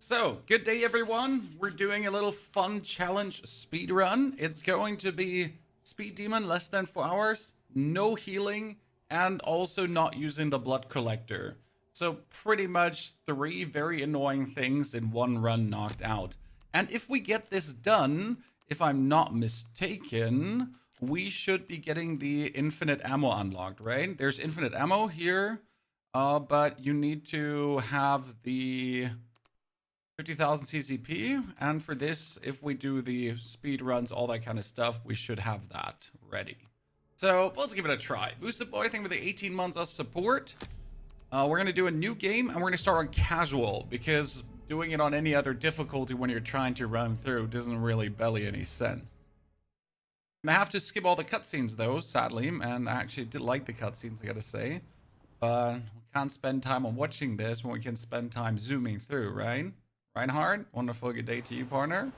So, good day everyone. We're doing a little fun challenge speed run. It's going to be speed demon less than 4 hours, no healing, and also not using the blood collector. So pretty much 3 very annoying things in one run knocked out. And if we get this done, if I'm not mistaken, we should be getting the infinite ammo unlocked, right? There's infinite ammo here, but you need to have the 50,000 CCP, and for this, if we do the speed runs, all that kind of stuff, we should have that ready. So let's give it a try. Boosted Boy, thank you for the 18 months of support. We're gonna do a new game, and we're gonna start on casual, because doing it on any other difficulty when you're trying to run through doesn't really belly any sense. I have to skip all the cutscenes though, sadly, and I actually did like the cutscenes, I gotta say. But we can't spend time on watching this when we can spend time zooming through, right? Reinhardt, wonderful good day to you, partner.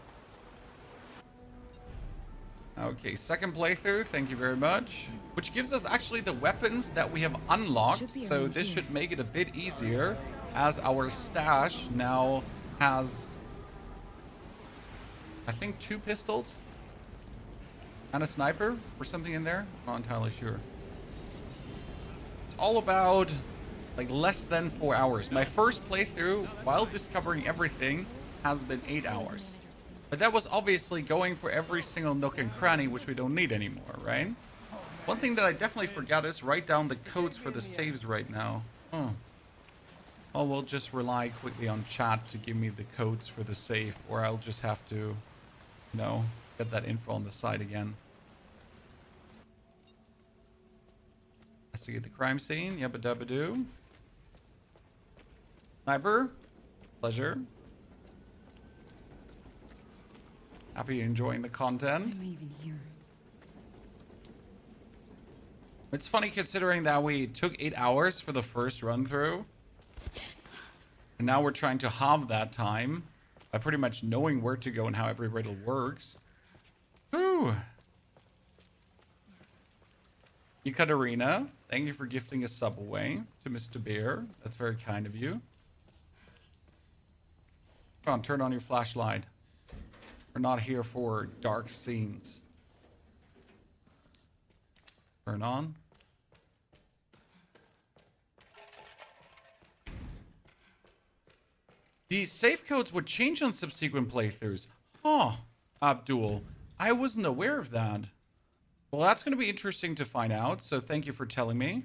Okay, second playthrough, thank you very much. Which gives us actually the weapons that we have unlocked, so this should make it a bit easier, as our stash now has, I think, 2 pistols and a sniper or something in there. I'm not entirely sure. It's all about like less than 4 hours. My first playthrough, while discovering everything, has been 8 hours. But that was obviously going for every single nook and cranny, which we don't need anymore, right? One thing that I definitely forgot is write down the codes for the saves right now. Oh, we'll just rely quickly on chat to give me the codes for the save, or I'll just have to, you know, get that info on the side again. Investigate the crime scene. Yabba dabba doo. Sniper. Pleasure. Happy you're enjoying the content. I'm even here. It's funny considering that we took 8 hours for the first run through. And now we're trying to halve that time by pretty much knowing where to go and how every riddle works. Whew. Ekaterina, thank you for gifting a sub away to Mr. Bear. That's very kind of you. Come on, turn on your flashlight. We're not here for dark scenes. Turn on. The save codes would change on subsequent playthroughs. Huh, Abdul. I wasn't aware of that. Well, that's going to be interesting to find out, so thank you for telling me.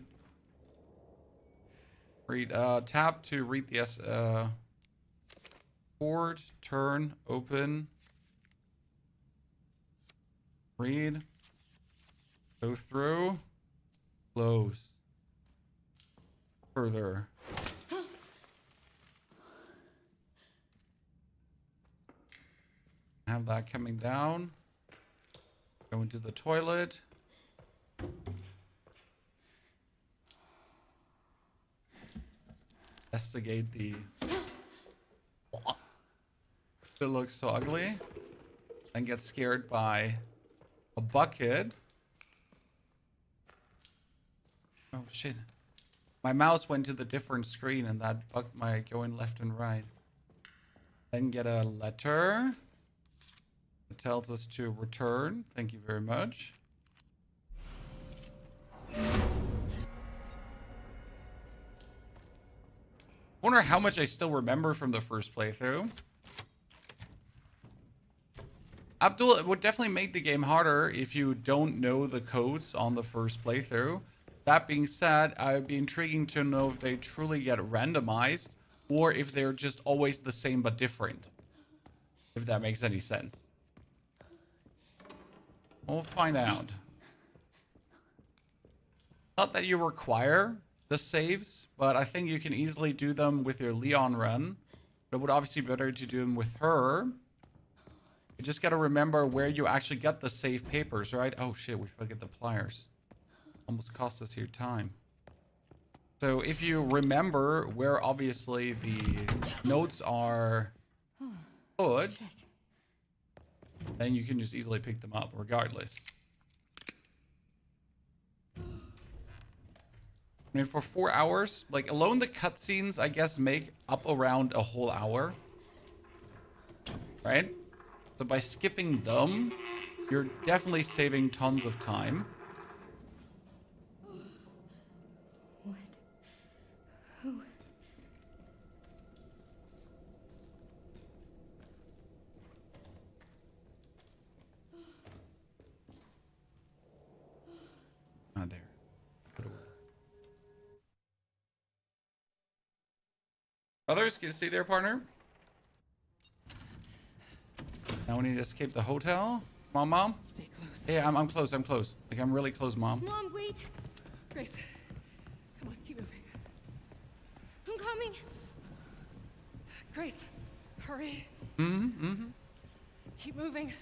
Read, tab to read the board, turn, open, read, go through, close, further. Have that coming down. Go into the toilet. Investigate the... It looks so ugly. And get scared by a bucket. Oh shit. My mouse went to the different screen and that bugged my going left and right. Then get a letter. It tells us to return. Thank you very much. Wonder how much I still remember from the first playthrough. Abdul, it would definitely make the game harder if you don't know the codes on the first playthrough. That being said, it would be intriguing to know if they truly get randomized or if they're just always the same but different. If that makes any sense. We'll find out. Not that you require the saves, but I think you can easily do them with your Leon run. But it would obviously be better to do them with her. You just gotta remember where you actually get the save papers, right? Oh shit, we forget the pliers. Almost cost us your time. So if you remember where obviously the notes are put, then you can just easily pick them up regardless. I mean, for 4 hours, like alone the cutscenes, I guess, make up around a whole hour. right? So by skipping them, you're definitely saving tons of time. What? Who? Not there. Others, can you see their partner? Now we need to escape the hotel. Come on, Mom. Stay close. Yeah, I'm close. I'm close. Like, I'm really close, Mom. Mom, wait. Grace, come on, keep moving. I'm coming. Grace, hurry. Keep moving.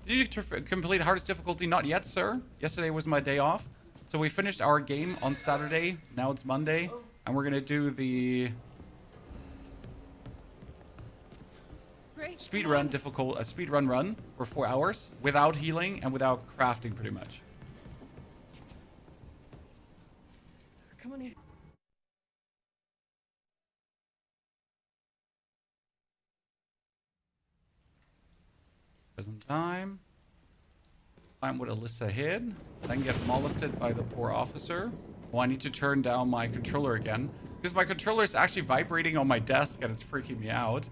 Did you complete hardest difficulty? Not yet, sir. Yesterday was my day off. So we finished our game on Saturday. Now it's Monday. And we're going to do the speed run run for 4 hours without healing and without crafting, pretty much. Come on in. Present time. I'm with Alyssa ahead. Then get molested by the poor officer. Oh, I need to turn down my controller again because my controller is actually vibrating on my desk and it's freaking me out.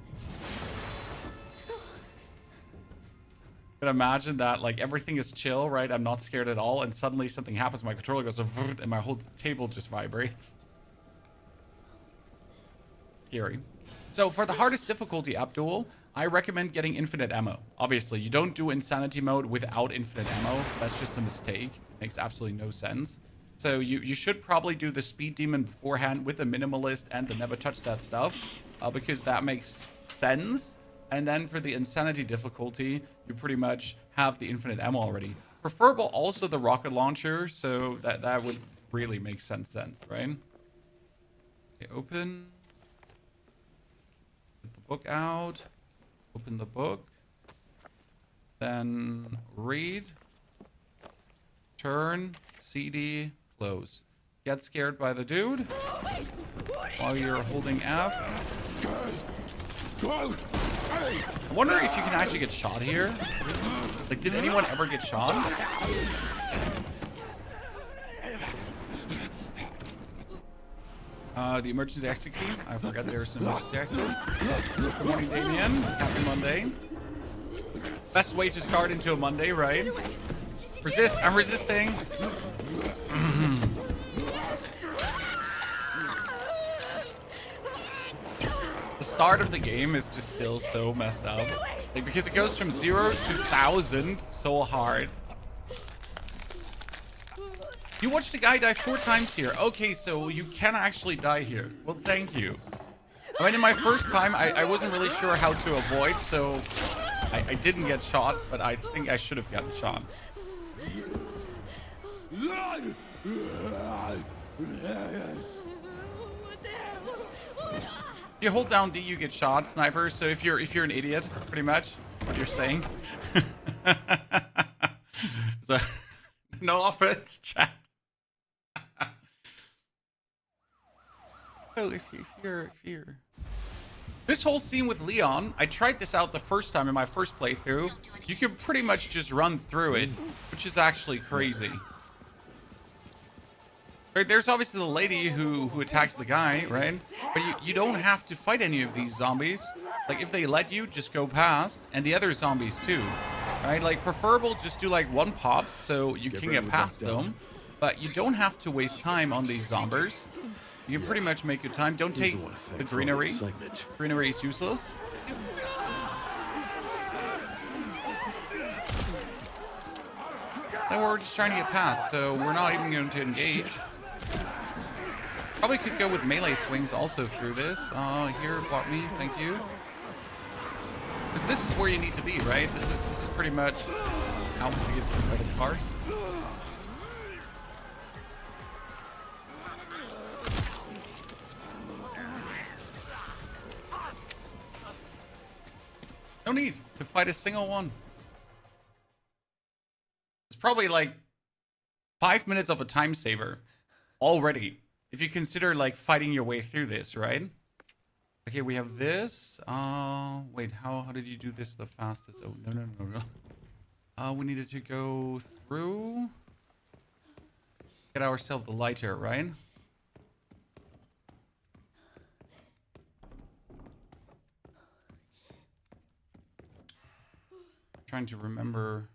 Can imagine that, like, everything is chill, right? I'm not scared at all, and suddenly something happens, my controller goes and my whole table just vibrates. Scary. So for the hardest difficulty, Abdul, I recommend getting infinite ammo. Obviously, you don't do insanity mode without infinite ammo. That's just a mistake. It makes absolutely no sense. So you should probably do the speed demon beforehand with the minimalist and the never touch that stuff, because that makes sense. And then for the insanity difficulty, you pretty much have the infinite ammo already. Preferable also the rocket launcher, so that would really make sense, right? Okay, open. Get the book out. Open the book. Then read. Turn. CD. Close. Get scared by the dude while you're holding F. I wonder if you can actually get shot here. Like, did anyone ever get shot? The emergency exit key. I forgot there's an emergency exit. Good morning, Damien. Happy Monday. Best way to start into a Monday, right? Resist. I'm resisting. The start of the game is just still so messed up. Like, because it goes from 0 to 1,000 so hard. You watched the guy die 4 times here. Okay, so you can actually die here. Well, thank you. I mean, in my first time, I wasn't really sure how to avoid, so I didn't get shot, but I think I should have gotten shot. You hold down D, you get shot, sniper. So if you're an idiot, pretty much what you're saying. So, no offense, chat. Oh, if you're this whole scene with Leon, I tried this out the first time in my first playthrough. You can pretty much just run through it, which is actually crazy. Right, there's obviously the lady who attacks the guy, right? But you don't have to fight any of these zombies. Like, if they let you, just go past. And the other zombies too, right? Like, preferable just do like 1 pop so you can get past them. But you don't have to waste time on these zombies. You can pretty much make your time. Don't take the greenery. Greenery is useless. And we're just trying to get past, so we're not even going to engage. Probably could go with melee swings also through this. Here, block me, thank you. Because this is where you need to be, right? This is pretty much how to get through by the cars. No need to fight a single one. It's probably like 5 minutes of a time saver already. If you consider like fighting your way through this, right? Okay, we have this. Wait, how did you do this the fastest? Oh, no. We needed to go through. Get ourselves the lighter, right? Trying to remember.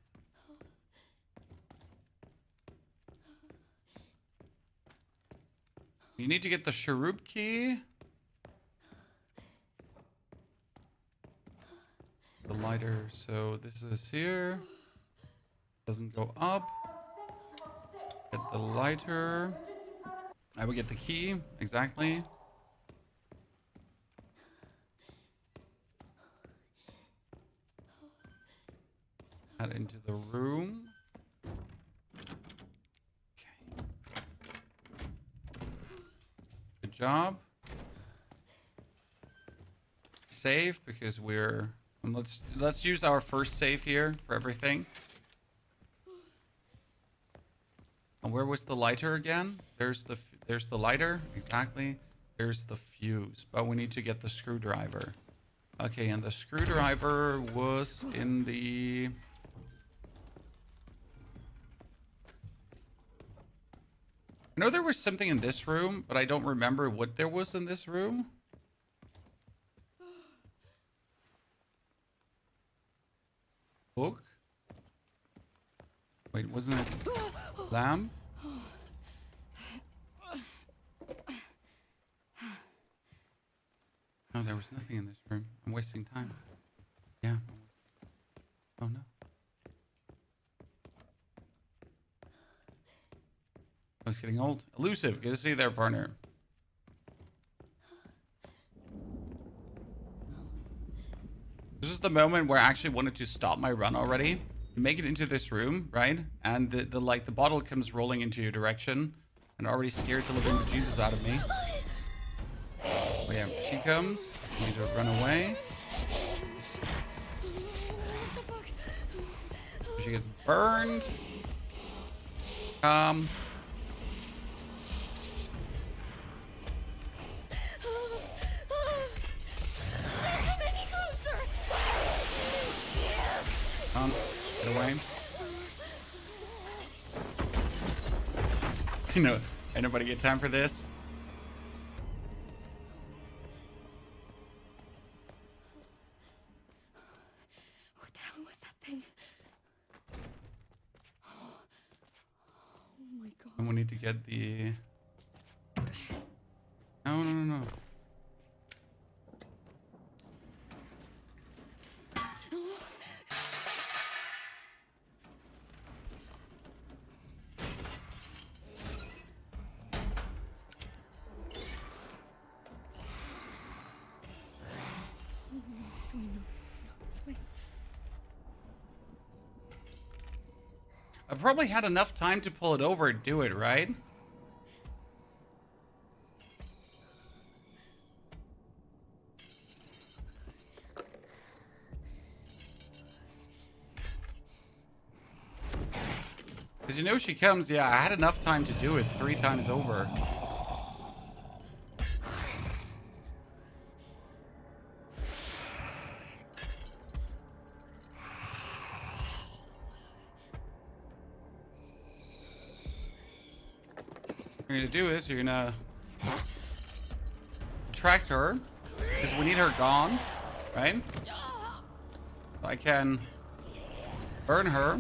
You need to get the Sharub key. The lighter, so this is here. Doesn't go up. Get the lighter. I will get the key, exactly. Head into the room. Okay. Good job. Save because we're. Let's use our first save here for everything. And where was the lighter again? There's the lighter, exactly. There's the fuse, but we need to get the screwdriver. Okay, and the screwdriver was in the. I know there was something in this room, but I don't remember what there was in this room. Book? Wait, wasn't it lamp? No, there was nothing in this room. I'm wasting time. Yeah. Oh no. I was getting old. Elusive. Good to see you there, partner. This is the moment where I actually wanted to stop my run already. You make it into this room, right? And the bottle comes rolling into your direction. And already scared the living bejesus out of me. Oh yeah, she comes. I need to run away. She gets burned. Get away. You know, ain't nobody get time for this. What the hell was that thing? Oh my god. And we need to get the. No. This way. I probably had enough time to pull it over and do it, right? Because you know she comes, yeah, I had enough time to do it 3 times over. What you're gonna do is you're gonna attract her, because we need her gone, right? So I can burn her,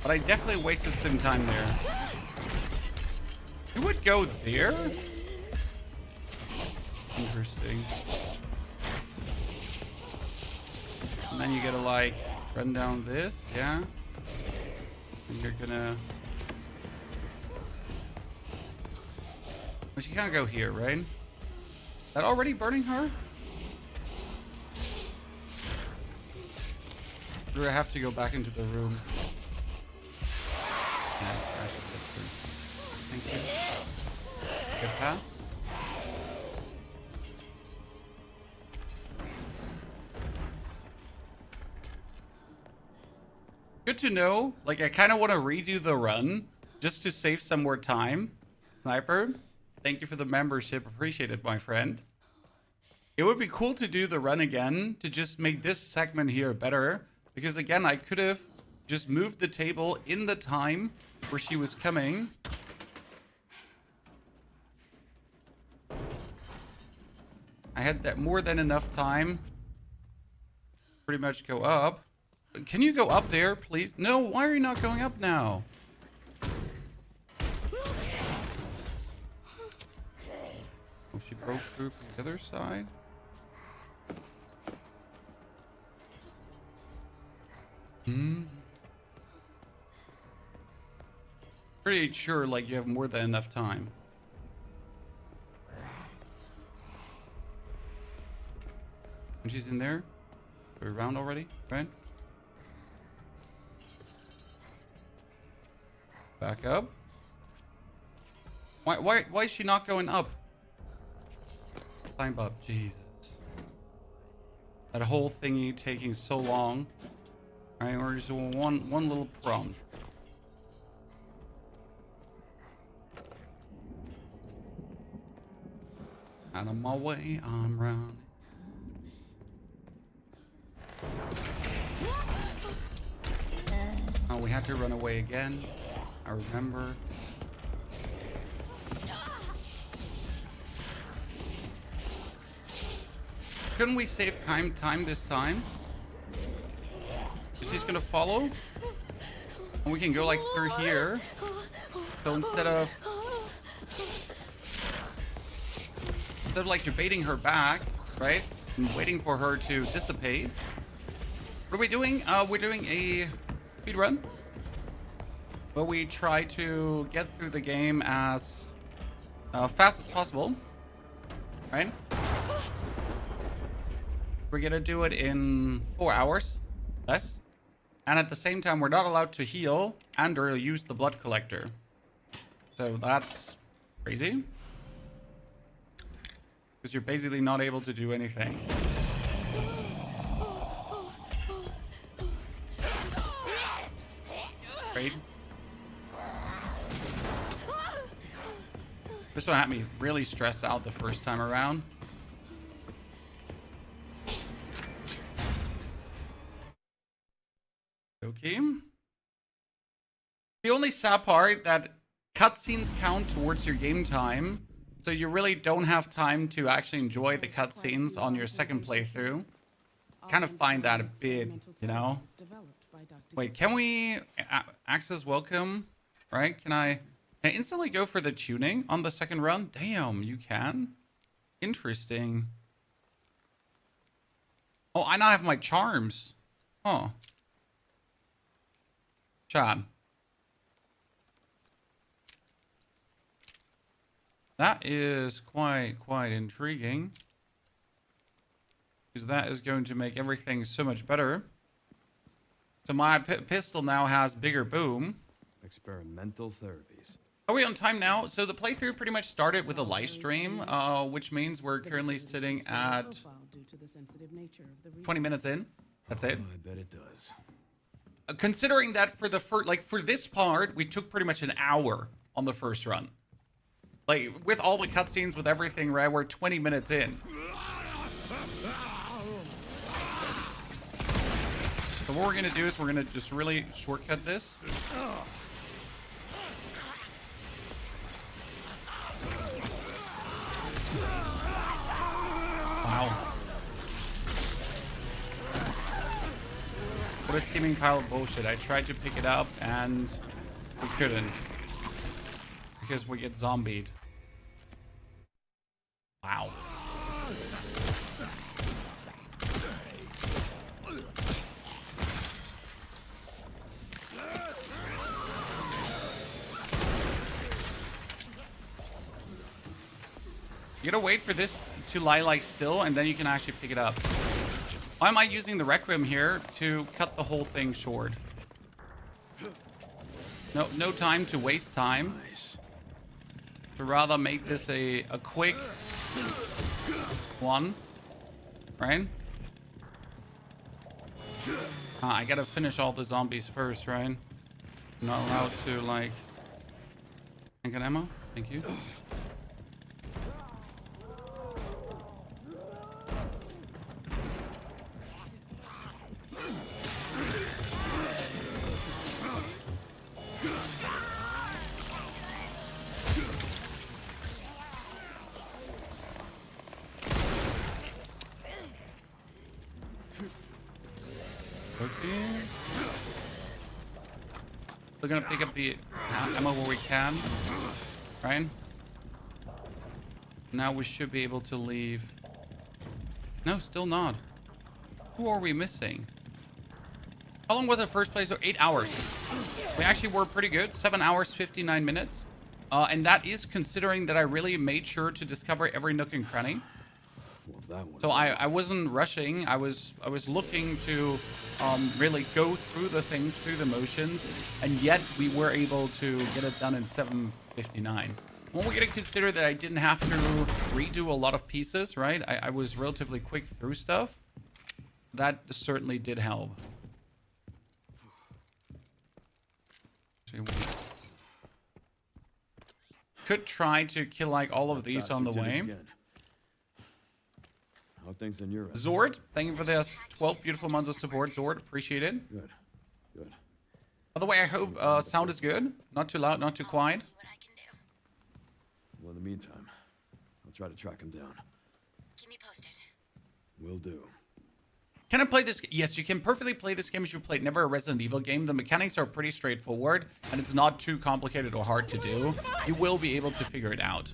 but I definitely wasted some time there. You would go there? Interesting. And then you gotta like run down this, yeah? And you're gonna. But she can't go here, right? Is that already burning her? Or do I have to go back into the room? Yeah, I should get through. Thank you. Good path. Good to know. Like, I kind of want to redo the run just to save some more time. Sniper, thank you for the membership. Appreciate it, my friend. It would be cool to do the run again to just make this segment here better. Because again, I could have just moved the table in the time where she was coming. I had that more than enough time. Pretty much go up. Can you go up there, please? No, why are you not going up now? Oh, she broke through from the other side. Pretty sure, like, you have more than enough time. And she's in there? We're around already, right? Back up. Why is she not going up? Climb up, Jesus. That whole thingy taking so long. Alright, we're just one little prompt. Out of my way, I'm running. Oh, we had to run away again. I remember. Couldn't we save time this time? She's gonna follow. And we can go like through here. So instead of like debating her back, right? And waiting for her to dissipate. What are we doing? We're doing a speed run. But we try to get through the game as fast as possible. Right? We're gonna do it in 4 hours. Less. And at the same time, we're not allowed to heal and or use the blood collector. So that's crazy. Because you're basically not able to do anything. Great. This one had me really stressed out the first time around. Okay. The only sad part that cutscenes count towards your game time, so you really don't have time to actually enjoy the cutscenes on your second playthrough. Kind of find that a bit, you know. Wait, can we access welcome? Right? Can I instantly go for the tuning on the second run? Damn, you can? Interesting. Oh, I now have my charms. Huh. Chad. That is quite intriguing. Because that is going to make everything so much better. So my pistol now has bigger boom. Experimental therapies. Are we on time now? So the playthrough pretty much started with a live stream, which means we're currently sitting at 20 minutes in. That's it. Oh, I bet it does. Considering that for the first, like for this part, we took pretty much an hour on the first run. Like with all the cutscenes, with everything, right? We're 20 minutes in. So what we're gonna do is we're gonna just really shortcut this. Wow. What a steaming pile of bullshit. I tried to pick it up and we couldn't. Because we get zombied. Wow. You gotta wait for this to lie like still and then you can actually pick it up. Why am I using the Requiem here to cut the whole thing short? No time to waste time. Nice. To rather make this a quick one. Right? I gotta finish all the zombies first, right? I'm not allowed to, like... Handgun ammo? Thank you. Okay. We're gonna pick up the ammo where we can, right? Now we should be able to leave. No, still not. Who are we missing? How long was the first place? 8 hours. We actually were pretty good. 7 hours, 59 minutes. And that is considering that I really made sure to discover every nook and cranny. Well, that one. So I wasn't rushing. I was looking to really go through the things, through the motions, and yet we were able to get it done in 7:59. Well, we're gonna consider that I didn't have to redo a lot of pieces, right? I was relatively quick through stuff. That certainly did help. Could try to kill like all of these on the way. How things in Europe? Zord, thank you for this 12 beautiful months of support. Zord, appreciate it. Good. Good. By the way, I hope sound is good. Not too loud, not too quiet. See what I can do. Well, in the meantime, I'll try to track him down. Keep me posted. Will do. Can I play this? Yes, you can perfectly play this game as you played never a Resident Evil game. The mechanics are pretty straightforward, and it's not too complicated or hard to do. You will be able to figure it out.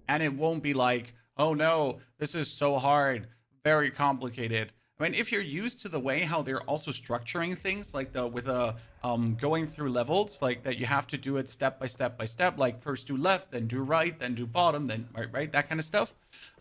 And it won't be like, oh no, this is so hard, very complicated. I mean, if you're used to the way how they're also structuring things, like going through levels, like that you have to do it step by step by step, like first do left, then do right, then do bottom, then right, that kind of stuff.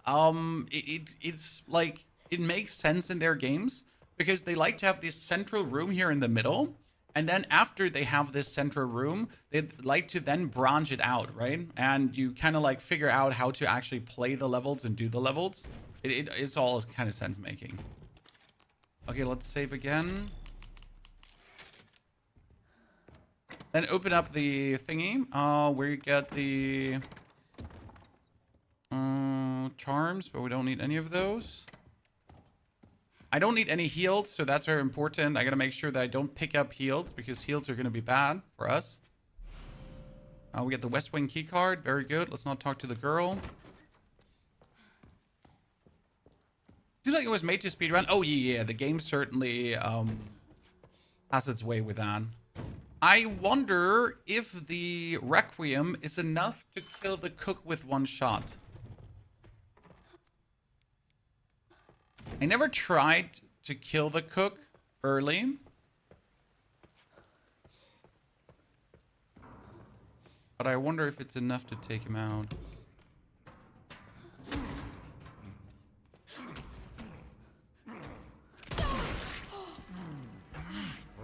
It's like, it makes sense in their games because they like to have this central room here in the middle. And then after they have this central room, they'd like to then branch it out, right? And you kind of like figure out how to actually play the levels and do the levels. It's all kind of sense making. Okay, let's save again. Then open up the thingy where you get the charms, but we don't need any of those. I don't need any heals, so that's very important. I gotta make sure that I don't pick up heals because heals are gonna be bad for us. We get the West Wing key card. Very good. Let's not talk to the girl. Seems like it was made to speedrun. Oh yeah, the game certainly has its way with that. I wonder if the Requiem is enough to kill the cook with one shot. I never tried to kill the cook early. But I wonder if it's enough to take him out.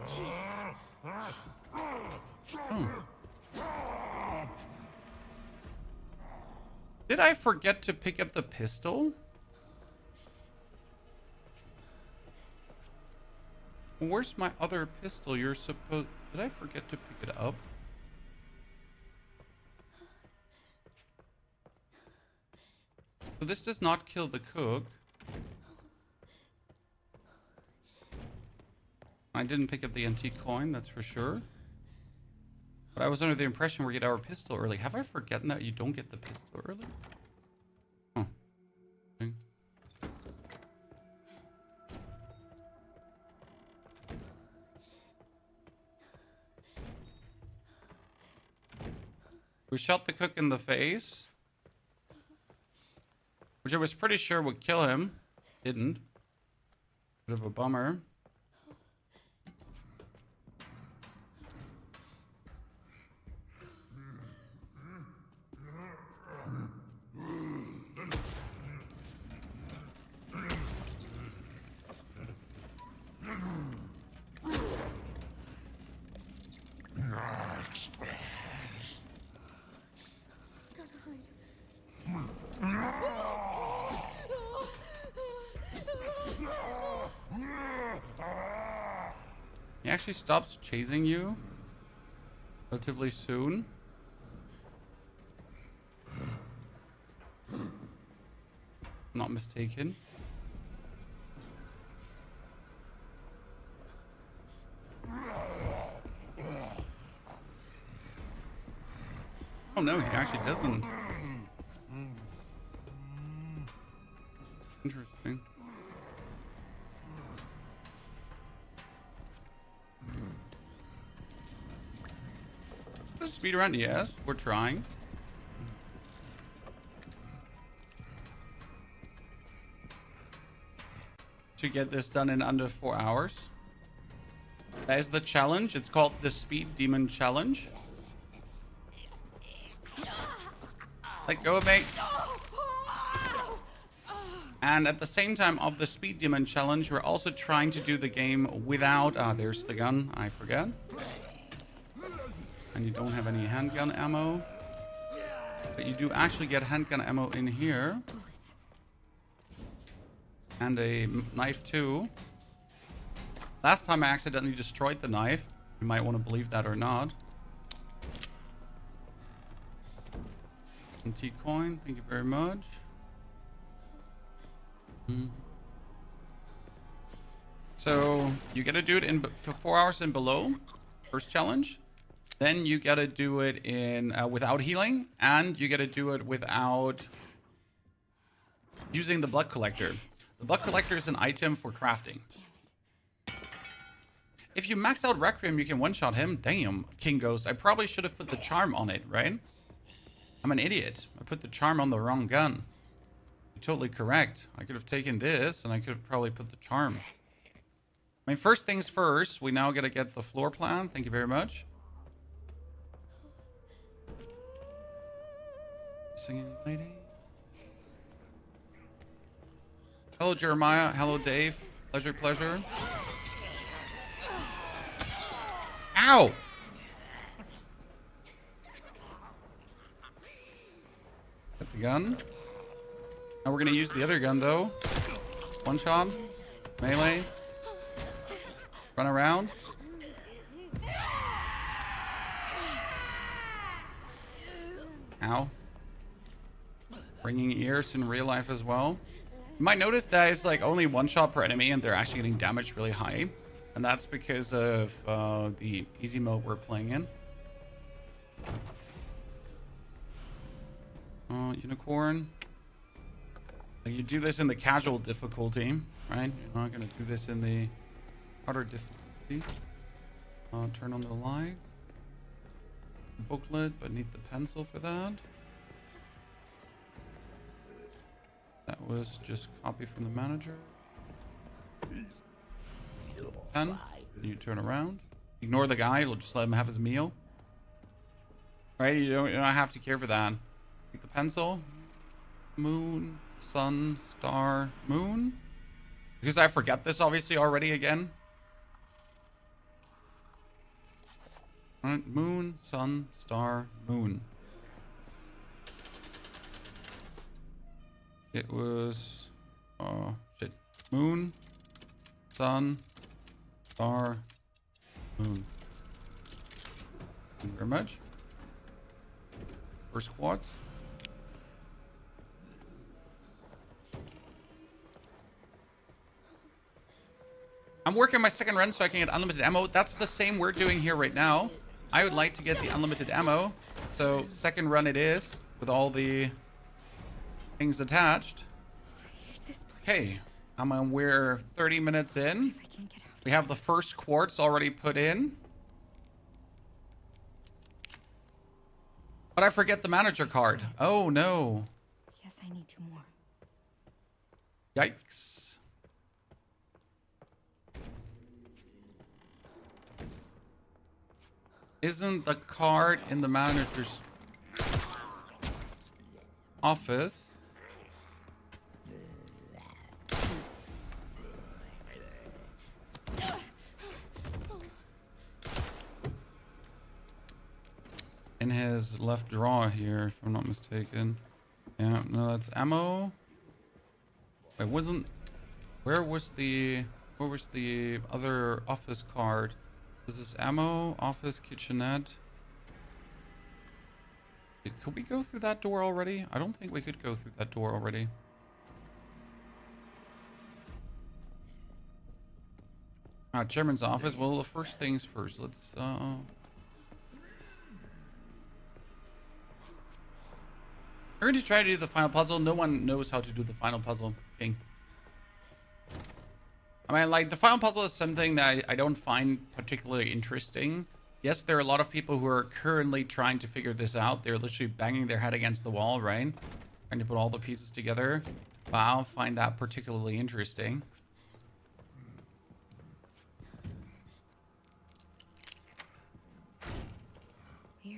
Jesus. Did I forget to pick up the pistol? Where's my other pistol? You're supposed... Did I forget to pick it up? So this does not kill the cook. I didn't pick up the antique coin, that's for sure. But I was under the impression we get our pistol early. Have I forgotten that you don't get the pistol early? Huh. Okay. We shot the cook in the face, which I was pretty sure would kill him. Didn't. Bit of a bummer. He actually stops chasing you relatively soon. Not mistaken. Oh no, he actually doesn't. Interesting. speed run? Yes, we're trying. To get this done in under 4 hours. That is the challenge. It's called the Speed Demon Challenge. Let go of me. And at the same time of the Speed Demon Challenge, we're also trying to do the game without... Ah, there's the gun. I forget. And you don't have any handgun ammo. But you do actually get handgun ammo in here. And a knife too. Last time I accidentally destroyed the knife. You might want to believe that or not. Antique coin. Thank you very much. So you gotta do it in for 4 hours and below. First challenge. Then you gotta do it in without healing, and you gotta do it without using the blood collector. The blood collector is an item for crafting. If you max out Requiem, you can one-shot him. Damn, King Ghost. I probably should have put the charm on it, right? I'm an idiot. I put the charm on the wrong gun. You're totally correct. I could have taken this, and I could have probably put the charm. I mean, first things first, we now gotta get the floor plan. Thank you very much. Singing lady. Hello, Jeremiah. Hello, Dave. Pleasure, pleasure. Ow! Get the gun. Now we're gonna use the other gun, though. One shot. Melee. Run around. Ow. Ringing ears in real life as well. You might notice that it's like only one shot per enemy and they're actually getting damaged really high. And that's because of the easy mode we're playing in. Unicorn. Like, you do this in the casual difficulty, right? You're not going to do this in the harder difficulty. Turn on the lights. Booklet, but need the pencil for that. That was just copy from the manager. 10. You turn around. Ignore the guy. We'll just let him have his meal. Right? You don't have to care for that. Take the pencil. Moon, sun, star, moon. Because I forget this obviously already again. Alright, moon, sun, star, moon. It was... Oh, shit. Moon, sun, star, moon. Thank you very much. First quartz. I'm working my second run so I can get unlimited ammo. That's the same we're doing here right now. I would like to get the unlimited ammo. So second run it is with all the things attached. Okay, we're 30 minutes in. We have the first quartz already put in. But I forget the manager card. Oh no. Yes, I need 2 more. Yikes. Isn't the card in the manager's office? In his left drawer here, if I'm not mistaken. Yeah, no, that's ammo. Wait, where was the other office card? This is ammo, office, kitchenette. Could we go through that door already? I don't think we could go through that door already. Chairman's office. Well, the first things first. Let's we're going to try to do the final puzzle. No one knows how to do the final puzzle. King. I mean, like, the final puzzle is something that I don't find particularly interesting. Yes, there are a lot of people who are currently trying to figure this out. They're literally banging their head against the wall, right? Trying to put all the pieces together. But I don't find that particularly interesting.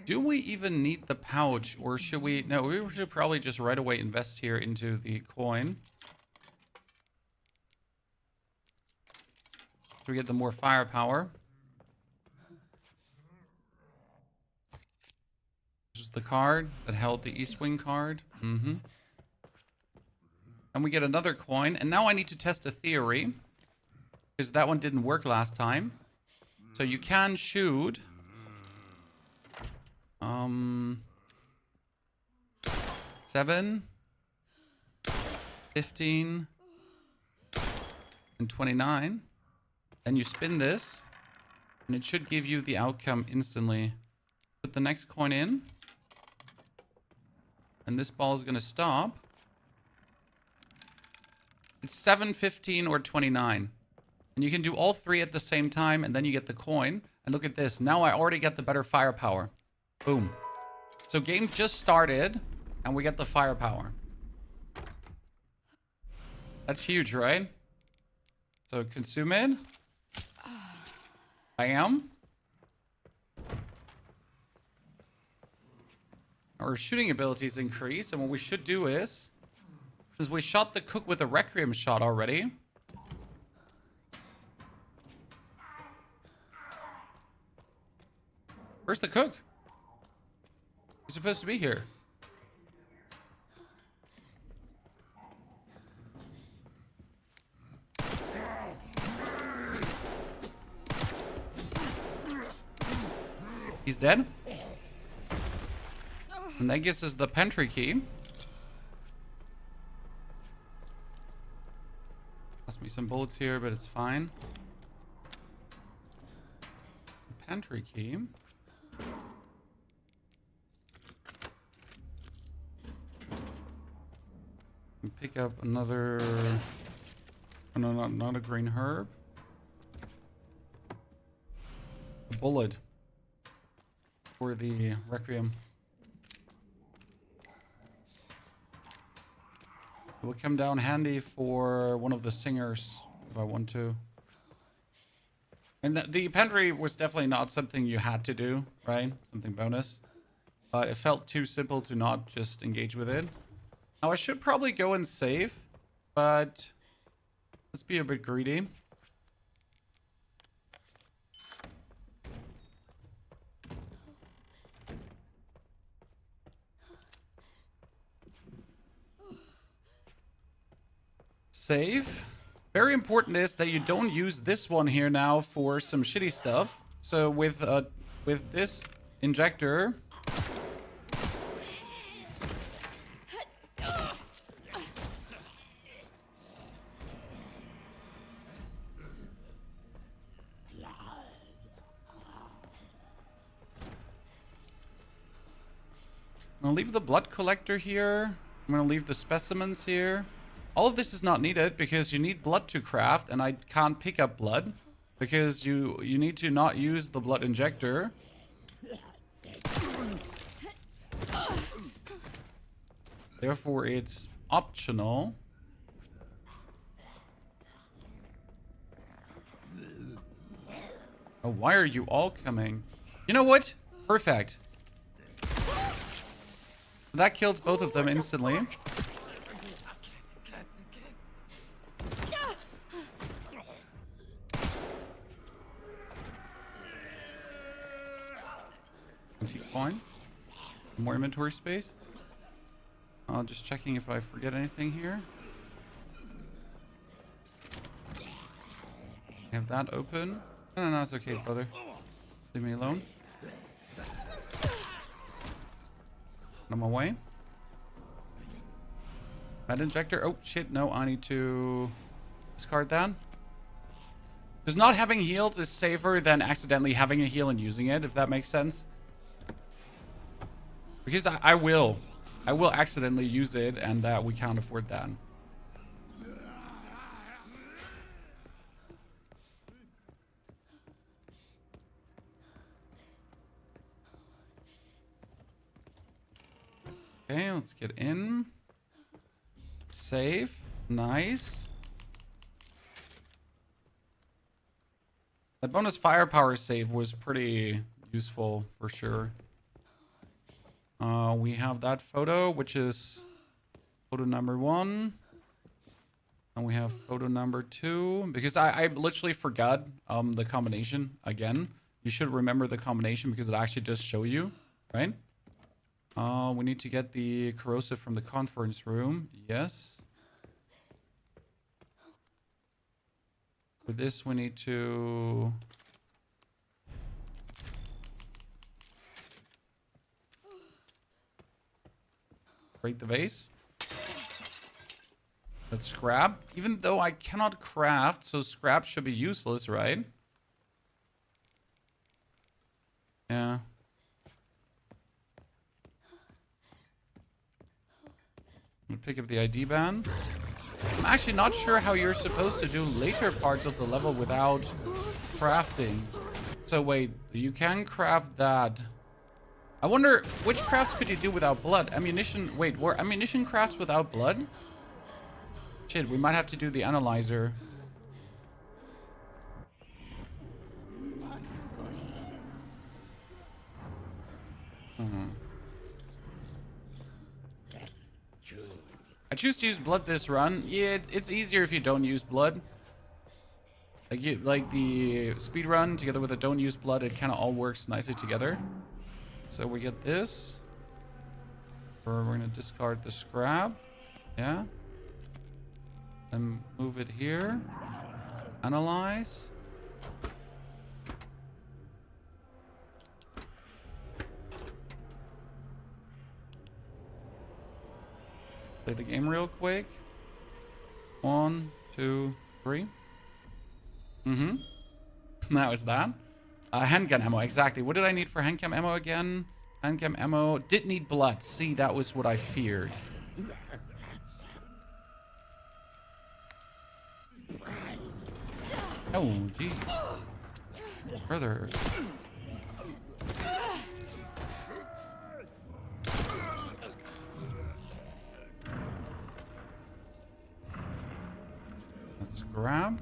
Do we even need the pouch, or should we? No, we should probably just right away invest here into the coin. So we get the more firepower. This is the card that held the East Wing card. And we get another coin, and now I need to test a theory, because that one didn't work last time. So you can shoot 7, 15, and 29. Then you spin this, and it should give you the outcome instantly. Put the next coin in, and this ball is going to stop. It's 7, 15, or 29. And you can do all three at the same time, and then you get the coin. And look at this. Now I already get the better firepower. Boom. So game just started, and we get the firepower. That's huge, right? So consume it. Bam. Our shooting abilities increase, and what we should do is we shot the cook with a Requiem shot already. Where's the cook? He's supposed to be here. He's dead. And that gives us the Pantry key. Cost me some bullets here, but it's fine. Pantry key. And pick up another... Oh, no, not a green herb. A bullet for the Requiem. It will come down handy for one of the singers if I want to. And the Pantry was definitely not something you had to do, right? Something bonus. It felt too simple to not just engage with it. Now I should probably go and save, but let's be a bit greedy. Save. Very important is that you don't use this one here now for some shitty stuff. So with this injector, I'm gonna leave the blood collector here. I'm gonna leave the specimens here. All of this is not needed because you need blood to craft, and I can't pick up blood because you need to not use the blood injector. Therefore, it's optional. Oh, why are you all coming? You know what? Perfect. That kills both of them instantly. Fine. More inventory space. Just checking if I forget anything here. Have that open. No, it's okay, brother. Leave me alone. On my way. Med injector. Oh shit! No, I need to discard that. Because not having heals is safer than accidentally having a heal and using it, if that makes sense. Because I will accidentally use it, and that we can't afford that. Okay, let's get in. Save. Nice. That bonus firepower save was pretty useful for sure. We have that photo, which is photo number 1. And we have photo number 2. Because I literally forgot the combination again. You should remember the combination because it actually does show you, right? We need to get the corrosive from the conference room. Yes. For this, we need to... break the vase. That's scrap. Even though I cannot craft, so scrap should be useless, right? Yeah. I'm gonna pick up the ID band. I'm actually not sure how you're supposed to do later parts of the level without crafting. So wait, you can craft that. I wonder which crafts could you do without blood? Ammunition. Wait, were ammunition crafts without blood? Shit, we might have to do the analyzer. I choose to use blood this run. Yeah, it's easier if you don't use blood. Like the speed run together with the don't use blood, it kind of all works nicely together. So we get this. We're gonna discard the scrap. Yeah. Then move it here. Analyze. Play the game real quick. 1, 2, 3. That was that. Handgun ammo, exactly. What did I need for handgun ammo again? Handgun ammo. Did need blood. See, that was what I feared. Oh, jeez. Further. Let's grab.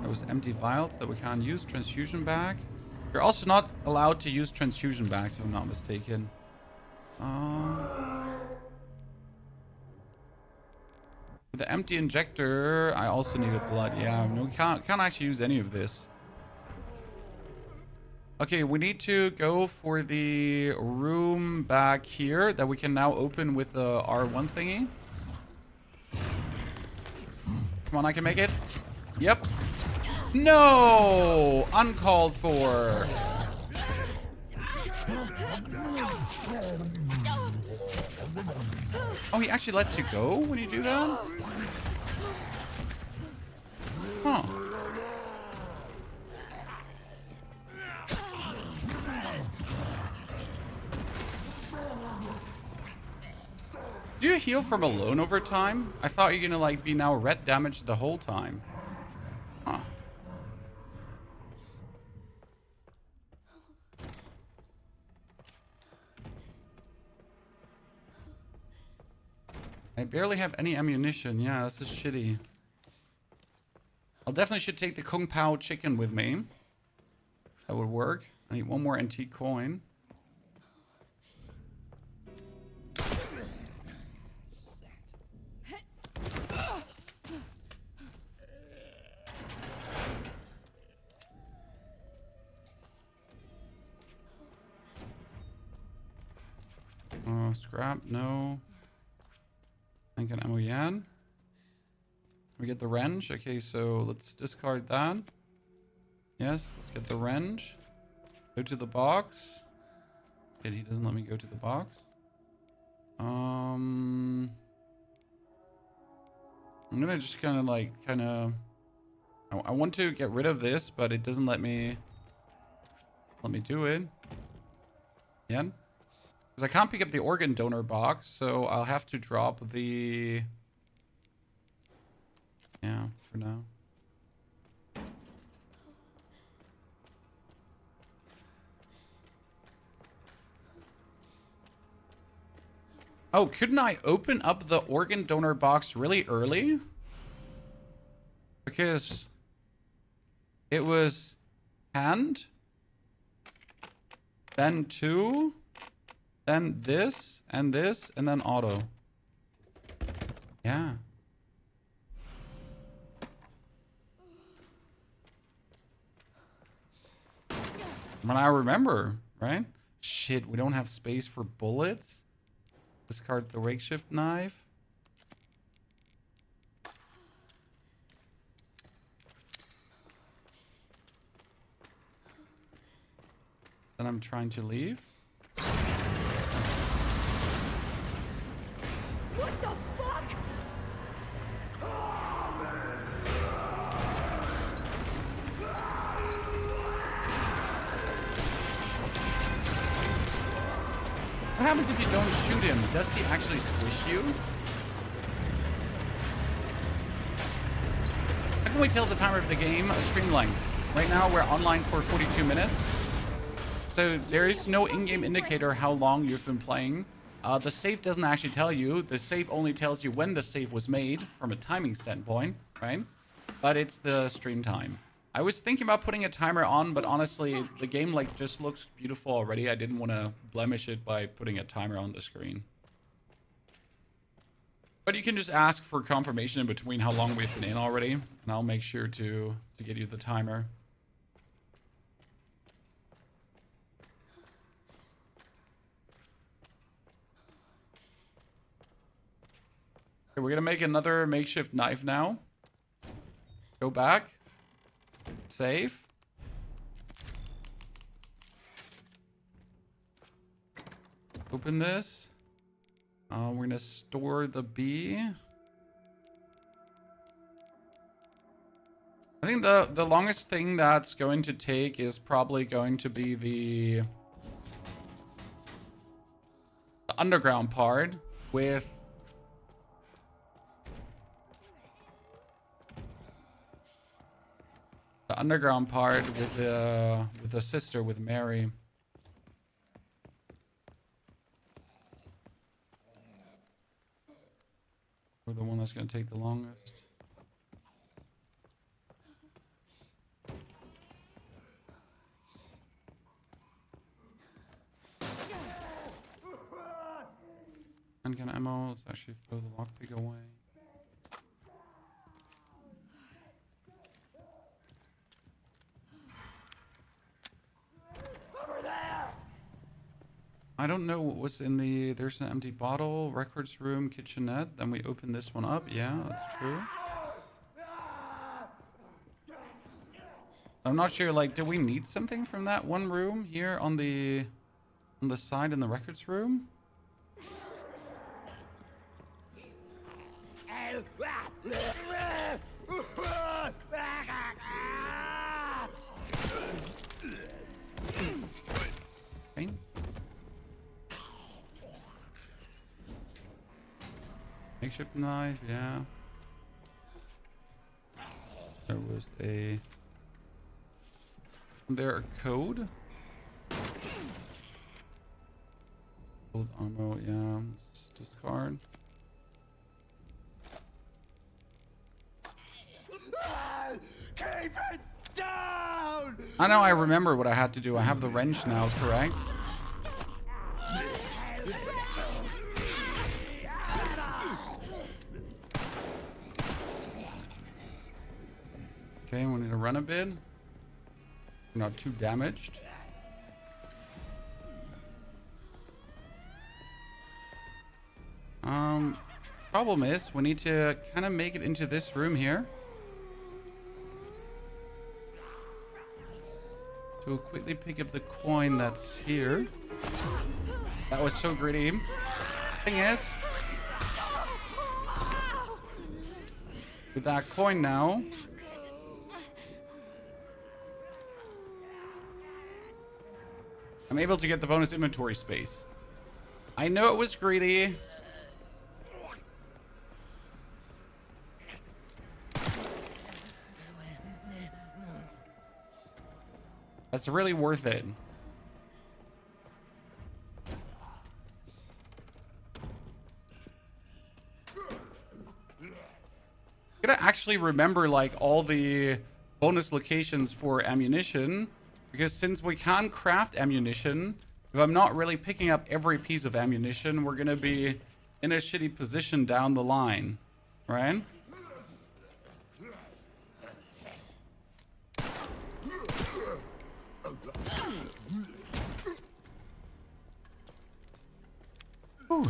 Those empty vials that we can't use. Transfusion bag. You're also not allowed to use transfusion bags, if I'm not mistaken. With the empty injector, I also needed blood. Yeah, no, we can't actually use any of this. Okay, we need to go for the room back here that we can now open with the R1 thingy. Come on, I can make it. Yep. No! Uncalled for. Oh, he actually lets you go when you do that? Huh. Do you heal from alone over time? I thought you're gonna like be now red damaged the whole time. Huh. I barely have any ammunition. Yeah, this is shitty. I'll definitely should take the Kung Pao chicken with me. That would work. I need one more antique coin. Scrap, no. Thinking ammo yan. We get the wrench. Okay, so let's discard that. Yes, let's get the wrench. Go to the box. Okay, he doesn't let me go to the box. I'm gonna just kind of I want to get rid of this, but it doesn't let me do it. Yeah. Because I can't pick up the organ donor box, so I'll have to drop the... Yeah, for now. Oh, couldn't I open up the organ donor box really early? Because it was hand, then 2, then this, and then auto. Yeah. When I remember, right? Shit, we don't have space for bullets. Discard the makeshift knife. Then I'm trying to leave. What the fuck? What happens if you don't shoot him? Does he actually squish you? How can we tell the timer of the game? Stream length. Right now we're online for 42 minutes. So there is no in-game indicator how long you've been playing. The save doesn't actually tell you. The save only tells you when the save was made from a timing standpoint, right? But it's the stream time. I was thinking about putting a timer on, but honestly, the game like just looks beautiful already. I didn't want to blemish it by putting a timer on the screen. But you can just ask for confirmation in between how long we've been in already, and I'll make sure to get you the timer. Okay, we're gonna make another makeshift knife now. Go back. Save. Open this. We're gonna store the B. I think the longest thing that's going to take is probably going to be the underground part with the underground part with the sister, with Mary. Or the one that's gonna take the longest. Handgun ammo. Let's actually throw the lockpick away. I don't know what was in the... There's an empty bottle, records room, kitchenette. Then we open this one up. Yeah, that's true. I'm not sure, like, do we need something from that one room here on the side in the records room? Okay. Makeshift knife, yeah. There was a code. Old ammo, yeah. Let's discard. Keep it down! I know, I remember what I had to do. I have the wrench now, correct? Okay, we need to run a bit. We're not too damaged. Problem is, we need to kind of make it into this room here. To quickly pick up the coin that's here. That was so greedy. Thing is, with that coin now, I'm able to get the bonus inventory space. I know it was greedy. That's really worth it. actually remember like all the bonus locations for ammunition, because since we can't craft ammunition, if I'm not really picking up every piece of ammunition, we're gonna be in a shitty position down the line, right? Whew.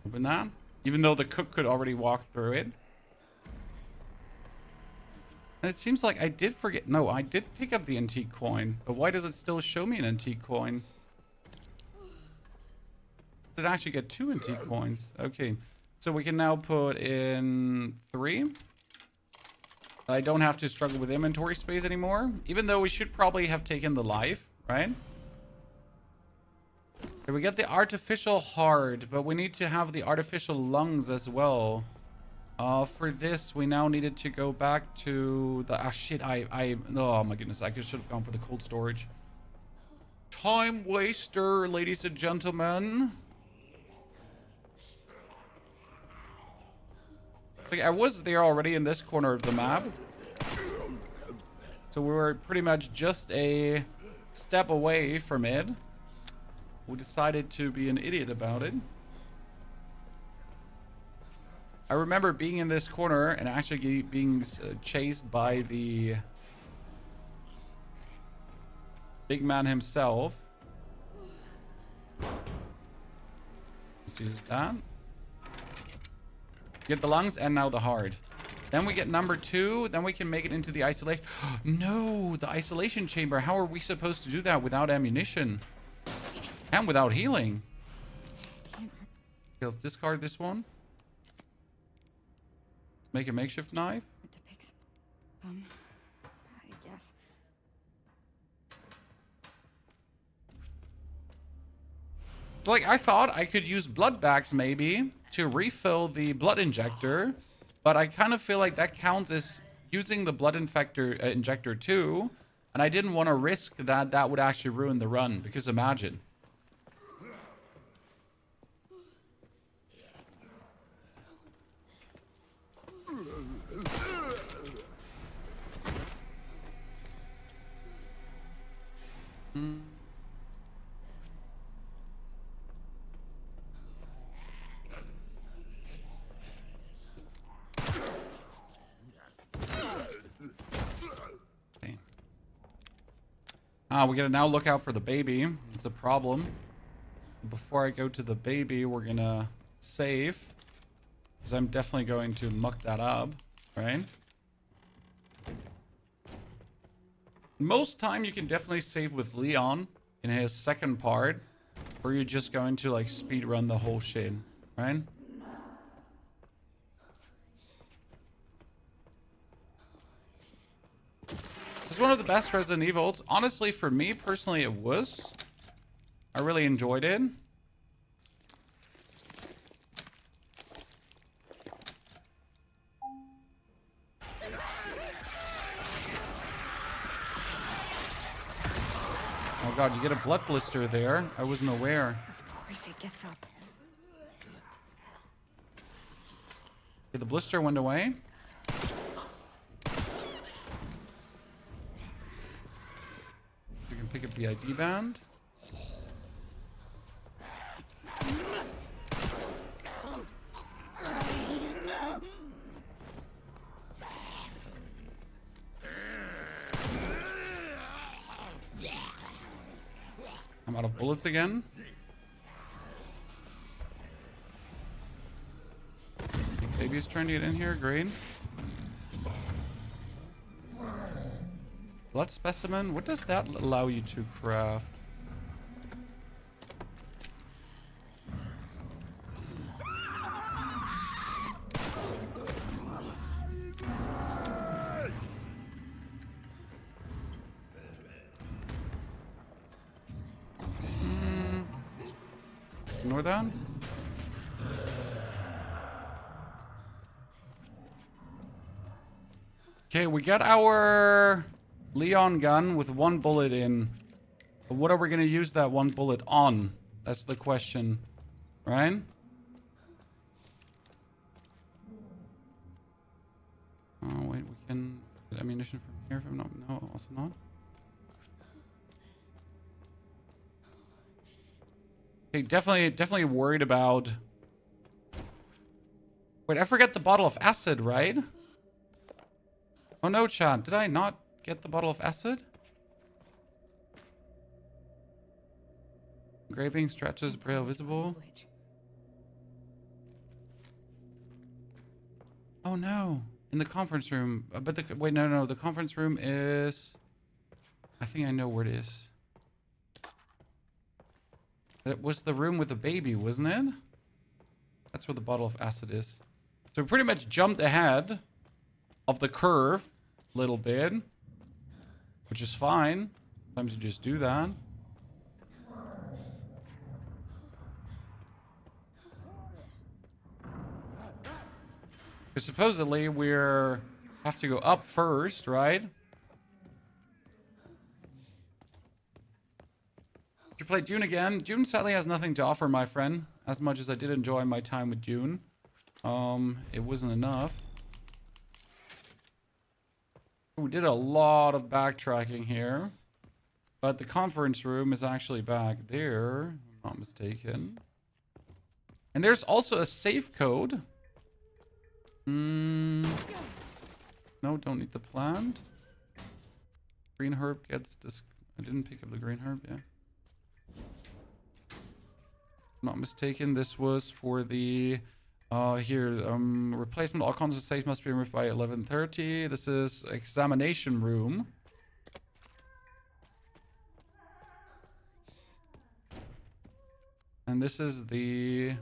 Open that. Even though the cook could already walk through it. And it seems like I did forget. No, I did pick up the antique coin. But why does it still show me an antique coin? Did I actually get 2 antique coins? Okay. So we can now put in 3. I don't have to struggle with inventory space anymore. Even though we should probably have taken the life, right? Okay, we get the artificial heart, but we need to have the artificial lungs as well. For this, we now needed to go back to the... Ah, shit, oh my goodness, I should have gone for the cold storage. Time waster, ladies and gentlemen. Like, I was there already in this corner of the map. So we were pretty much just a step away from it. We decided to be an idiot about it. I remember being in this corner and actually being chased by the big man himself. Let's use that. Get the lungs and now the heart. Then we get number 2. Then we can make it into the isolation. No, the isolation chamber. How are we supposed to do that without ammunition? And without healing? Okay, let's discard this one. Make a makeshift knife. It depicts, I guess. Like, I thought I could use blood bags maybe to refill the blood injector, but I kind of feel like that counts as using the blood injector too, and I didn't want to risk that would actually ruin the run, because imagine. We gotta now look out for the baby. It's a problem. Before I go to the baby, we're gonna save. Because I'm definitely going to muck that up, right? Most time you can definitely save with Leon in his second part. Or you're just going to like speed run the whole shit, right? It's one of the best Resident Evils. Honestly, for me personally, it was. I really enjoyed it. Oh god, you get a blood blister there. I wasn't aware. Of course it gets up. Okay, the blister went away. We can pick up the ID band. I'm out of bullets again. Baby's trying to get in here. Great. Blood specimen. What does that allow you to craft? Ignore that. Okay, we got our Leon gun with 1 bullet in. But what are we going to use that 1 bullet on? That's the question, right? ammunition from here? If I'm not, no, also not. Okay, definitely worried about. Wait, I forgot the bottle of acid, right? Oh no, chat. Did I not get the bottle of acid? Engraving, stretches, braille visible. Oh no, in the conference room. But the wait, no, the conference room is. I think I know where it is. It was the room with the baby, wasn't it? That's where the bottle of acid is. So we pretty much jumped ahead of the curve a little bit, which is fine. Sometimes you just do that. Because supposedly we're have to go up first, right? Did you play Dune again? Dune sadly has nothing to offer, my friend. As much as I did enjoy my time with Dune, it wasn't enough. We did a lot of backtracking here, but the conference room is actually back there, if I'm not mistaken. And there's also a safe code. No, don't need the plant. Green herb gets this. I didn't pick up the green herb, yeah. Not mistaken, this was for the replacement. All constant saves must be removed by 11:30. This is examination room. And this is the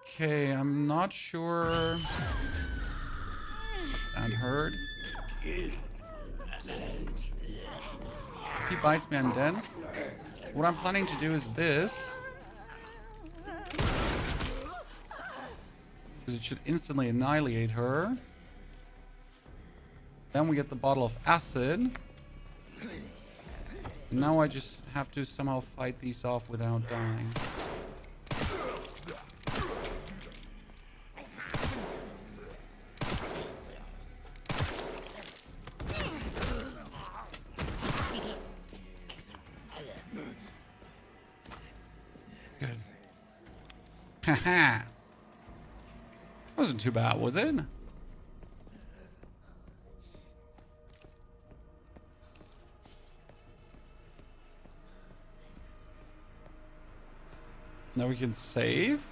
okay, I'm not sure. And heard. If he bites me, I'm dead. What I'm planning to do is this. Because it should instantly annihilate her. Then we get the bottle of acid. Now I just have to somehow fight these off without dying. Haha. Wasn't too bad, was it? Now we can save.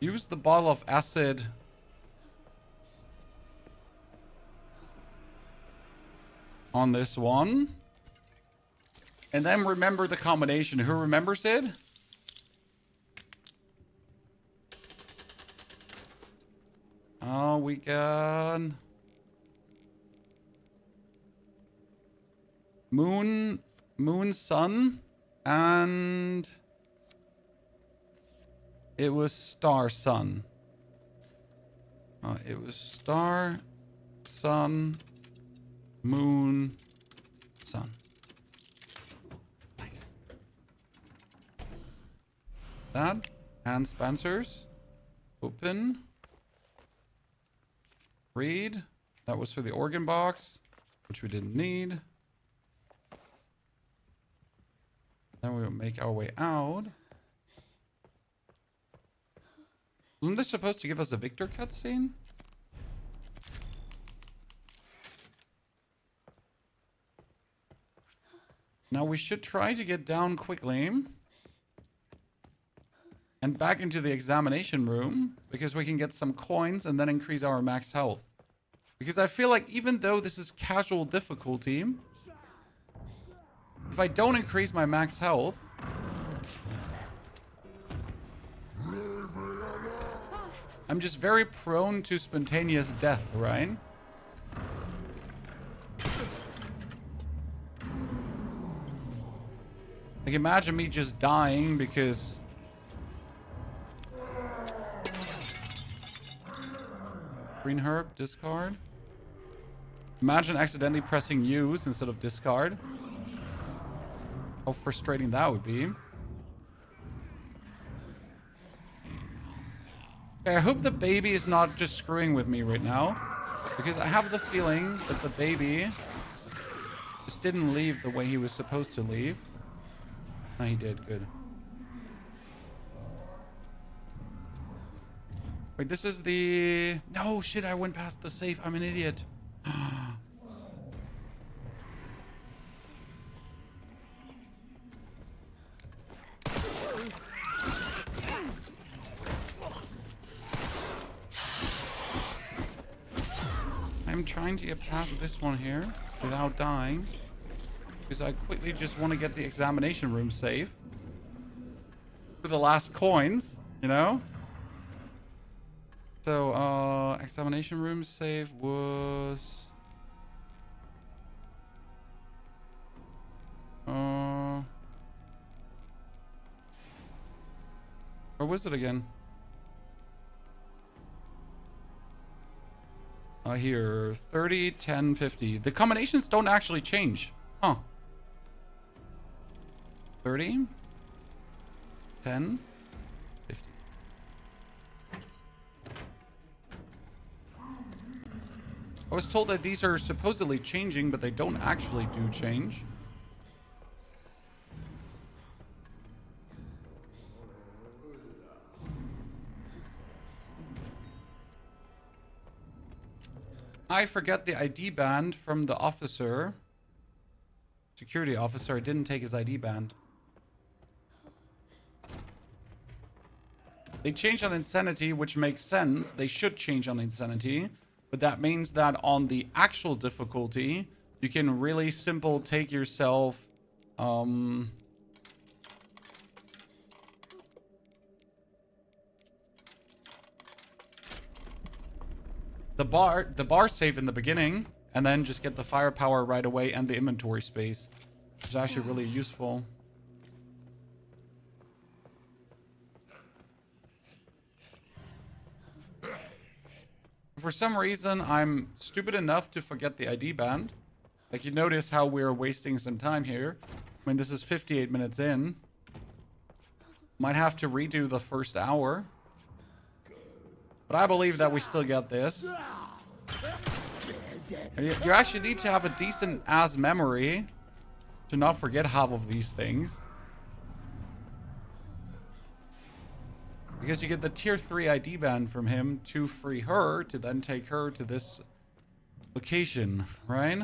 Use the bottle of acid. On this one. And then remember the combination. Who remembers it? Oh, we got moon, sun, and it was star, sun. It was star, sun, moon, sun. Nice. That and Spencer's. Open. Read. That was for the organ box, which we didn't need. Then we will make our way out. Wasn't this supposed to give us a Victor cutscene? Now we should try to get down quickly. And back into the examination room. Because we can get some coins and then increase our max health. Because I feel like even though this is casual difficulty, if I don't increase my max health, I'm just very prone to spontaneous death, right? Like imagine me just dying because green herb, discard. Imagine accidentally pressing use instead of discard. How frustrating that would be. Okay, I hope the baby is not just screwing with me right now. Because I have the feeling that the baby just didn't leave the way he was supposed to leave. No, he did. Good. Wait, this is the... No, shit, I went past the safe. I'm an idiot. I'm trying to get past this one here without dying. Because I quickly just want to get the examination room safe. For the last coins, you know? So, examination room save was... Where was it again? Here, 30, 10, 50. The combinations don't actually change. Huh. 30, 10, 50. I was told that these are supposedly changing, but they don't actually do change. I forget the ID band from the officer. Security officer. I didn't take his ID band. They changed on insanity, which makes sense. They should change on insanity. But that means that on the actual difficulty, you can really simple take yourself... The bar safe in the beginning, and then just get the firepower right away and the inventory space, which is actually really useful. For some reason, I'm stupid enough to forget the ID band. Like, you notice how we're wasting some time here. I mean, this is 58 minutes in. Might have to redo the first hour. But I believe that we still get this. You actually need to have a decent ass memory to not forget half of these things. Because you get the tier 3 ID band from him to free her, to then take her to this location, right?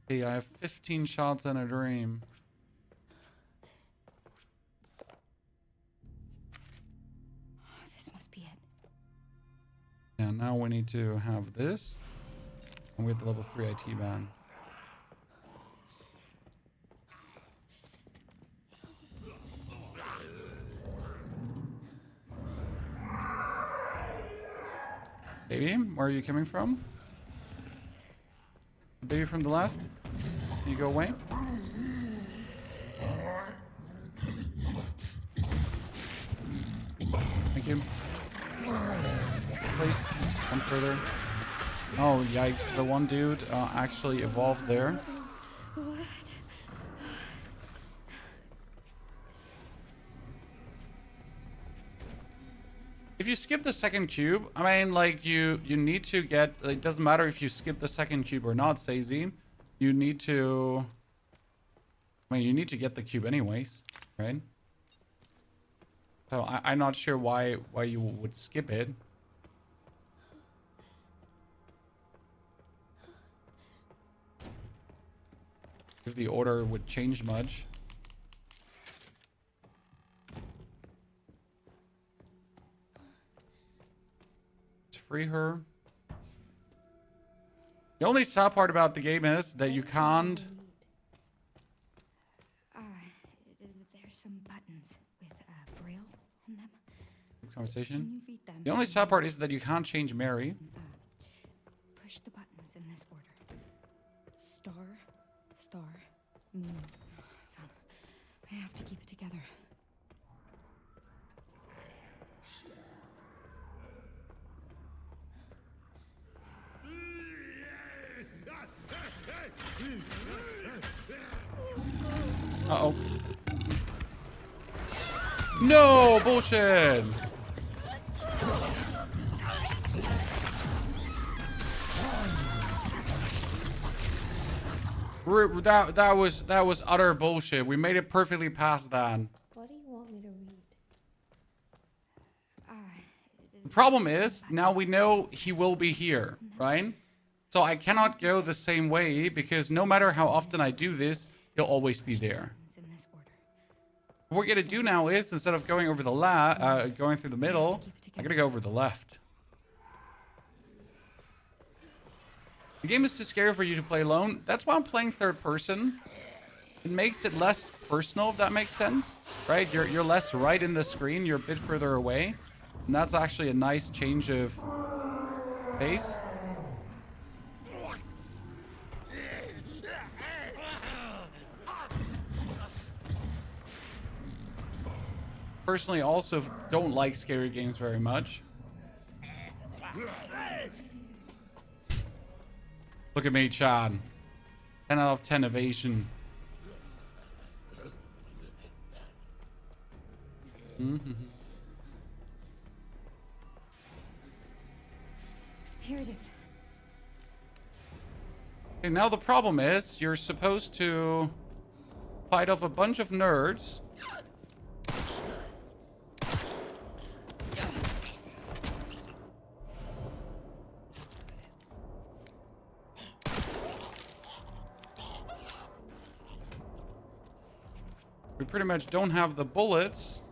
Okay, I have 15 shots and a dream. This must be it. Yeah, now we need to have this. And we have the level 3 IT band. Baby, where are you coming from? Baby from the left? Can you go away? Thank you. Please, come further. Oh, yikes. The one dude actually evolved there. What? If you skip the second cube, I mean, like, you need to get... It doesn't matter if you skip the second cube or not, Sazy. You need to... I mean, you need to get the cube anyways, right? So I'm not sure why you would skip it. If the order would change much. Let's free her. The only sad part about the game is that you can't... There's some buttons with braille on them. Conversation. Can you read them? The only sad part is that you can't change Mary. Push the buttons in this order. Star, star, moon, sun. I have to keep it together. Uh-oh. No! Bullshit! That was utter bullshit. We made it perfectly past that. What do you want me to read? The problem is, now we know he will be here, right? So I cannot go the same way because no matter how often I do this, he'll always be there. In this order. What we're gonna do now is, instead of going over the going through the middle, I'm gonna go over the left. The game is too scary for you to play alone. That's why I'm playing third person. It makes it less personal, if that makes sense, right? You're less right in the screen. You're a bit further away, and that's actually a nice change of pace. Personally, also don't like scary games very much. Look at me, Chad. 10 out of 10 evasion. Here it is. Okay, now the problem is you're supposed to fight off a bunch of nerds. We pretty much don't have the bullets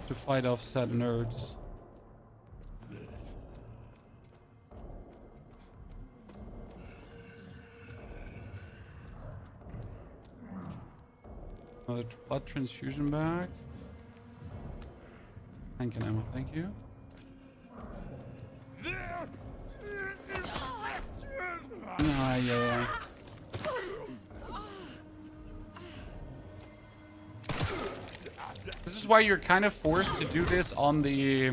to fight off said nerds. Another blood transfusion bag. Thank you, Emma. Thank you. Yeah. This is why you're kind of forced to do this on the...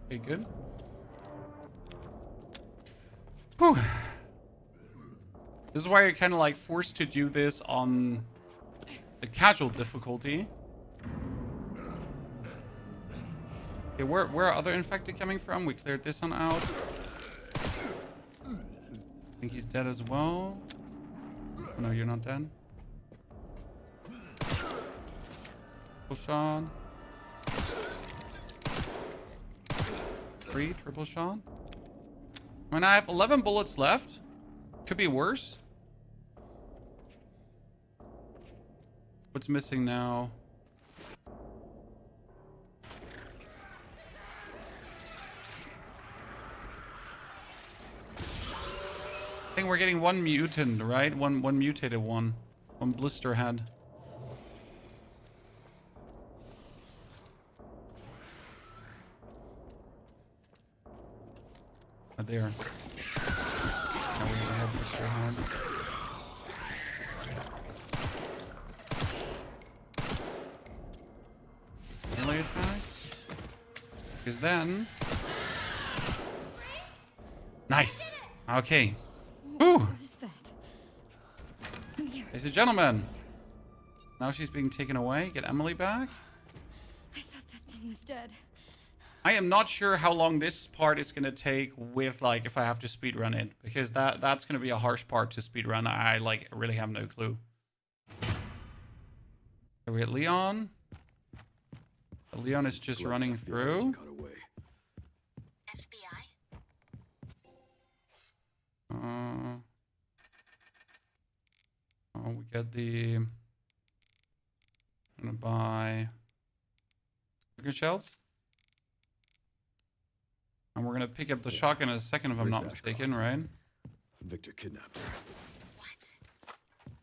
Okay, good. Whew. This is why you're kind of like forced to do this on the casual difficulty. Okay, where are other infected coming from? We cleared this one out. I think he's dead as well. Oh, no, you're not dead. Triple shot. 3 triple shot. I mean, I have 11 bullets left. Could be worse. What's missing now? I think we're getting one mutant, right? One mutated one. One blister head. There. Now we have blister head. Melee attack. Because then... Nice. Okay. Whew. What is that? Come here. Ladies and gentlemen. Now she's being taken away. Get Emily back. I thought that thing was dead. I am not sure how long this part is going to take with, like, if I have to speedrun it. Because that's going to be a harsh part to speedrun. I, like, really have no clue. Are we at Leon? Leon is just running through. FBI? Oh, we get the... I'm gonna buy... Sugar shells? And we're gonna pick up the shotgun in a second if I'm not mistaken, right? Victor kidnapped her. What?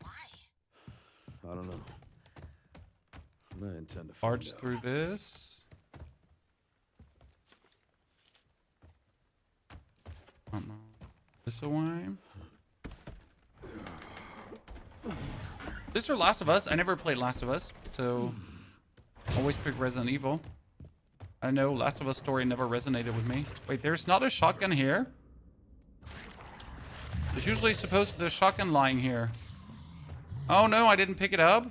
Why? I don't know. I intend to find Parts out. through this. Oh no. This away. This or Last of Us? I never played Last of Us, so always pick Resident Evil. I know Last of Us story never resonated with me. Wait, there's not a shotgun here? There's usually supposed to be a shotgun lying here. Oh no, I didn't pick it up?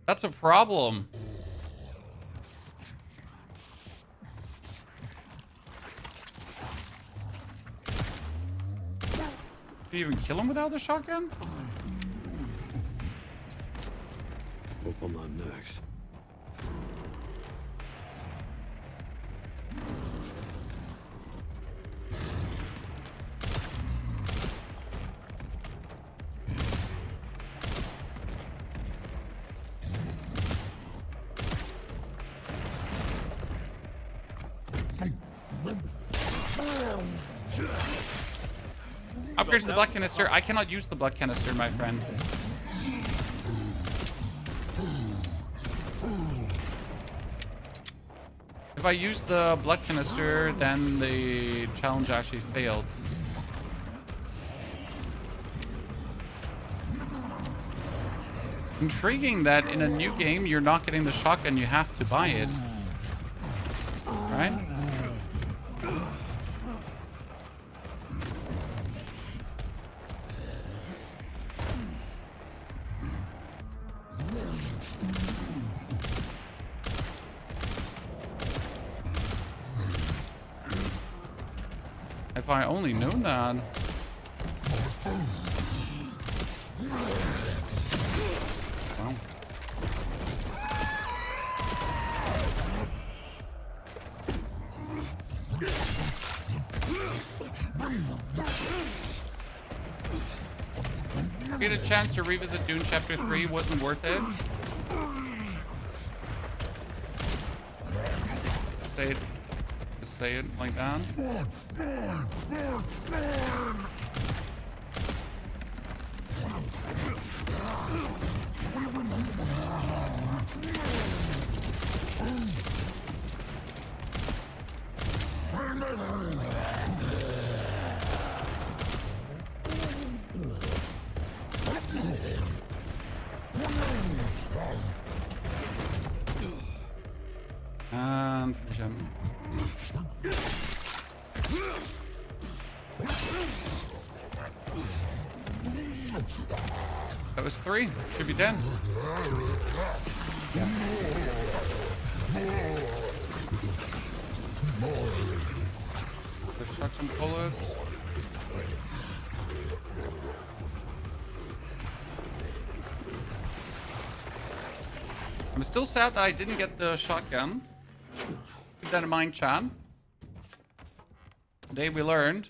That's a problem. Did you even kill him without the shotgun? Hope I'm not next. Upgrade to the blood canister. I cannot use the blood canister, my friend. If I use the blood canister, then the challenge actually failed. Intriguing that in a new game you're not getting the shotgun, you have to buy it. Right? If I only known that. Wow. Get a chance to revisit Dune Chapter 3 wasn't worth it. Say it like that. And finish him. That was 3. Should be 10. Yeah. There's shotgun bullets. I'm still sad that I didn't get the shotgun. Keep that in mind, Chan. Today we learned.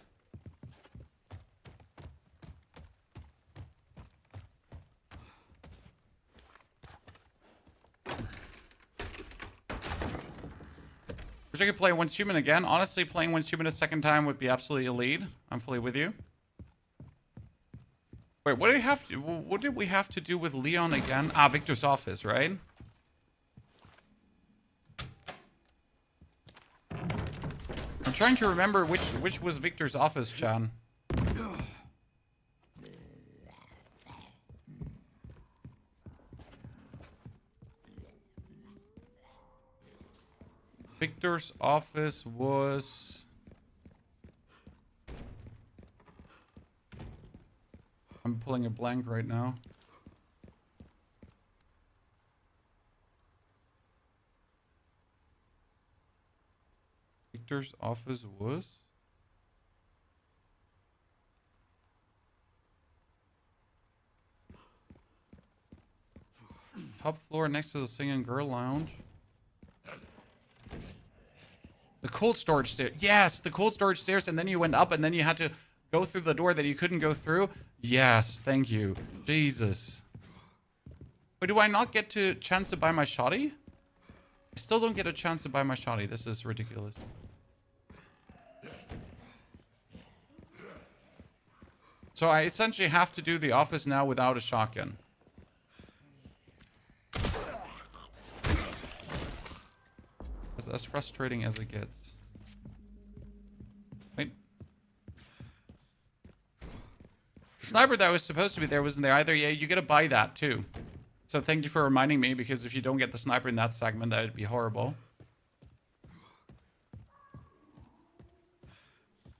Wish I could play Once Human again. Honestly, playing Once Human a second time would be absolutely elite. I'm fully with you. Wait, what did we have to do with Leon again? Ah, Victor's office, right? I'm trying to remember which was Victor's office, Chan. Victor's office was... I'm pulling a blank right now. Victor's office was... Top floor next to the singing girl lounge. The cold storage stairs. Yes, the cold storage stairs, and then you went up, and then you had to go through the door that you couldn't go through. Yes, thank you. Jesus. Wait, do I not get to chance to buy my shoddy? I still don't get a chance to buy my shoddy. This is ridiculous. So I essentially have to do the office now without a shotgun. It's as frustrating as it gets. Wait. The sniper that was supposed to be there wasn't there either. Yeah, you gotta buy that too. So thank you for reminding me, because if you don't get the sniper in that segment, that would be horrible.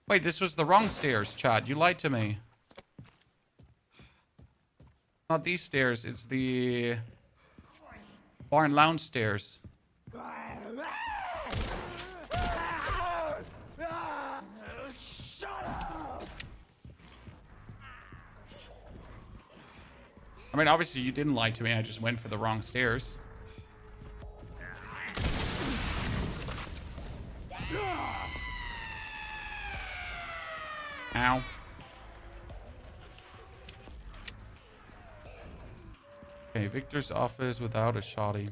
Wait, this was the wrong stairs, Chad. You lied to me. Not these stairs, it's the barn lounge stairs. I mean, obviously you didn't lie to me. I just went for the wrong stairs. Ow. Okay, Victor's office without a shoddy.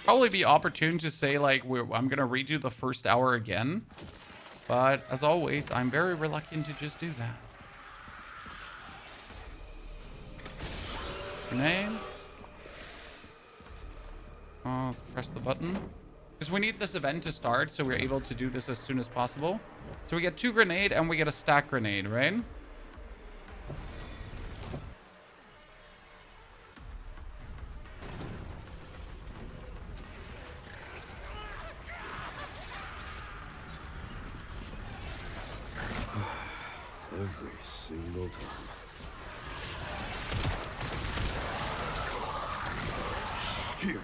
Probably be opportune to say like I'm gonna redo the first hour again, but as always I'm very reluctant to just do that. Grenade. Oh, let's press the button because we need this event to start, so we're able to do this as soon as possible. So we get 2 grenade and we get a stack grenade, right? Every single time. Here.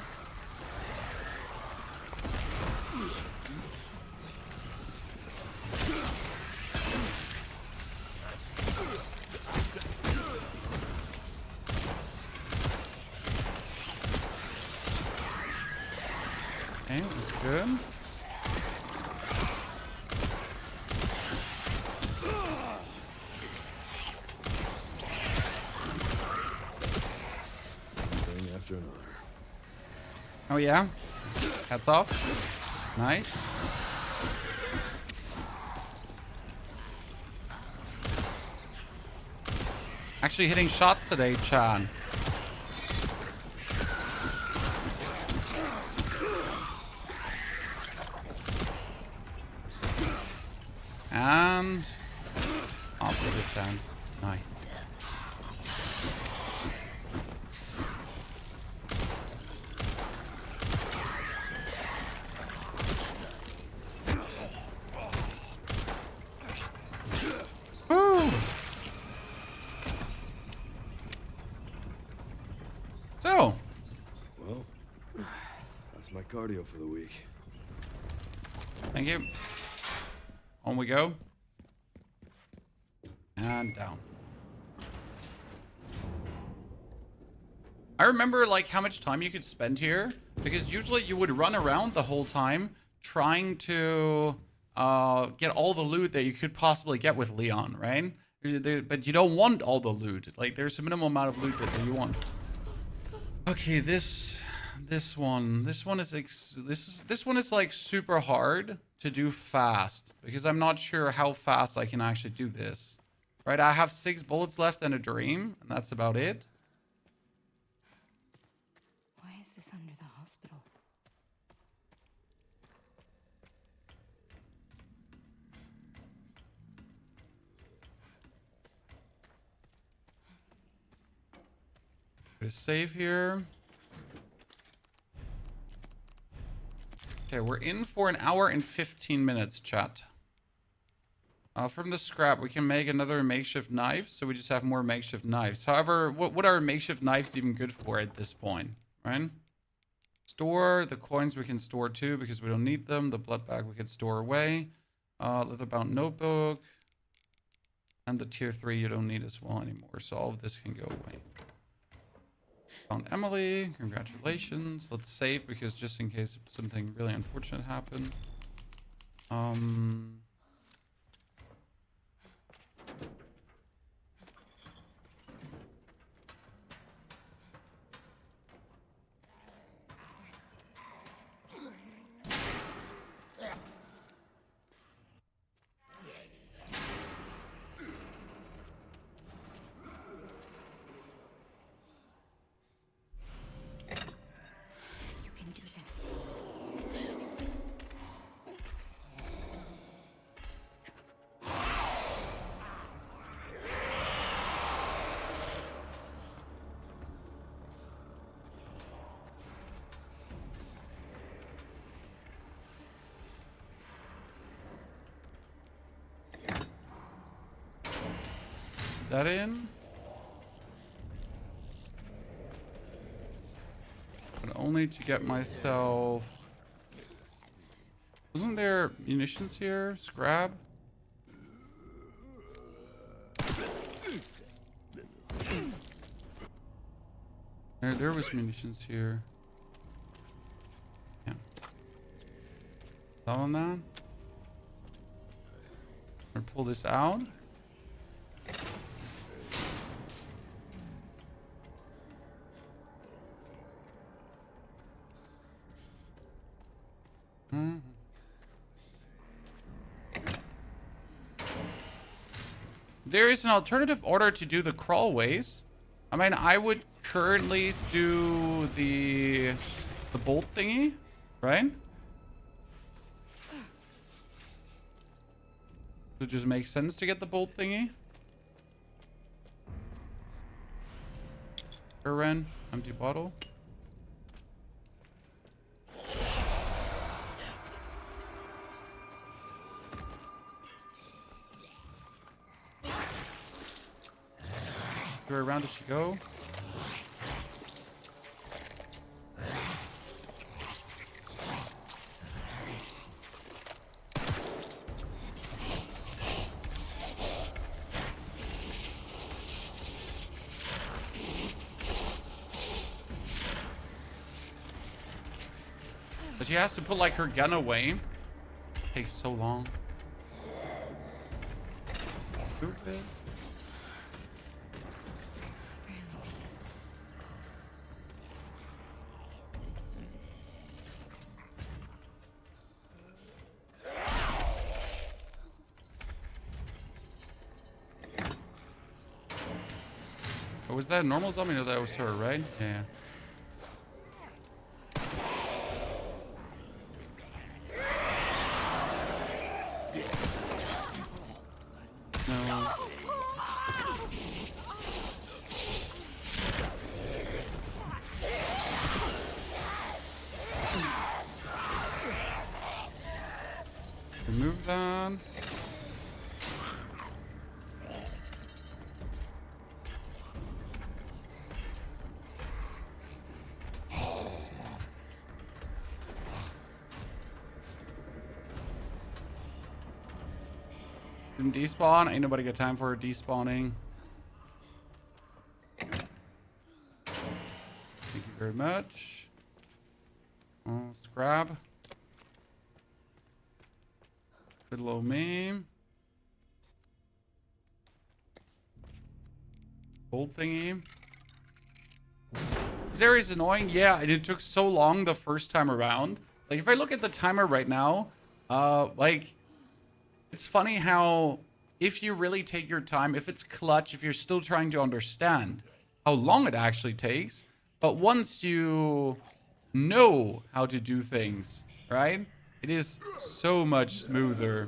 Okay, that's good. After another. Oh yeah, hats off. Nice. Actually hitting shots today, Chan. And off with this down. Nice. Woo! So, Well, that's my cardio for the week. thank you. On we go. And down. I remember like how much time you could spend here, because usually you would run around the whole time trying to get all the loot that you could possibly get with Leon, right? But you don't want all the loot. Like there's a minimal amount of loot that you want. Okay, this one is like super hard to do fast, because I'm not sure how fast I can actually do this. Right, I have 6 bullets left and a dream, and that's about it. Why is this under the hospital? Put a save here. Okay, we're in for an hour and 15 minutes, chat. From the scrap, we can make another makeshift knife, so we just have more makeshift knives. However, what are makeshift knives even good for at this point, right? Store, the coins we can store too, because we don't need them. The blood bag we can store away. Leather-bound notebook. And the tier 3 you don't need as well anymore, so all of this can go away. Found Emily, congratulations. Let's save, because just in case something really unfortunate happened. You can do this. that in. But only to get myself... Wasn't there munitions here? Scrap? There was munitions here. Yeah. That on that? I'm gonna pull this out. There is an alternative order to do the crawlways. I mean, I would currently do the bolt thingy, right? It just makes sense to get the bolt thingy. Ren, empty bottle. Where around does she go? But she has to put like her gun away. Takes so long. Stupid. Oh, was that a normal zombie? No, that was her, right? Yeah. No. Remove that. Didn't despawn. Ain't nobody got time for despawning. Thank you very much. Oh, scrap. Good low meme. Gold thingy. This area is annoying. Yeah, it took so long the first time around. Like, if I look at the timer right now, like... It's funny how if you really take your time, if it's clutch, if you're still trying to understand how long it actually takes, but once you know how to do things, right? It is so much smoother.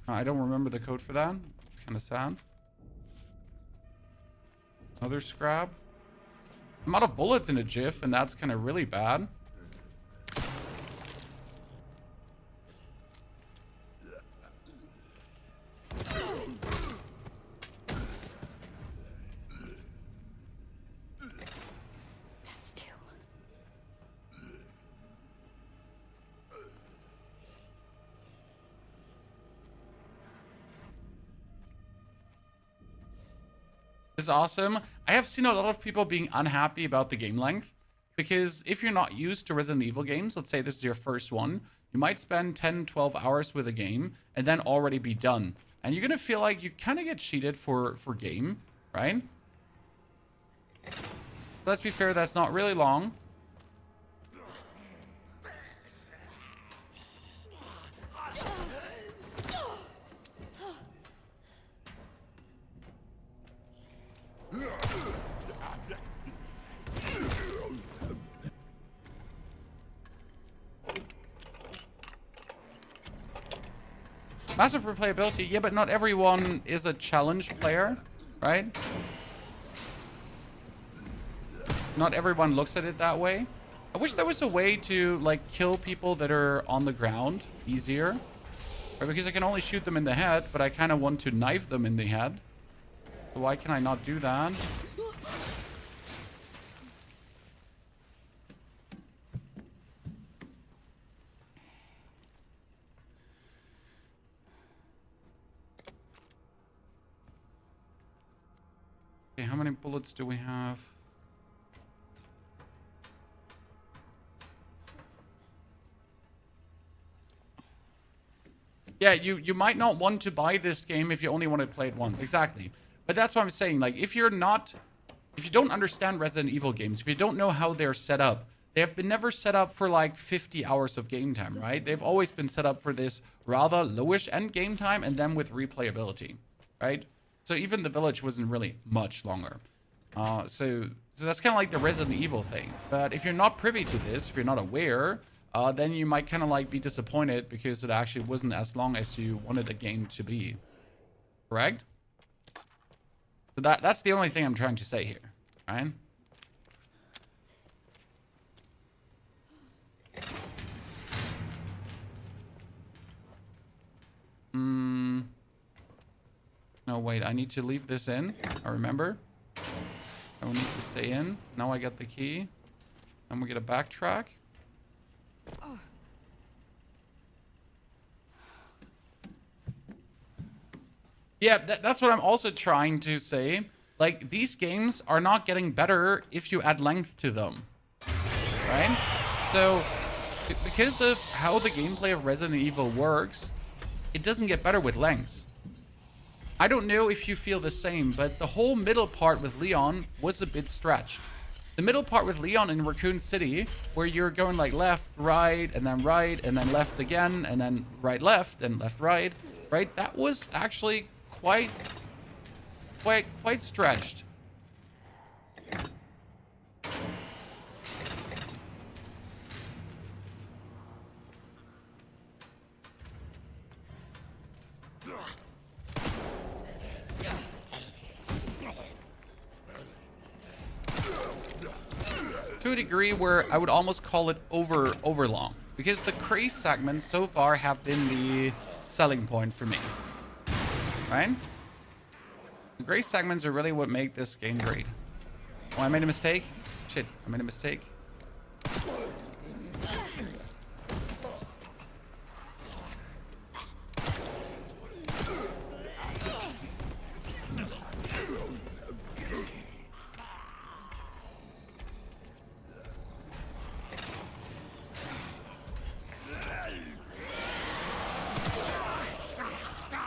I don't remember the code for that. It's kind of sad. Another scrap. I'm out of bullets in a jiff, and that's kind of really bad. That's two. Is awesome. I have seen a lot of people being unhappy about the game length because if you're not used to Resident Evil games, let's say this is your first one, you might spend 10, 12 hours with a game and then already be done. And you're going to feel like you kind of get cheated for game, right? Let's be fair, that's not really long. Massive replayability, yeah, but not everyone is a challenge player, right? Not everyone looks at it that way. I wish there was a way to, like, kill people that are on the ground easier. Right? Because I can only shoot them in the head, but I kind of want to knife them in the head. So why can I not do that? Okay, how many bullets do we have? Yeah, you might not want to buy this game if you only want to play it once. Exactly. But that's what I'm saying. Like, if you don't understand Resident Evil games, if you don't know how they're set up, they have been never set up for like 50 hours of game time, right? They've always been set up for this rather lowish end game time and then with replayability, right? So even the village wasn't really much longer. So that's kind of like the Resident Evil thing. But if you're not privy to this, if you're not aware, then you might kind of like be disappointed because it actually wasn't as long as you wanted the game to be. Correct? So that's the only thing I'm trying to say here, right? No, wait, I need to leave this in. I remember. I will need to stay in. Now I get the key. And we get a backtrack. Yeah, that's what I'm also trying to say. Like, these games are not getting better if you add length to them. Right? So, because of how the gameplay of Resident Evil works, it doesn't get better with lengths. I don't know if you feel the same, but the whole middle part with Leon was a bit stretched. The middle part with Leon in Raccoon City, where you're going like left, right, and then left again, and then right, left, and left, right, that was actually quite stretched. To a degree where I would almost call it over long, because the craze segments so far have been the selling point for me, right? The craze segments are really what make this game great. Oh, I made a mistake. Shit, I made a mistake.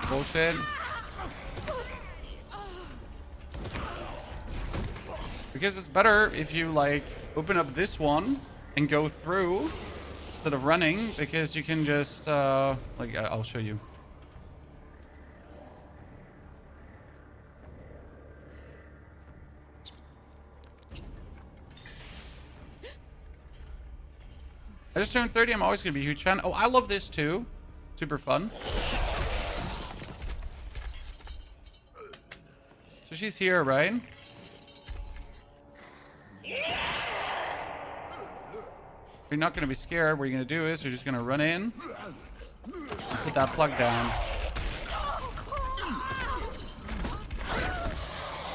Bullshit. Because it's better if you like open up this one and go through instead of running, because you can just like I'll show you. I just turned 30. I'm always gonna be a huge fan. Oh, I love this too. Super fun. So she's here, right? You're not going to be scared. What you're going to do is you're just going to run in and put that plug down.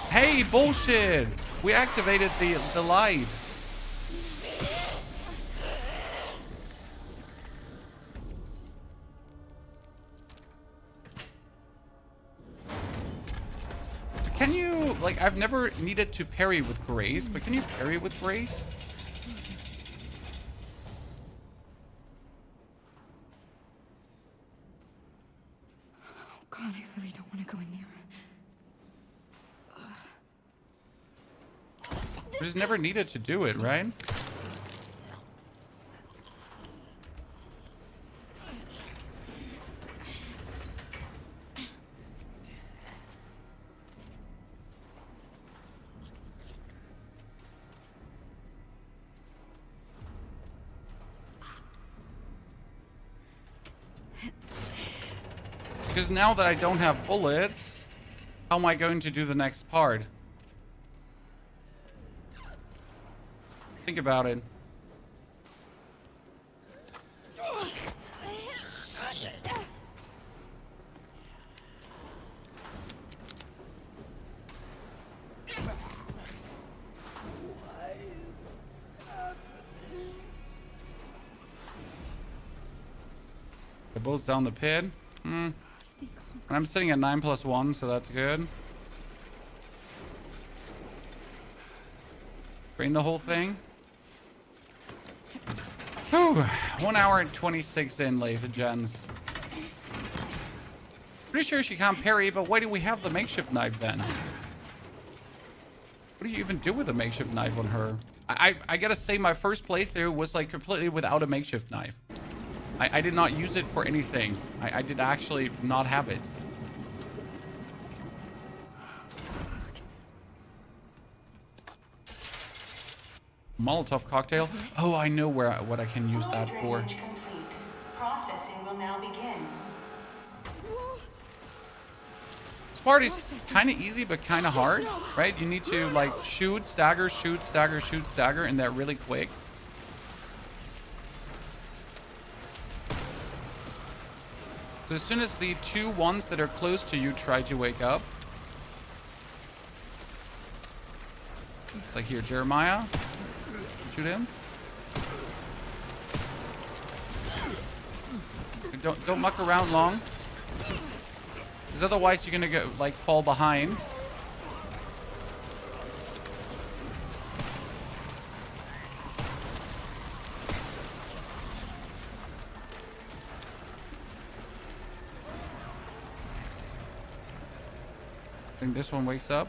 Hey, bullshit! We activated the light. Can you, like, I've never needed to parry with Grace, but can you parry with Grace? Oh God, I really don't want to go in there. I just never needed to do it, right? Because now that I don't have bullets, how am I going to do the next part? Think about it. They're both down the pit. And Stay calm. I'm sitting at 9+1, so that's good. Drain the whole thing. Whew. 1 hour and 26 in, ladies and gents. Pretty sure she can't parry, but why do we have the makeshift knife then? What do you even do with a makeshift knife on her? I gotta say, my first playthrough was like completely without a makeshift knife. I did not use it for anything. I did actually not have it. Molotov cocktail. Oh, I know what I can use that for. Drainage complete. Processing will now begin. This part is kind of easy, but kind of hard, right? You need to like shoot, stagger, shoot, stagger, shoot, stagger, and that really quick. So as soon as the two ones that are close to you try to wake up, like here, Jeremiah, shoot him. Don't muck around long, because otherwise you're gonna go like fall behind. I think this one wakes up.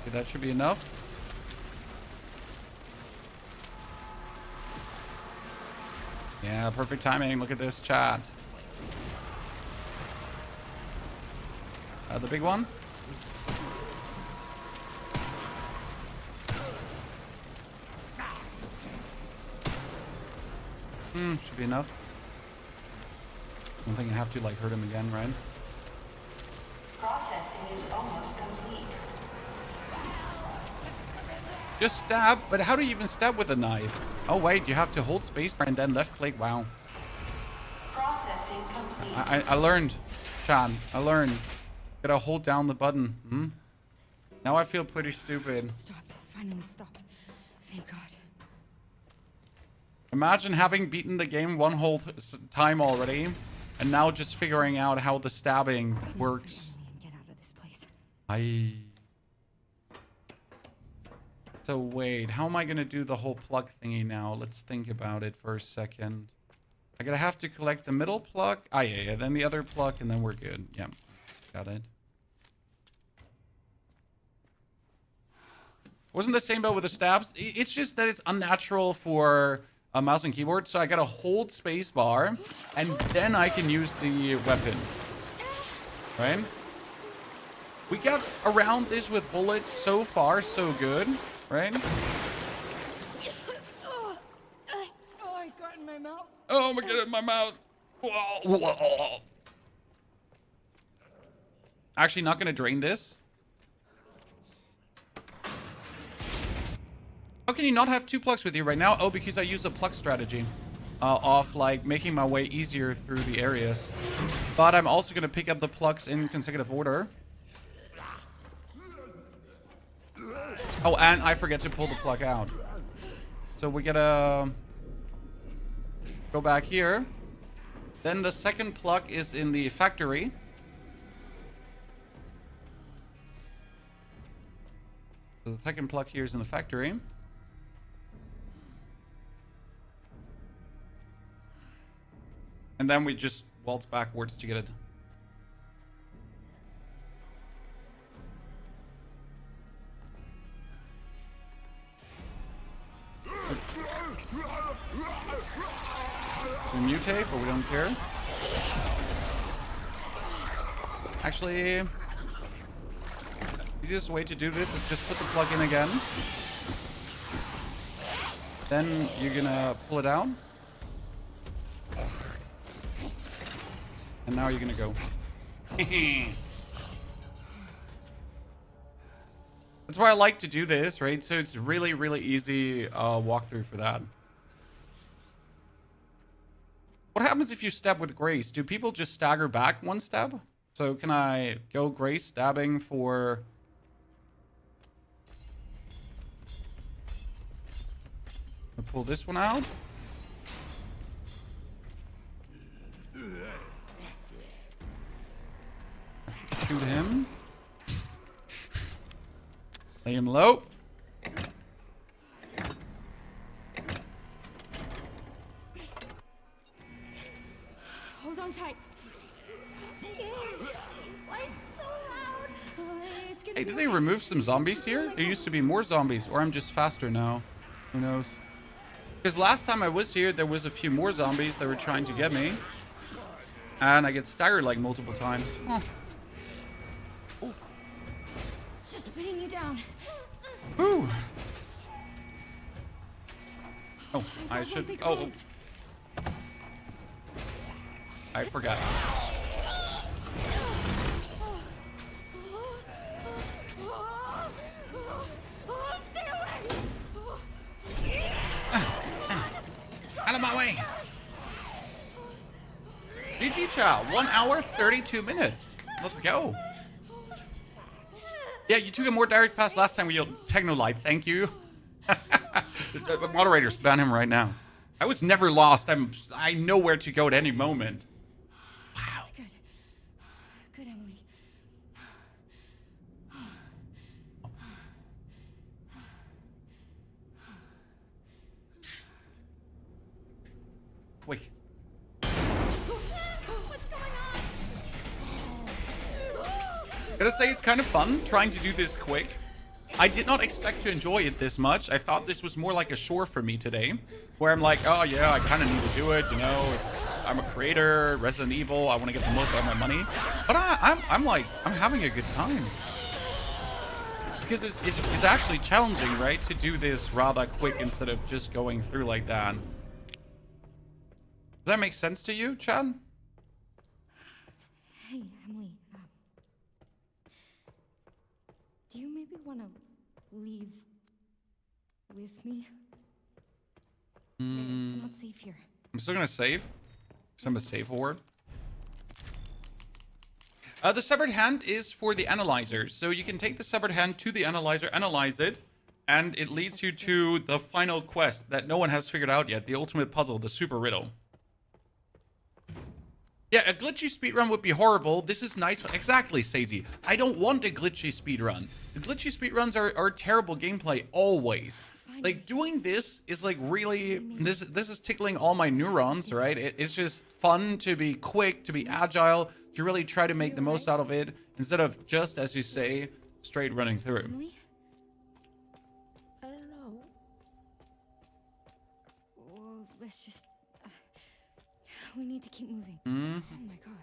Okay, that should be enough. Yeah, perfect timing. Look at this, chat. The big one. Should be enough. I don't think I have to like hurt him again, right? Processing is almost complete. Just stab, but how do you even stab with a knife? Oh wait, you have to hold spacebar and then left click. Wow. Processing complete. I learned, Chan. I learned. Gotta hold down the button. Now I feel pretty stupid. It stopped. Finally stopped. Thank God. Imagine having beaten the game one whole time already, and now just figuring out how the stabbing works. Get out of this place. So wait, how am I gonna do the whole plug thingy now? Let's think about it for a second. I gotta have to collect the middle plug. Yeah. Then the other plug, and then we're good. Yeah, got it. Wasn't the same about with the stabs? It's just that it's unnatural for a mouse and keyboard, so I gotta hold spacebar, and then I can use the weapon. Right? We got around this with bullets so far, so good. Right? Oh, I got in my mouth. Oh my god, in my mouth. Actually, not gonna drain this. How can you not have 2 plugs with you right now? Oh, because I use a plug strategy of like making my way easier through the areas. But I'm also gonna pick up the plugs in consecutive order. Oh, and I forget to pull the plug out. So we gotta go back here. Then the second plug is in the factory. So the second plug here is in the factory. And then we just waltz backwards to get it. We mutate, but we don't care. Actually, easiest way to do this is just put the plug in again. Then you're gonna pull it out. And now you're gonna go. That's why I like to do this, right? So it's really, really easy walkthrough for that. What happens if you stab with Grace? Do people just stagger back one step? So can I go Grace stabbing for pull this one out. Have to shoot him. Lay him low. Hold on tight. I'm scared. Why is it so loud? It's gonna Hey, be did they okay. remove some zombies here? There used to be more zombies, or I'm just faster now. Who knows? Because last time I was here, there was a few more zombies that were trying to get me. And I get staggered like multiple times. Oh. It's just pinning you down. Ooh. Oh, I Won't should... be Oh, close. I forgot. Stay away! Out of my way! GG Chow, 1 hour, 32 minutes. Let's go. Yeah, you took a more direct pass last time with your Technolight. Thank you. Moderators, ban him right now. I was never lost. I know where to go at any moment. Wow. That's good. Good, Emily. Quick. What's going on? Gotta say, it's kind of fun trying to do this quick. I did not expect to enjoy it this much. I thought this was more like a chore for me today, where I'm like, oh yeah, I kind of need to do it, you know. I'm a creator, Resident Evil. I want to get the most out of my money, but I'm having a good time because it's actually challenging, right, to do this rather quick instead of just going through like that. Does that make sense to you, Chad? Hey, Emily. Do you maybe want to leave with me? It's not safe here. I'm still gonna save. Because I'm a save whore. The severed hand is for the analyzer. So you can take the severed hand to the analyzer, analyze it, and it leads you to the final quest that no one has figured out yet. The ultimate puzzle, the super riddle. Yeah, a glitchy speedrun would be horrible. This is nice. Exactly, Sazy. I don't want a glitchy speedrun. The glitchy speedruns are terrible gameplay, always. Like, doing this is like really... This is tickling all my neurons, right? It's just fun to be quick, to be agile, to really try to make the most out of it, instead of just, as you say, straight running through. Emily? I don't know. Well, let's just... we need to keep moving. Oh my god.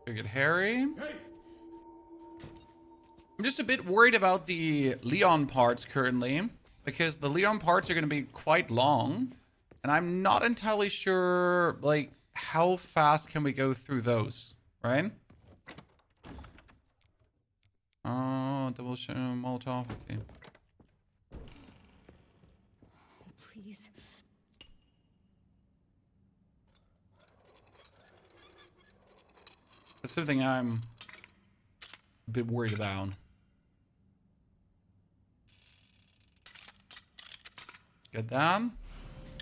We get Harry. I'm just a bit worried about the Leon parts currently, because the Leon parts are going to be quite long, and I'm not entirely sure, like, how fast can we go through those, right? Oh, double Molotov, okay. Please. That's something I'm a bit worried about. Get that.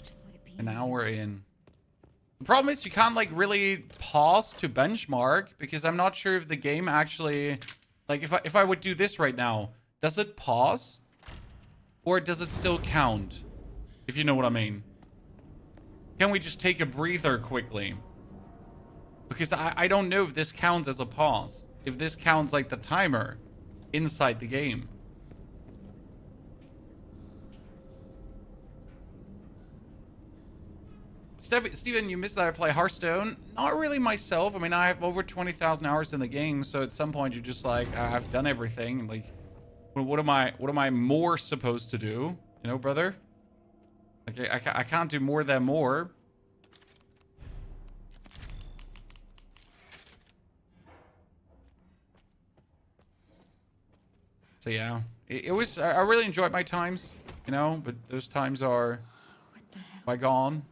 Just let it be. And now we're in. The problem is you can't like really pause to benchmark, because I'm not sure if the game actually, like, if I would do this right now, does it pause? Or does it still count? If you know what I mean. Can we just take a breather quickly? Because I don't know if this counts as a pause. If this counts like the timer inside the game. Steven, you missed that I play Hearthstone. Not really myself. I mean, I have over 20,000 hours in the game, so at some point you're just like, I've done everything. Like, what am I more supposed to do? You know, brother? Like, I can't do more than more. So yeah, it was. I really enjoyed my times, you know, but those times are bygone.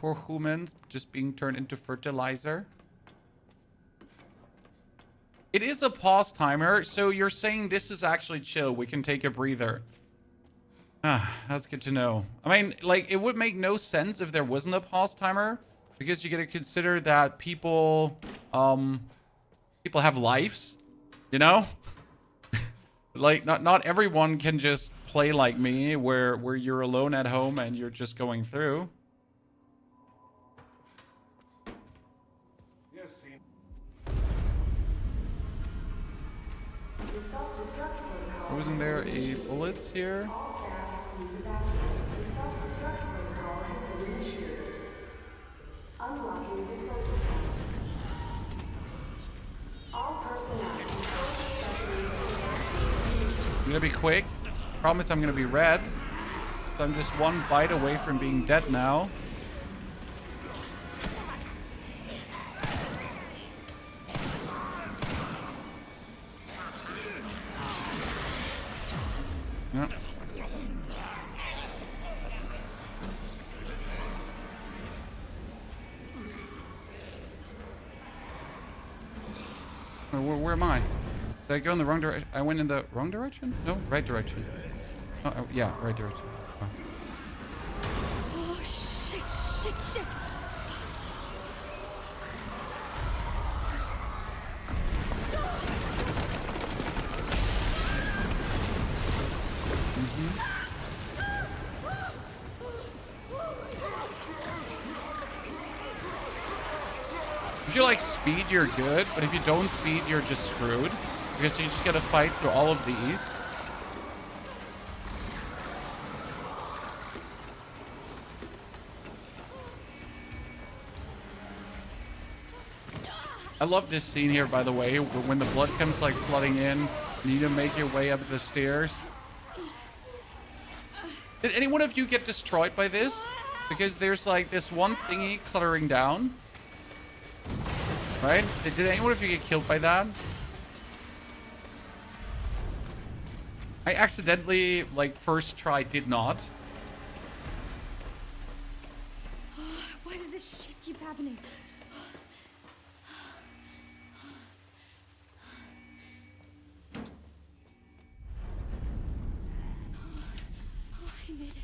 Poor humans just being turned into fertilizer. It is a pause timer, so you're saying this is actually chill. We can take a breather. Ah, that's good to know. I mean, like, it would make no sense if there wasn't a pause timer, because you gotta consider that people have lives, you know? Like, not everyone can just play like me, where you're alone at home and you're just going through. Wasn't there a bullets here? I'm gonna be quick. Promise I'm gonna be red. So I'm just one bite away from being dead now. Yeah. Where am I? Did I go in the wrong direction? I went in the wrong direction? No, right direction. Oh, yeah, right direction. Oh. Oh, shit, shit, shit. If you like speed, you're good, but if you don't speed, you're just screwed. Because you just gotta fight through all of these. I love this scene here, by the way, when the blood comes like flooding in, you need to make your way up the stairs. Did any one of you get destroyed by this? Because there's like this one thingy cluttering down. Right? Did any one of you get killed by that? I accidentally, like, first try did not. Why does this shit keep happening? I made it.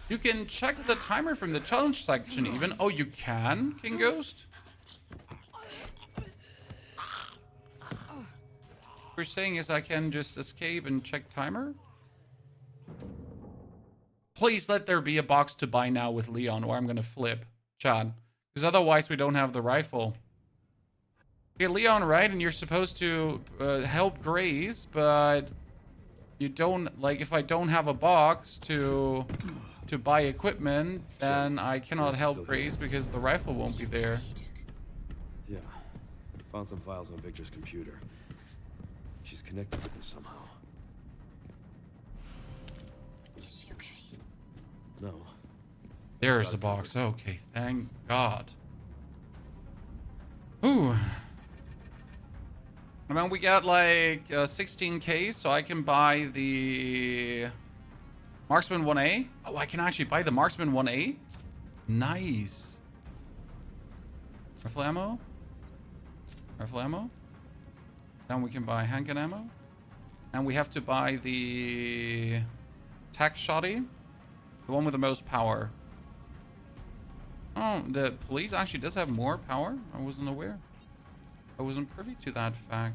You can check the timer from the challenge section even. Oh, you can, King Ghost? What you're saying is I can just escape and check timer? Please let there be a box to buy now with Leon, or I'm gonna flip, Chad. Because otherwise we don't have the rifle. Okay, Leon, right? And you're supposed to help Grace, but you don't, like, if I don't have a box to buy equipment, then I cannot help Grace because the rifle won't be there. Yeah. Found some files on Victor's computer. She's connected with this somehow. Is she okay? No. There's a box. Okay, thank God. Ooh. I mean, we got like 16k, so I can buy the Marksman 1A. Oh, I can actually buy the Marksman 1A. Nice. Rifle ammo. Rifle ammo. Then we can buy handgun ammo. And we have to buy the tac shotty. The one with the most power. Oh, the police actually does have more power? I wasn't aware. I wasn't privy to that fact.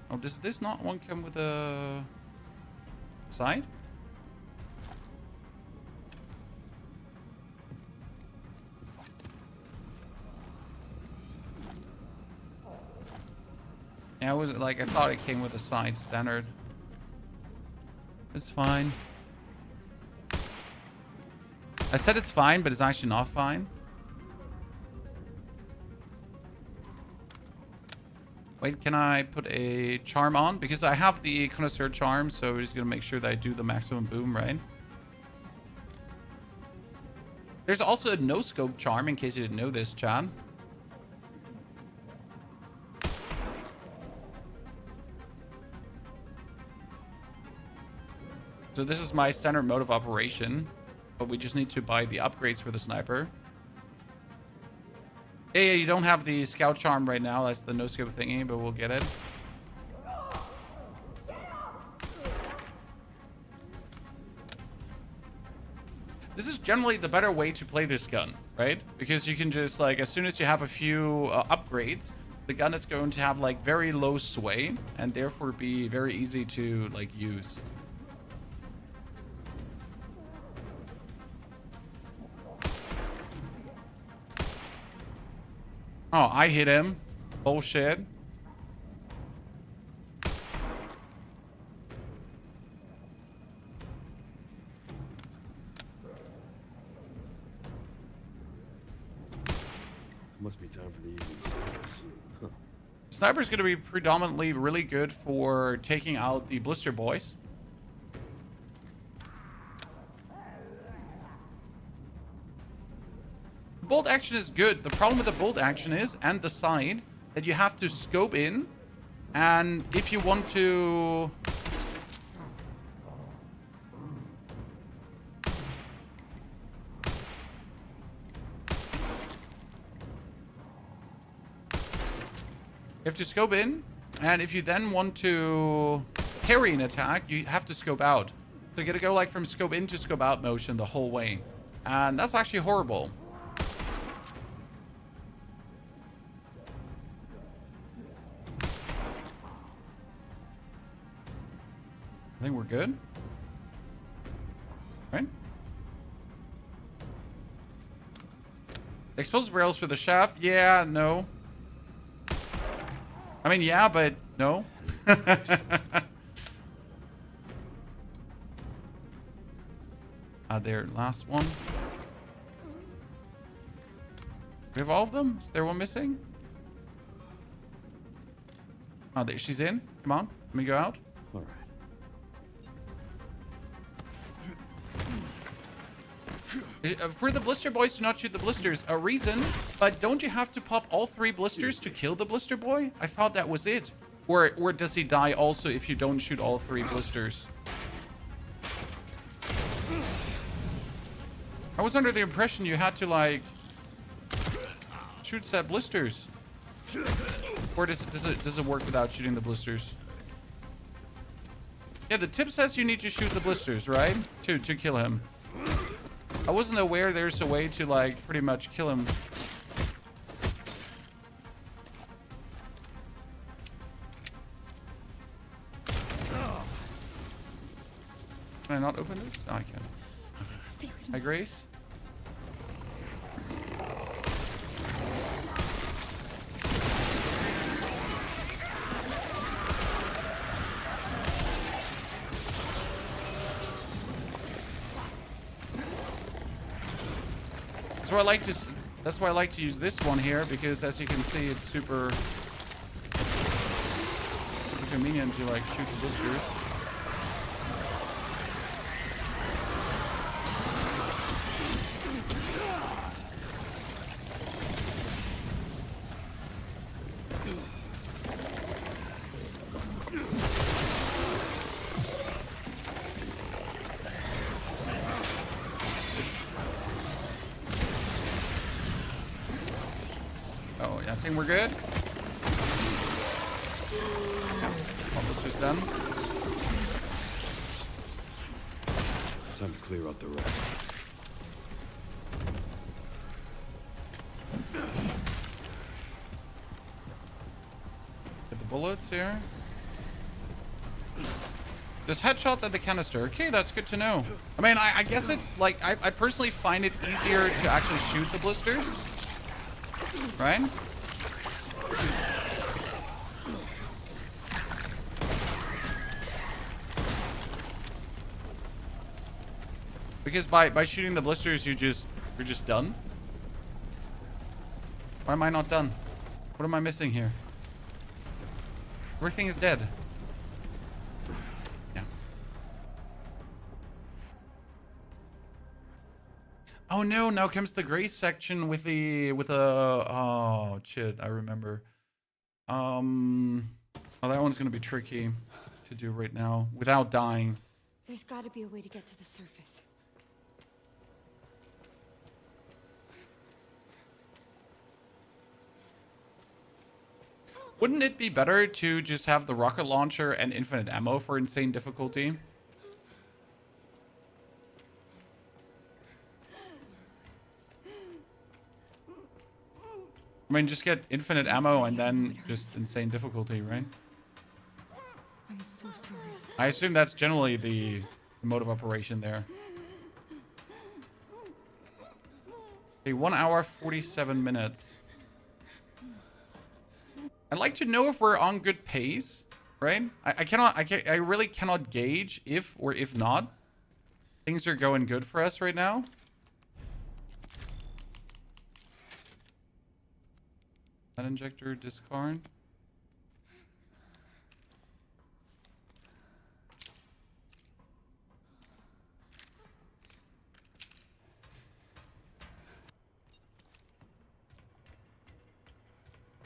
Oh, does this not one come with a side? Yeah, was it like I thought it came with a side standard. It's fine. I said it's fine, but it's actually not fine. Wait, can I put a charm on? Because I have the connoisseur charm, so we're just gonna make sure that I do the maximum boom, right? There's also a no scope charm in case you didn't know this, Chad. So this is my standard mode of operation, but we just need to buy the upgrades for the sniper. Yeah, you don't have the scout charm right now. That's the no scope thingy, but we'll get it. This is generally the better way to play this gun, right? Because you can just, like, as soon as you have a few upgrades, the gun is going to have, like, very low sway and therefore be very easy to, like, use. Oh, I hit him. Bullshit. Must be time for the evening service. Huh. Sniper's going to be predominantly really good for taking out the blister boys. Bolt action is good. The problem with the bolt action is, and the side, that you have to scope in, and if you want to... You have to scope in, and if you then want to parry an attack, you have to scope out. So you gotta go like from scope in to scope out motion the whole way. And that's actually horrible. I think we're good. Right? Explosive barrels for the shaft? Yeah, no. I mean, yeah, but no. There, last one. We have all of them? Is there one missing? Oh, there, she's in. Come on, let me go out. All right. For the blister boys to not shoot the blisters, a reason, but don't you have to pop all 3 blisters to kill the blister boy? I thought that was it. Or does he die also if you don't shoot all 3 blisters? I was under the impression you had to, like, shoot set blisters. Or does it work without shooting the blisters? Yeah, the tip says you need to shoot the blisters, right? To kill him. I wasn't aware there's a way to, like, pretty much kill him. Can I not open this? Oh, I can. Stay with Hi, me. Grace. That's why I like to use this one here, because as you can see, it's super convenient to, like, shoot the blisters. I think we're good. Yeah, almost just done. Time to clear out the rest. Get the bullets here. There's headshots at the canister. Okay, that's good to know. I mean, I guess it's like, I personally find it easier to actually shoot the blisters. Right? Because by shooting the blisters, you're just done. Why am I not done? What am I missing here? Everything is dead. Yeah. Oh no, now comes the gray section with oh shit, I remember. Oh, that one's gonna be tricky to do right now without dying. There's got to be a way to get to the surface. Wouldn't it be better to just have the rocket launcher and infinite ammo for insane difficulty? I mean, just get infinite ammo and then just insane difficulty, right? I'm so sorry. I assume that's generally the mode of operation there. Okay, 1 hour, 47 minutes. I'd like to know if we're on good pace, right? I really cannot gauge if or if not things are going good for us right now. That injector discard.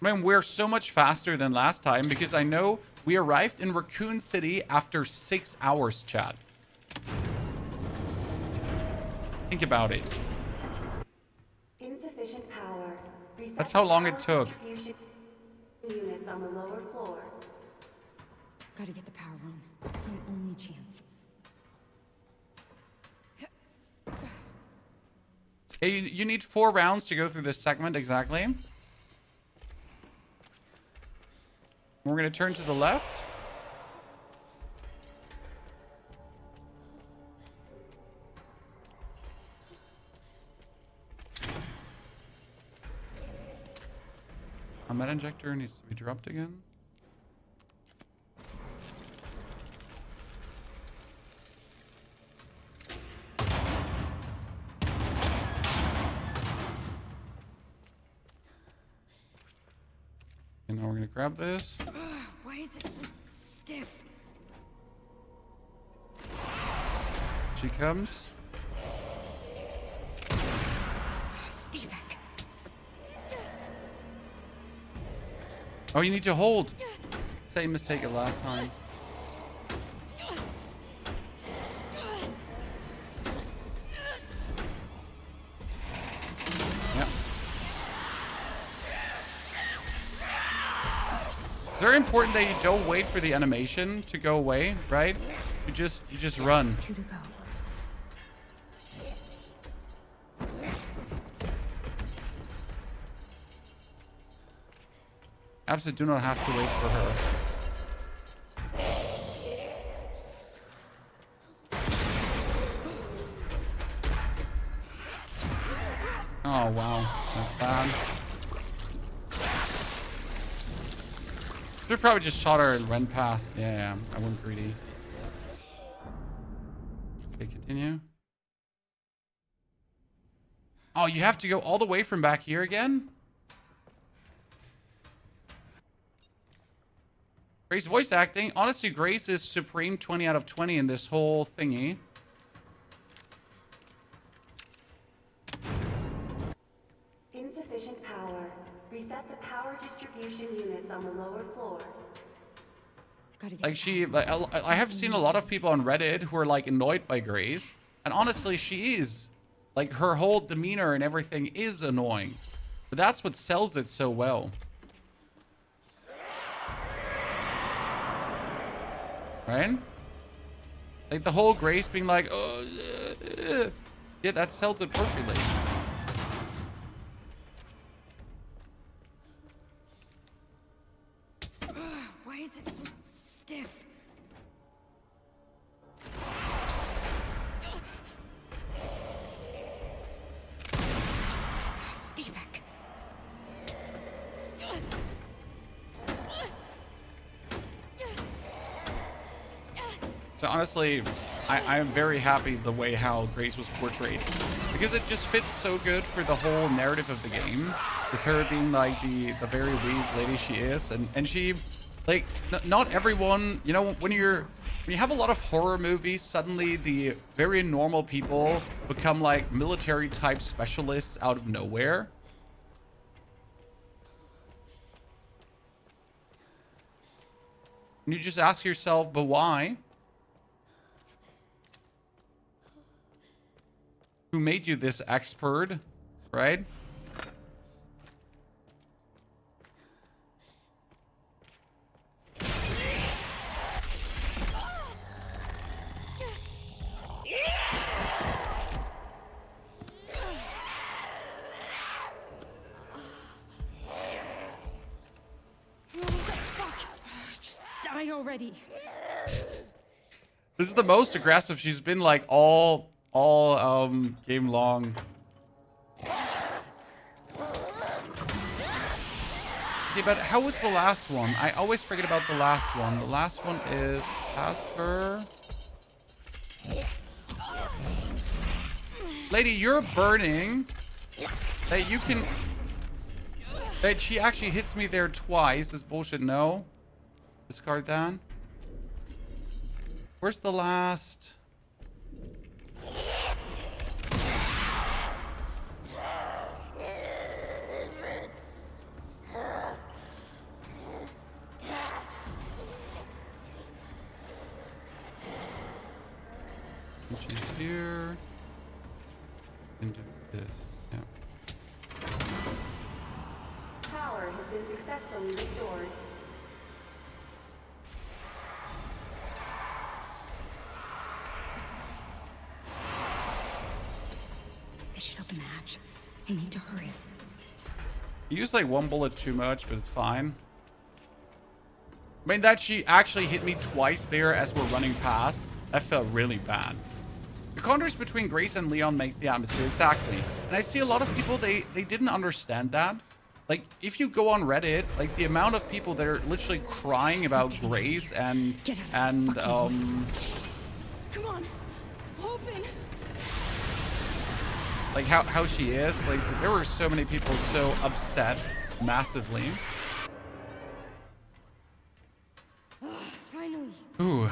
I mean, we're so much faster than last time because I know we arrived in Raccoon City after 6 hours, chat. Think about it. Insufficient power. Reset That's how long it power took. distribution units on the lower floor. Gotta get the power on. It's my only chance. Hey, you need 4 rounds to go through this segment exactly. We're going to turn to the left. A med injector needs to be dropped again. And now we're going to grab this. Why is it so stiff? She comes. Steve. Oh, you need to hold. Same mistake as last time. Yep. It's very important that you don't wait for the animation to go away, right? You just run. 2 to go. Absolutely do not have to wait for her. Oh, wow. That's bad. Should've probably just shot her and run past. Yeah, I went greedy. Okay, continue. Oh, you have to go all the way from back here again? Grace voice acting. Honestly, Grace is supreme 20 out of 20 in this whole thingy. Insufficient power. Reset the power distribution units on the lower floor. Gotta get Like the power. I have seen a lot of people on Reddit who are like annoyed by Grace. And honestly, she is. Like her whole demeanor and everything is annoying. But that's what sells it so well. Right? Like the whole Grace being like, oh, yeah, that sells it perfectly. Why is it so stiff? Steve. So honestly, I am very happy the way how Grace was portrayed. Because it just fits so good for the whole narrative of the game. With her being like the very weak lady she is. And she, like, not everyone, you know, when you have a lot of horror movies, suddenly the very normal people become like military type specialists out of nowhere. And you just ask yourself, but why? Who made you this expert, right? already. This is the most aggressive she's been like all game long. Okay, but how was the last one? I always forget about the last one. The last one is past her. Lady, you're burning. That you can... That she actually hits me there twice is bullshit. No. Discard that. Where's the last... And she's here. And do this. Yeah. Power has been successfully restored. This should open the hatch. I need to hurry. You use like one bullet too much, but it's fine. I mean, that she actually hit me twice there as we're running past. That felt really bad. The contrast between Grace and Leon makes the atmosphere, exactly. And I see a lot of people, they didn't understand that. Like, if you go on Reddit, like the amount of people that are literally crying about Grace and Come on, open. like how she is. Like, there were so many people so upset massively. Finally. Ooh.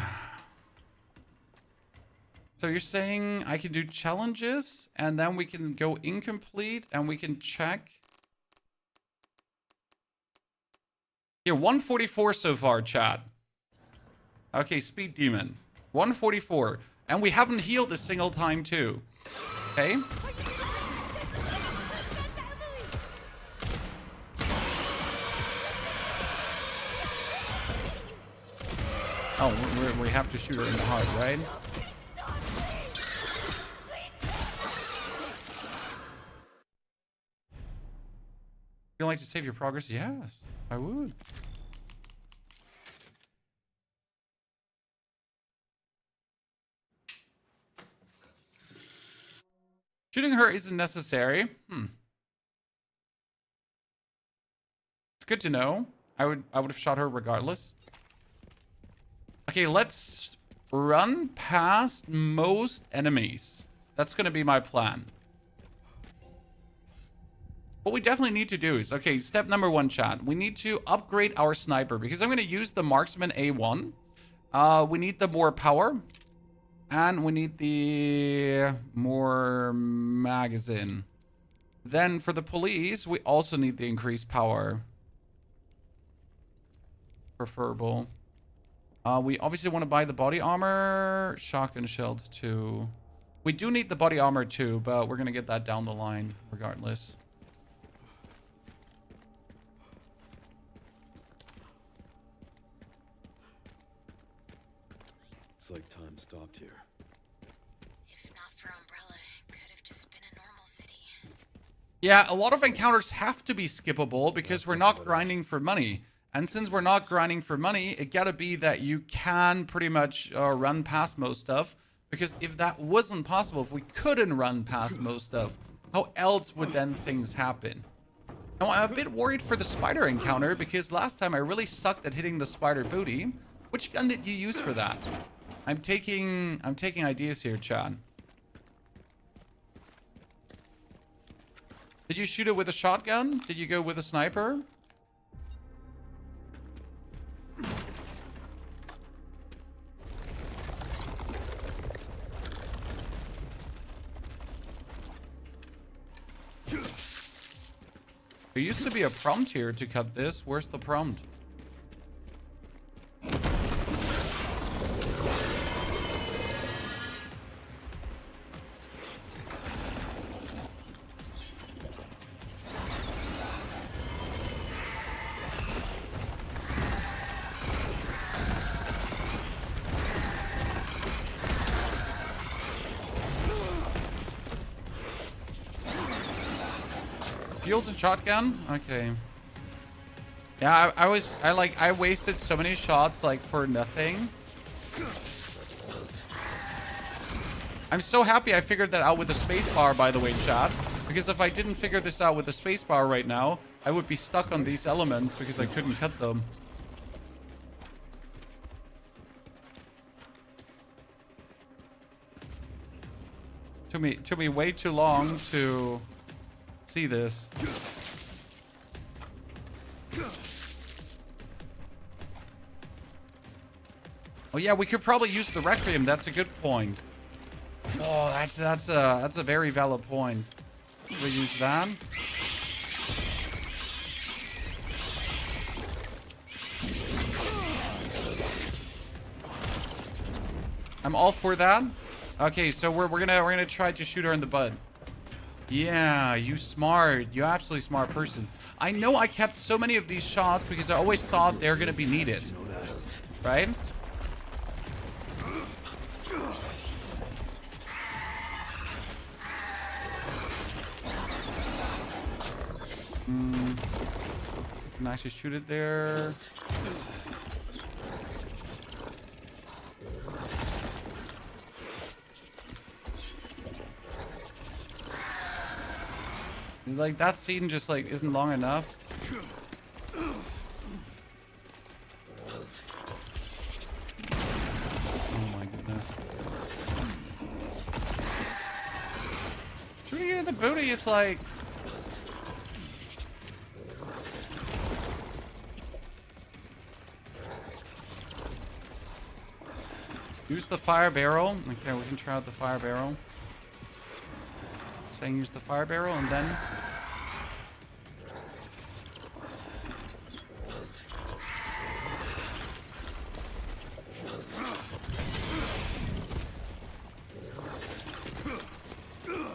So you're saying I can do challenges and then we can go incomplete and we can check. Yeah, 144 so far, chat. Okay, Speed Demon. 144. And we haven't healed a single time too. Okay. Oh, we have to shoot her in the heart, right? You'd like to save your progress? Yes, I would. Shooting her isn't necessary. It's good to know. I would have shot her regardless. Okay, let's run past most enemies. That's gonna be my plan. What we definitely need to do is, okay, step number 1, chat. We need to upgrade our sniper because I'm going to use the marksman A1. We need the more power. And we need the more magazine. Then for the police, we also need the increased power. Preferable. We obviously want to buy the body armor. Shotgun shells too. We do need the body armor too, but we're going to get that down the line regardless. It's like time stopped here. If not for Umbrella, it could have just been a normal city. Yeah, a lot of encounters have to be skippable because we're not grinding for money. And since we're not grinding for money, it gotta be that you can pretty much run past most stuff. Because if that wasn't possible, if we couldn't run past most stuff, how else would then things happen? Now, I'm a bit worried for the spider encounter because last time I really sucked at hitting the spider booty. Which gun did you use for that? I'm taking ideas here, Chad. Did you shoot it with a shotgun? Did you go with a sniper? There used to be a prompt here to cut this. Where's the prompt? Shields and shotgun? Okay. Yeah, I wasted so many shots like for nothing. I'm so happy I figured that out with the spacebar, by the way, chat. Because if I didn't figure this out with the spacebar right now, I would be stuck on these elements because I couldn't cut them. Took me way too long to see this. Oh yeah, we could probably use the Requiem. That's a good point. Oh, that's a very valid point. We use that. I'm all for that. Okay, so we're gonna try to shoot her in the butt. Yeah, you smart. You absolutely smart person. I know I kept so many of these shots because I always thought they're gonna be needed. Right? Can I actually shoot it there? Like, that scene just, like, isn't long enough. Oh my goodness. Shooting it in the booty is like... Use the fire barrel. Okay, we can try out the fire barrel. Saying use the fire barrel and then...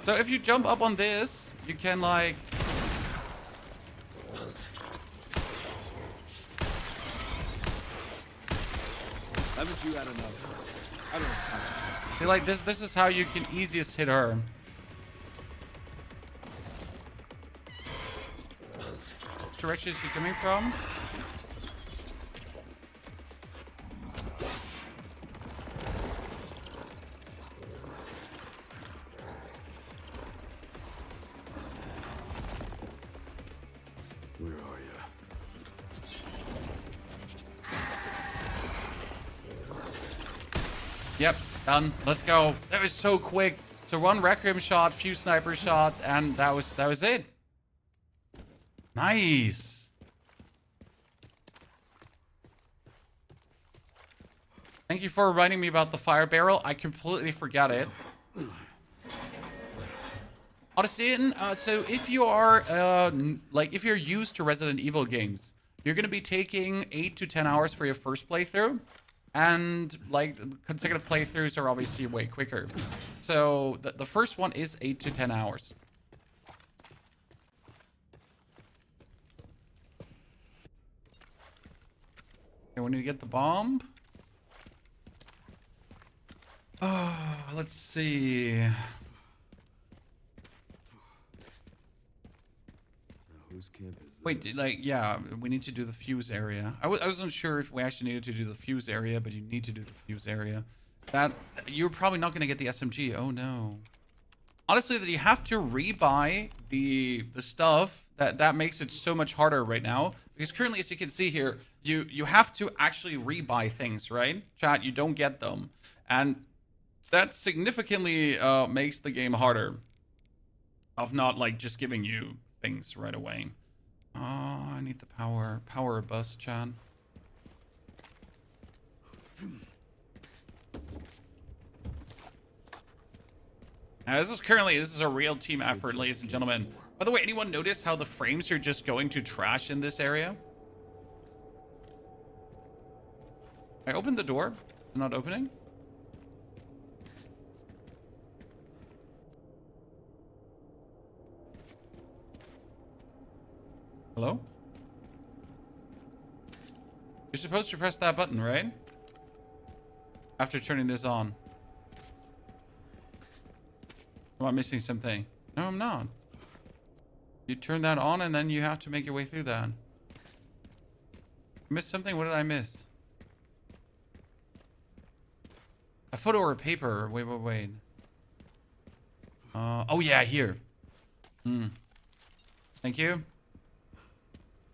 So if you jump up on this, you can like... Haven't you had enough? I don't have time for this. See, like this is how you can easiest hit her. Which direction is she coming from? Where are you? Yep, done. Let's go. That was so quick. So one Requiem shot, few sniper shots, and that was it. Nice. Thank you for reminding me about the fire barrel. I completely forgot it. Honestly, so if you are if you're used to Resident Evil games, you're gonna be taking 8 to 10 hours for your first playthrough, and like consecutive playthroughs are obviously way quicker. So the first one is 8 to 10 hours. Okay, we need to get the bomb. Let's see. Whose camp is this? Wait, like, yeah, we need to do the fuse area. I wasn't sure if we actually needed to do the fuse area, but you need to do the fuse area. That, you're probably not going to get the SMG. Oh, no. Honestly, that you have to rebuy the stuff. That makes it so much harder right now. Because currently, as you can see here, you have to actually rebuy things, right? Chat, you don't get them. And that significantly makes the game harder. Of not, like, just giving you things right away. Oh, I need the power bus, chat. This is a real team effort, ladies and gentlemen. By the way, anyone notice how the frames are just going to trash in this area? I opened the door. It's not opening. Hello? You're supposed to press that button, right? After turning this on. Am I missing something? No, I'm not. You turn that on and then you have to make your way through that. Missed something? What did I miss? A photo or a paper? Wait. Oh yeah, here. Thank you.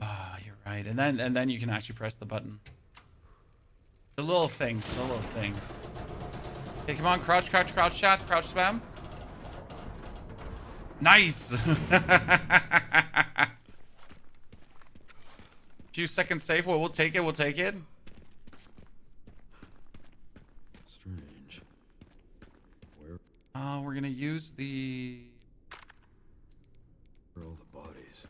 Ah, you're right. And then you can actually press the button. The little things. Okay, come on, crouch, chat, crouch spam. Nice. Few seconds safe. Well, we'll take it. Strange. Where We're gonna use the. are all the bodies?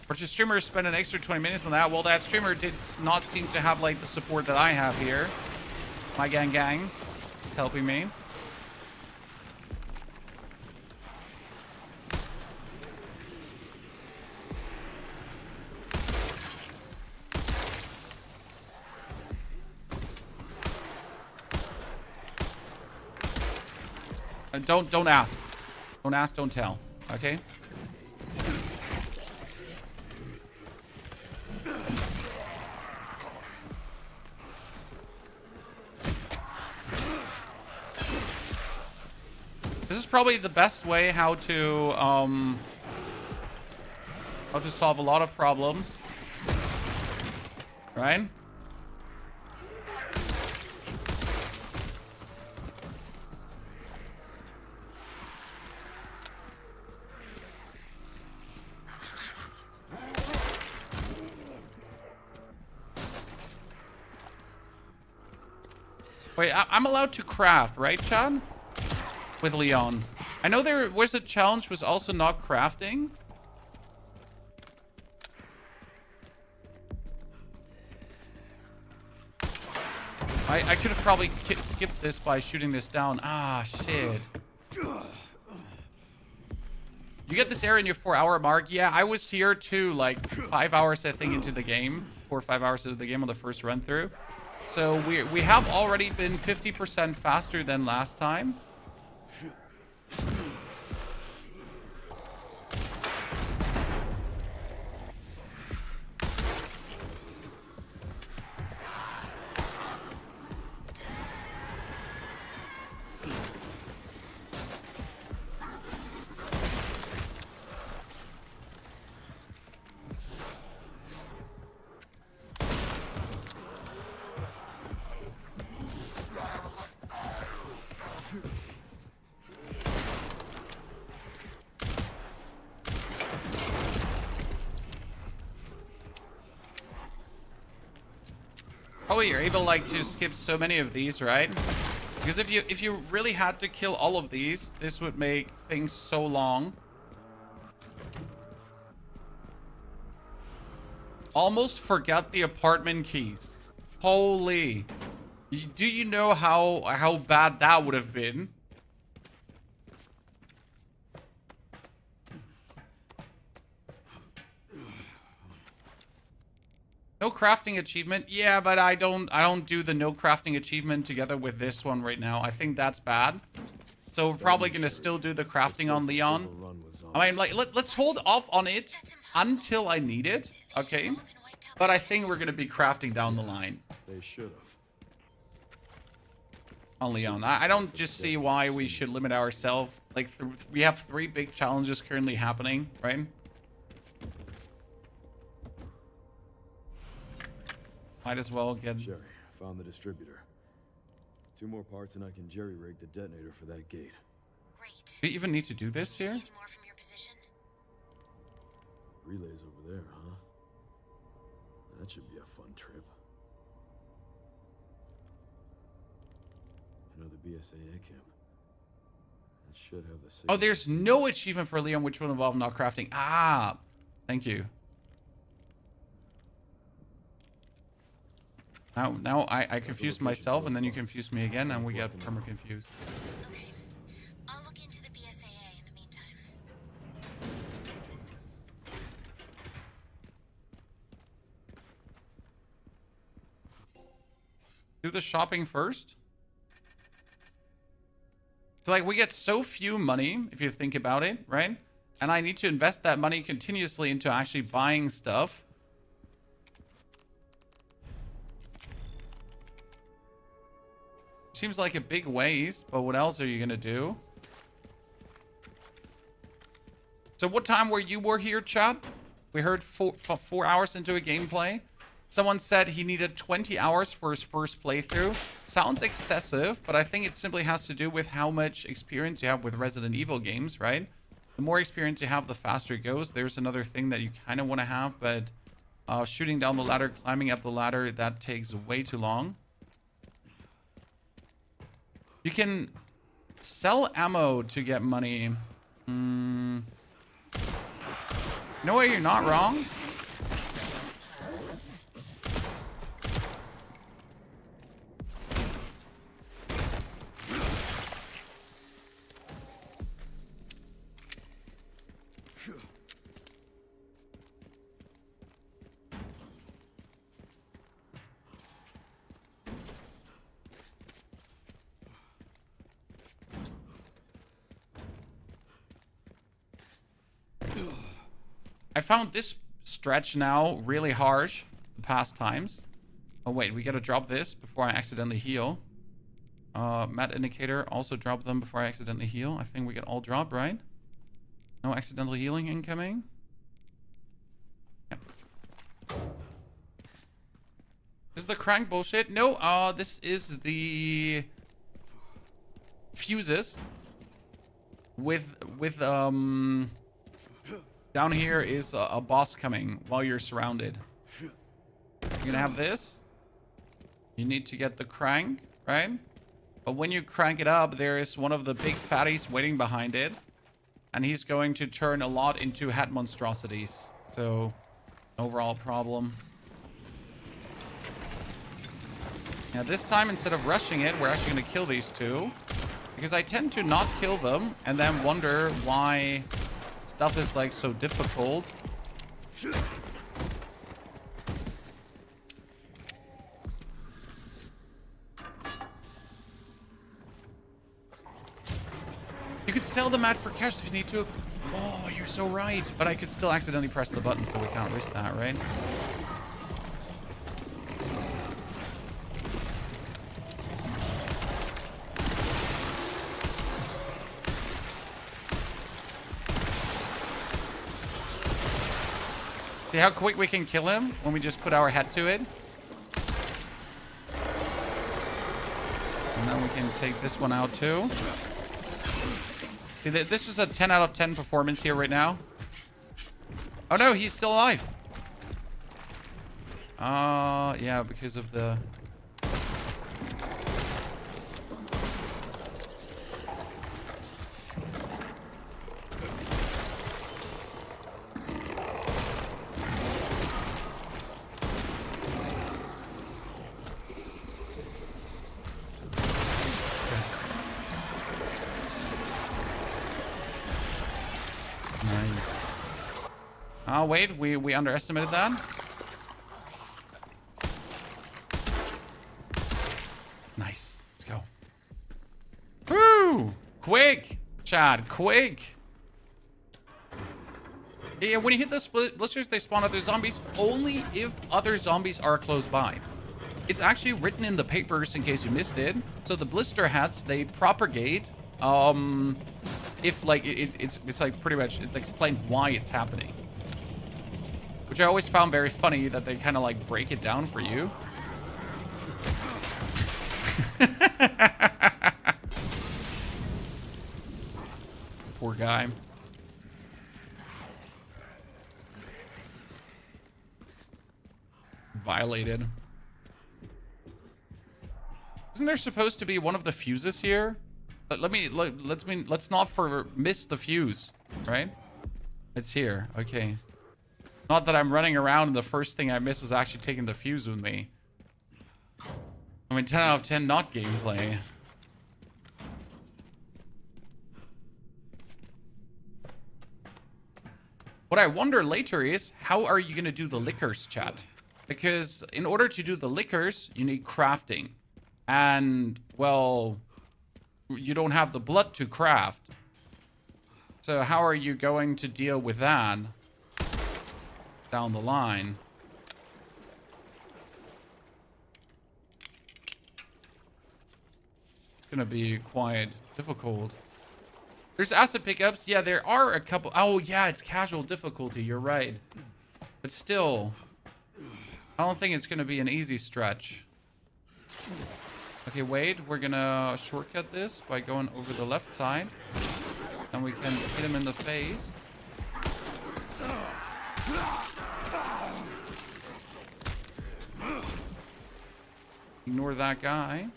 But your streamer spent an extra 20 minutes on that. Well, that streamer did not seem to have like the support that I have here. My gang helping me. Don't ask. Don't ask, don't tell. Okay? This is probably the best way how to solve a lot of problems. Right? Wait, I'm allowed to craft, right, Chad? With Leon. I know there was a challenge was also not crafting. I could have probably skipped this by shooting this down. Ah, shit. You get this area in your 4-hour mark. Yeah, I was here too, like 5 hours, I think, into the game. 4 or 5 hours into the game on the first run through. So we have already been 50% faster than last time. Oh, you're able like to skip so many of these, right? Because if you really had to kill all of these, this would make things so long. Almost forgot the apartment keys. Holy. Do you know how bad that would have been? No crafting achievement. Yeah, but I don't do the no crafting achievement together with this one right now. I think that's bad. So we're probably gonna still do the crafting on Leon. I mean, like let's hold off on it until I need it, okay? But I think we're gonna be crafting down the line. They should have. On Leon. I don't just see why we should limit ourselves. Like we have 3 big challenges currently happening, right? Might as well get... Jerry, found the distributor. 2 more parts and I can jerry-rig the detonator for that gate. Great. Do you even need to do this here? Any more from your position? Relays over there, huh? That should be a fun trip. Another BSAA camp. That should have the same... Oh, there's no achievement for Leon which will involve not crafting. Ah, thank you. Now I confused myself and then you confused me again and we get perma confused. Okay. I'll look into the BSAA in the meantime. Do the shopping first. So like we get so few money if you think about it, right? And I need to invest that money continuously into actually buying stuff. Seems like a big waste, but what else are you gonna do? So what time were you here, chat? We heard 4 hours into a gameplay. Someone said he needed 20 hours for his first playthrough. Sounds excessive, but I think it simply has to do with how much experience you have with Resident Evil games, right? The more experience you have, the faster it goes. There's another thing that you kind of want to have, but shooting down the ladder, climbing up the ladder, that takes way too long. You can sell ammo to get money. No way, you're not wrong. I found this stretch now really harsh the past times. Oh wait, we gotta drop this before I accidentally heal. Mat indicator, also drop them before I accidentally heal. I think we get all dropped, right? No accidental healing incoming. Yep. This is the crank bullshit. No, this is the fuses with down here is a boss coming while you're surrounded. You're gonna have this. You need to get the crank, right? But when you crank it up, there is one of the big fatties waiting behind it. And he's going to turn a lot into head monstrosities. So, overall problem. Now this time, instead of rushing it, we're actually gonna kill these two. Because I tend to not kill them and then wonder why stuff is like so difficult. You could sell the mat for cash if you need to. Oh, you're so right. But I could still accidentally press the button, so we can't risk that, right? See how quick we can kill him when we just put our head to it? And then we can take this one out too. See, this is a 10 out of 10 performance here right now. Oh no, he's still alive. Yeah, because of the... Oh, wait, we underestimated that. Nice. Let's go. Woo! Quick! Chad, quick! Yeah, when you hit the blisters, they spawn other zombies only if other zombies are close by. It's actually written in the papers in case you missed it. So the blister hats, they propagate. If like it's like pretty much it's explained why it's happening. Which I always found very funny that they kind of like break it down for you. Poor guy. Violated. Isn't there supposed to be one of the fuses here? Let's not miss the fuse, right? It's here. Okay. Not that I'm running around and the first thing I miss is actually taking the fuse with me. I mean, 10 out of 10 not gameplay. What I wonder later is, how are you going to do the liquors, chat? Because in order to do the liquors, you need crafting. And, well, you don't have the blood to craft. So how are you going to deal with that down the line? It's gonna be quite difficult. There's asset pickups. Yeah, there are a couple. Oh, yeah, it's casual difficulty. You're right. But still, I don't think it's gonna be an easy stretch. Okay, wait. We're gonna shortcut this by going over the left side. And we can hit him in the face. Ignore that guy.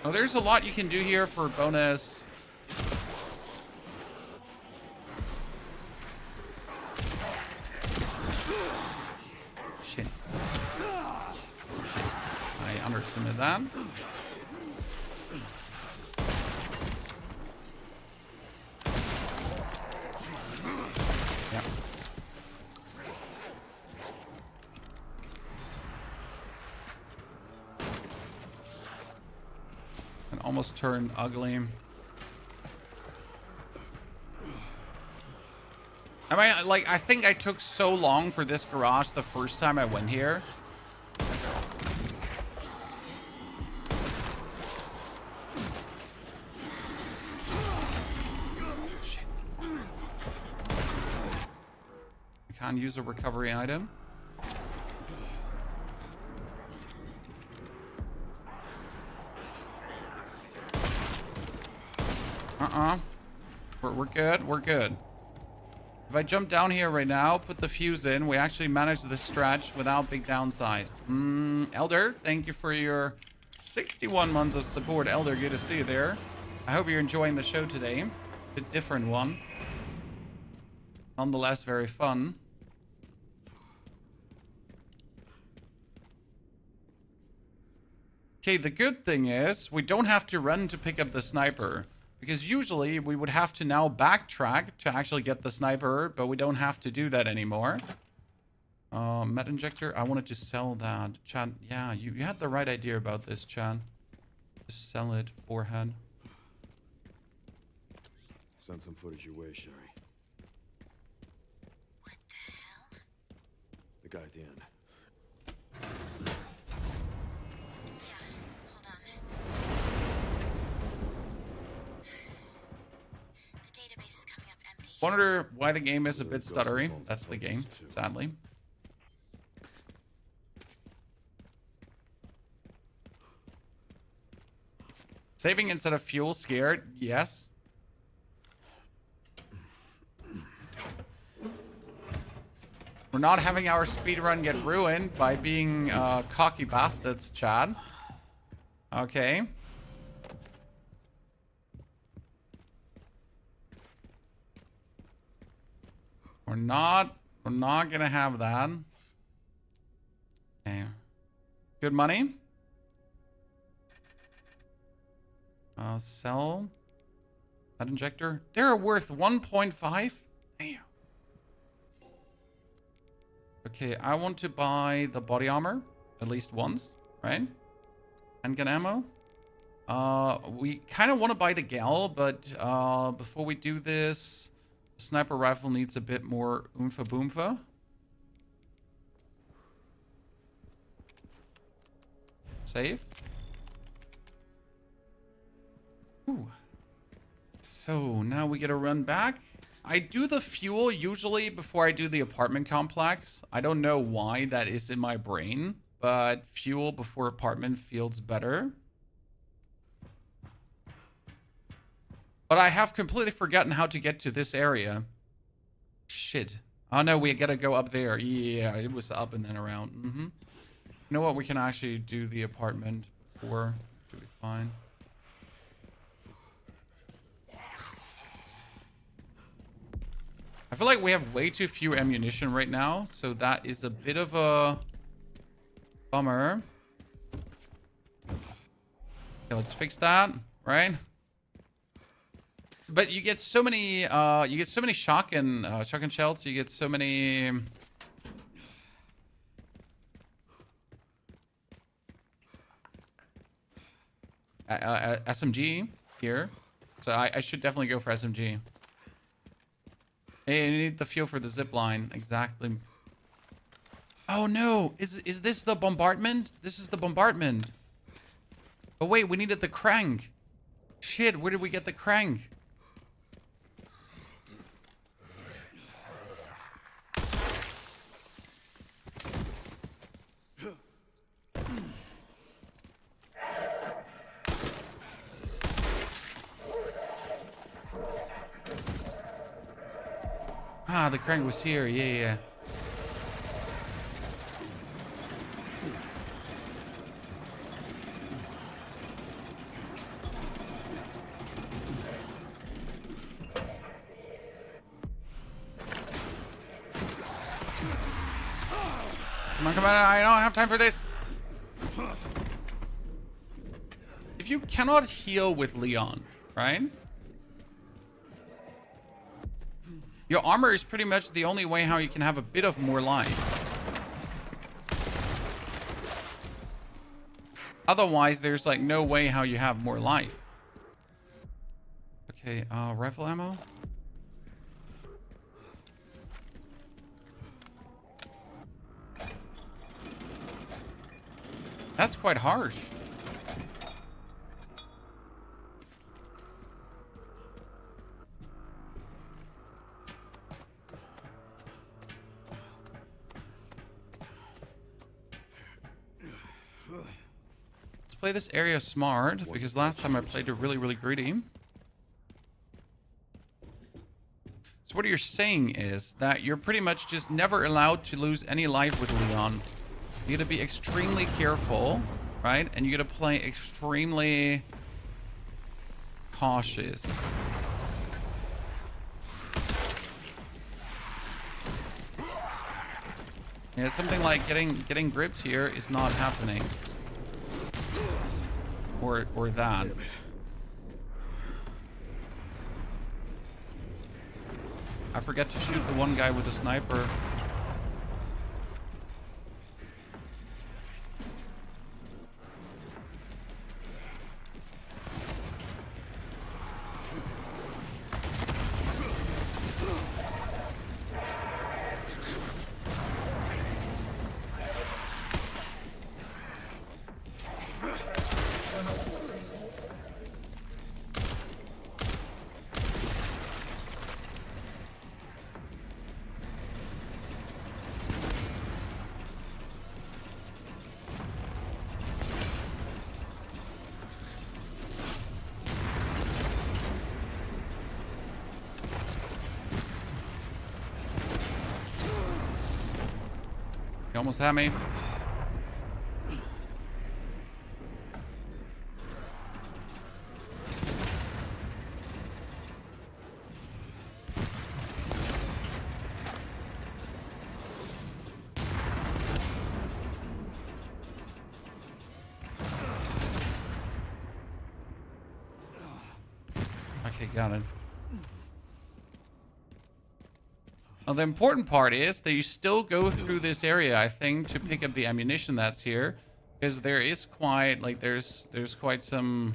Oh, there's a lot you can do here for bonus. Shit. I underestimated that. Yeah. And almost turned ugly. I mean, like, I think I took so long for this garage the first time I went here. Shit. I can't use a recovery item. We're good. We're good. If I jump down here right now, put the fuse in, we actually managed this stretch without big downside. Elder, thank you for your 61 months of support. Elder, good to see you there. I hope you're enjoying the show today. A different one. Nonetheless, very fun. Okay, the good thing is we don't have to run to pick up the sniper. Because usually we would have to now backtrack to actually get the sniper, but we don't have to do that anymore. Med injector, I wanted to sell that. Chad, yeah, you had the right idea about this, Chad. Just sell it, forehead. Send some footage your way, Sherry. What the hell? The guy at the end. Yeah, hold on. The database is coming up empty. Wonder why the game is a bit stuttery. That's the game, sadly. Saving instead of fuel, scared? Yes. We're not having our speedrun get ruined by being cocky bastards, Chad. Okay. We're not gonna have that. Okay. Good money. Sell that injector. They're worth 1.5. Damn. Okay, I want to buy the body armor at least once, right? Handgun ammo. We kind of want to buy the gal, but before we do this, the sniper rifle needs a bit more oomfa boomfa. Save. Ooh. So now we get a run back. I do the fuel usually before I do the apartment complex. I don't know why that is in my brain, but fuel before apartment feels better. But I have completely forgotten how to get to this area. Shit. Oh no, we gotta go up there. Yeah, it was up and then around. You know what? We can actually do the apartment before. Should be fine. I feel like we have way too few ammunition right now, so that is a bit of a bummer. Okay, let's fix that, right? But you get so many shotgun shells, you get so many SMG here. So I should definitely go for SMG. Hey, I need the fuel for the zip line. Exactly. Oh no, is this the bombardment? This is the bombardment. Oh wait, we needed the crank. Shit, where did we get the crank? Ah, the crank was here. Yeah. Come on, I don't have time for this. If you cannot heal with Leon, right? Your armor is pretty much the only way how you can have a bit of more life. Otherwise, there's like no way how you have more life. Okay, rifle ammo. That's quite harsh. Let's play this area smart, because last time I played it really greedy. So what you're saying is that you're pretty much just never allowed to lose any life with Leon. You gotta be extremely careful, right? And you gotta play extremely cautious. Yeah, something like getting gripped here is not happening. Or that. I forget to shoot the one guy with a sniper. You almost had me. Okay, got it. Now, the important part is that you still go through this area, I think, to pick up the ammunition that's here. Because there is quite, like, there's quite some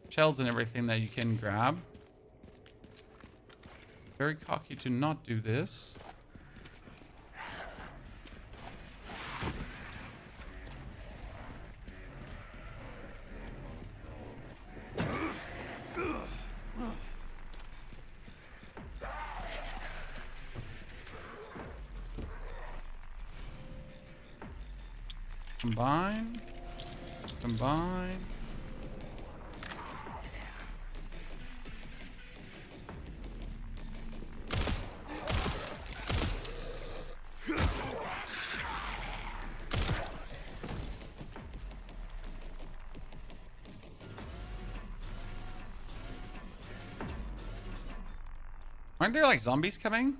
shells and everything that you can grab. Very cocky to not do this. Combine. Combine. Aren't there like zombies coming?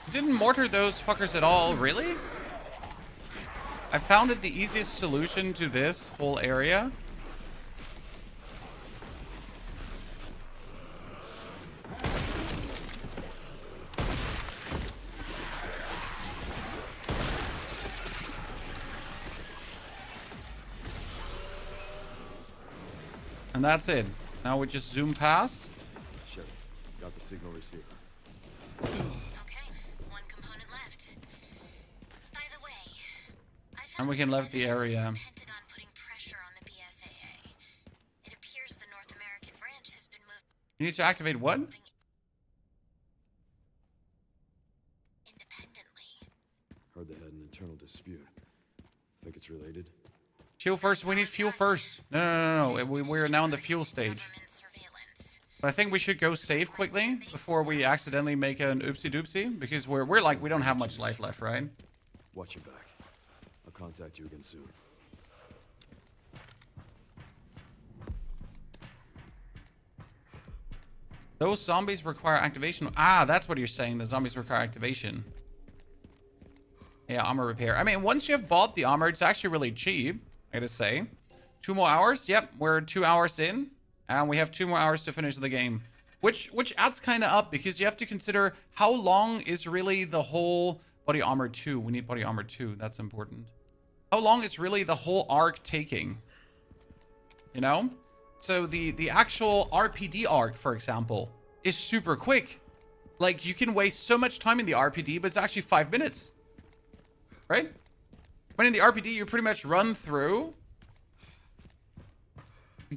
Didn't mortar those fuckers at all, really? I found it the easiest solution to this whole area. And that's it. Now we just zoom past. Sure. Got the signal receiver. Okay, one component left. By the way, I found And we can some leave the evidence area. of the Pentagon putting pressure on the BSAA. It appears the North American branch has been moved You need to activate what? independently. Heard they had an internal dispute. Think it's related? Fuel first. We need fuel first. No. We're now in the fuel stage. Government surveillance. But I think we should go save quickly before we accidentally make an oopsie doopsie, because we're like, we don't have much life left, right? Watch your back. I'll contact you again soon. Those zombies require activation. Ah, that's what you're saying. The zombies require activation. Yeah, armor repair. I mean, once you have bought the armor, it's actually really cheap, I gotta say. 2 more hours. Yep, we're 2 hours in. And we have 2 more hours to finish the game. Which adds kind of up, because you have to consider how long is really the whole body armor 2. We need body armor 2. That's important. How long is really the whole arc taking? You know? So the actual RPD arc, for example, is super quick. Like, you can waste so much time in the RPD, but it's actually 5 minutes. Right? When in the RPD, you pretty much run through,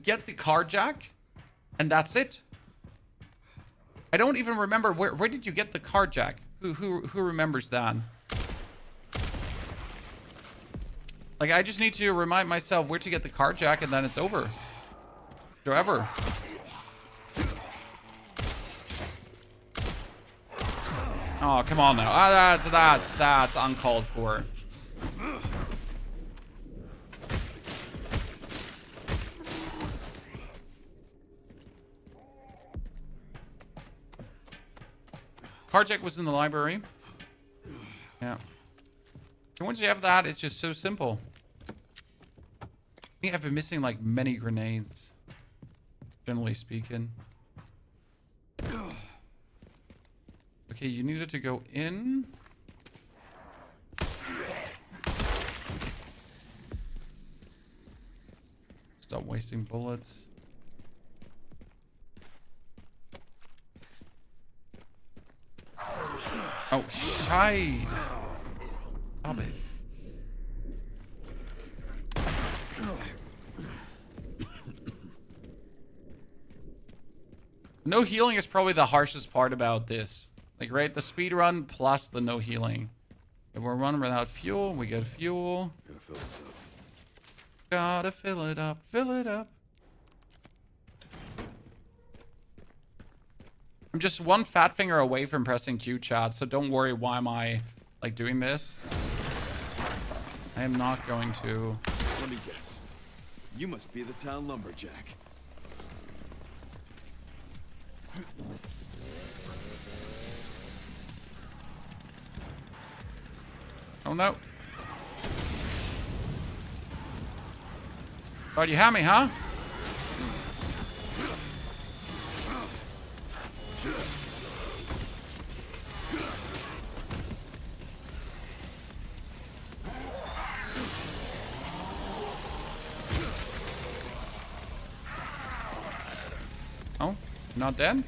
get the car jack, and that's it. I don't even remember where did you get the car jack? Who remembers that? Like, I just need to remind myself where to get the car jack, and then it's over. Forever. Oh, come on now. That's uncalled for. Carjack was in the library. Yeah. And once you have that, it's just so simple. I think I've been missing like many grenades, generally speaking. Okay, you needed to go in. Stop wasting bullets. Oh, shite. Stop it. No healing is probably the harshest part about this. Like, right? The speed run plus the no healing. If we're running without fuel, we get fuel. Gotta fill this up. Gotta fill it up, fill it up. I'm just one fat finger away from pressing Q, chat, so don't worry why am I, like, doing this. I am not going to. Let me guess. You must be the town lumberjack. Oh no. Thought you had me, huh? Oh, not dead?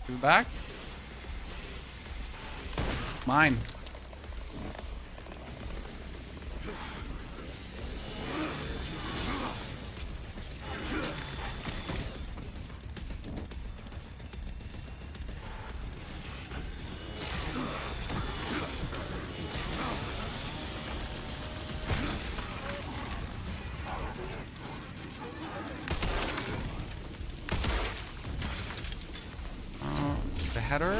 Give it back. Mine. The header.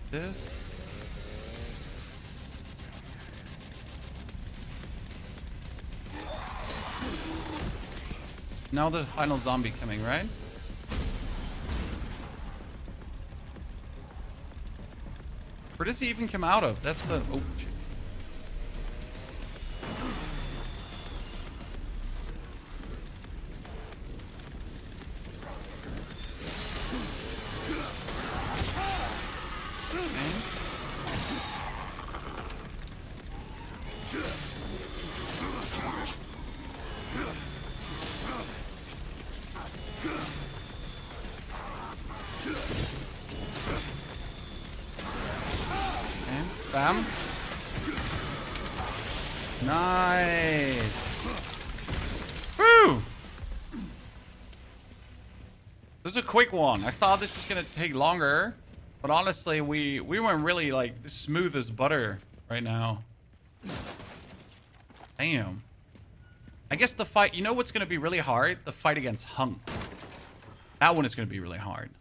This. Now the final zombie coming, right? Where does he even come out of? That's the... Oh, shit. Bam. Nice. Woo! This is a quick one. I thought this was gonna take longer, but honestly, we went really like smooth as butter right now. Damn. I guess the fight, you know what's gonna be really hard? The fight against Hunk. That one is gonna be really hard.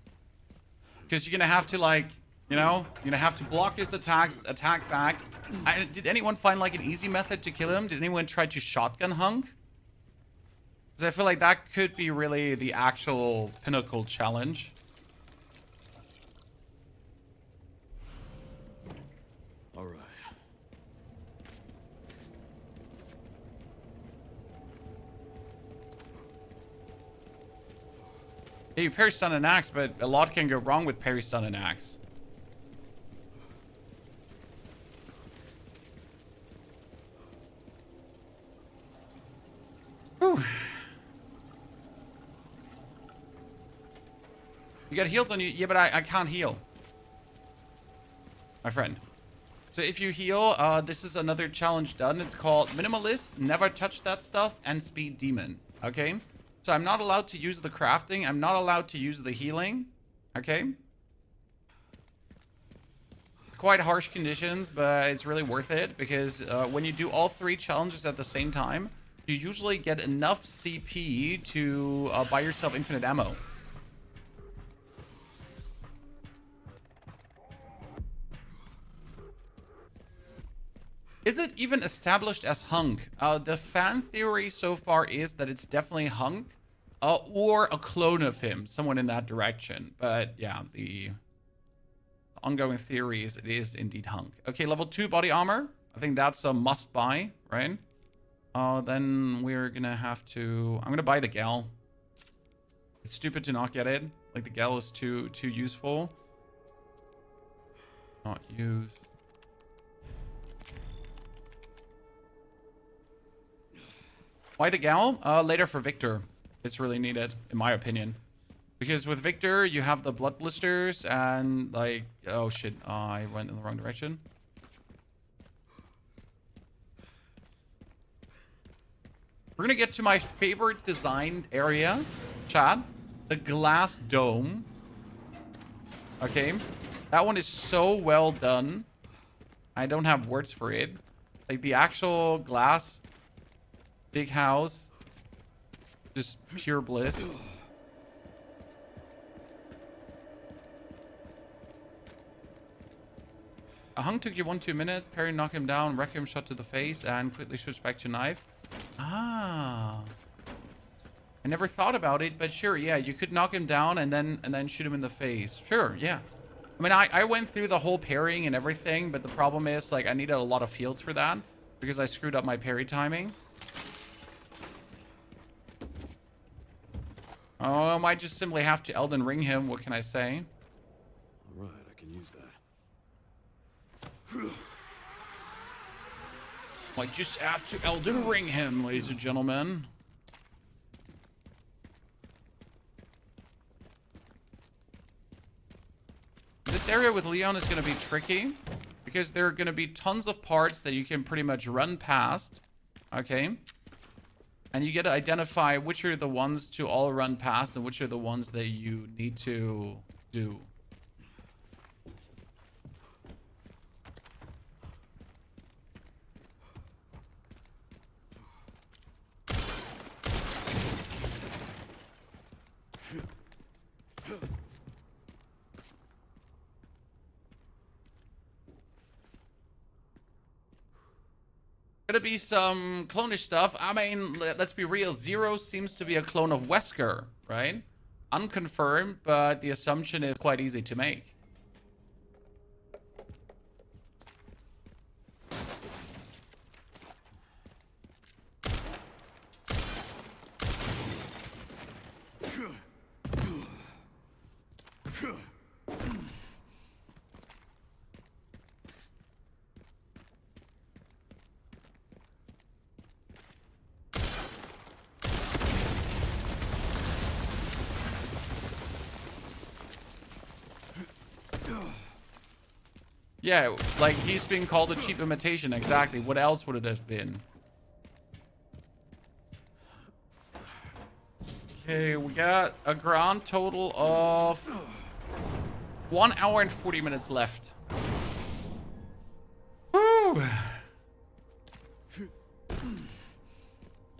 Because you're gonna have to like, you know, you're gonna have to block his attacks, attack back. Did anyone find like an easy method to kill him? Did anyone try to shotgun Hunk? Because I feel like that could be really the actual pinnacle challenge. All right. Yeah, you parry stun and axe, but a lot can go wrong with parry stun and axe. Whew. You got heals on you? Yeah, but I can't heal. My friend. So if you heal, this is another challenge done. It's called Minimalist, Never Touch That Stuff, and Speed Demon. Okay? So I'm not allowed to use the crafting. I'm not allowed to use the healing. Okay? It's quite harsh conditions, but it's really worth it. Because when you do all 3 challenges at the same time, you usually get enough CP to buy yourself infinite ammo. Is it even established as Hunk? The fan theory so far is that it's definitely Hunk, or a clone of him, someone in that direction. But yeah, the ongoing theory is it is indeed Hunk. Okay, level 2 body armor. I think that's a must buy, right? Then we're gonna have to... I'm gonna buy the Gal. It's stupid to not get it. Like, the Gal is too useful. Not used. Why the Gal? Later for Victor. It's really needed, in my opinion. Because with Victor, you have the blood blisters and, like... Oh, shit. I went in the wrong direction. We're gonna get to my favorite designed area, Chad. The glass dome. Okay. That one is so well done. I don't have words for it. Like, the actual glass... Big house. Just pure bliss. A Hunk took you 1-2 minutes. Parry knock him down. Requiem shot to the face. And quickly switch back to knife. Ah. I never thought about it. But sure, yeah. You could knock him down and then shoot him in the face. Sure, yeah. I mean, I went through the whole parrying and everything. But the problem is, like, I needed a lot of fields for that. Because I screwed up my parry timing. Oh, I might just simply have to Elden Ring him. What can I say? All right, I can use that. Might just have to Elden Ring him, ladies and gentlemen. This area with Leon is going to be tricky. Because there are going to be tons of parts that you can pretty much run past. Okay? And you get to identify which are the ones to all run past and which are the ones that you need to do. Gonna be some clonish stuff. I mean, let's be real. Zero seems to be a clone of Wesker, right? Unconfirmed, but the assumption is quite easy to make. Yeah, like he's being called a cheap imitation. Exactly. What else would it have been? Okay, we got a grand total of 1 hour and 40 minutes left. Woo!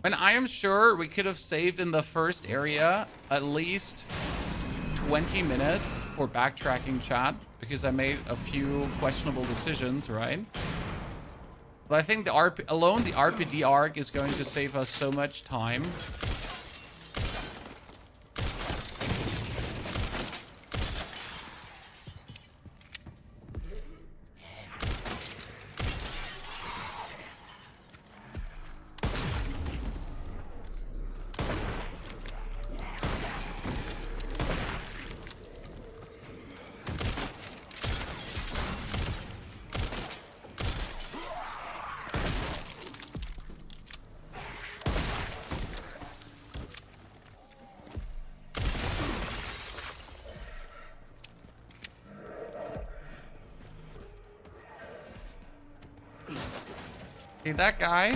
And I am sure we could have saved in the first area at least 20 minutes for backtracking, chat, because I made a few questionable decisions, right? But I think the RPD arc is going to save us so much time. Okay, that guy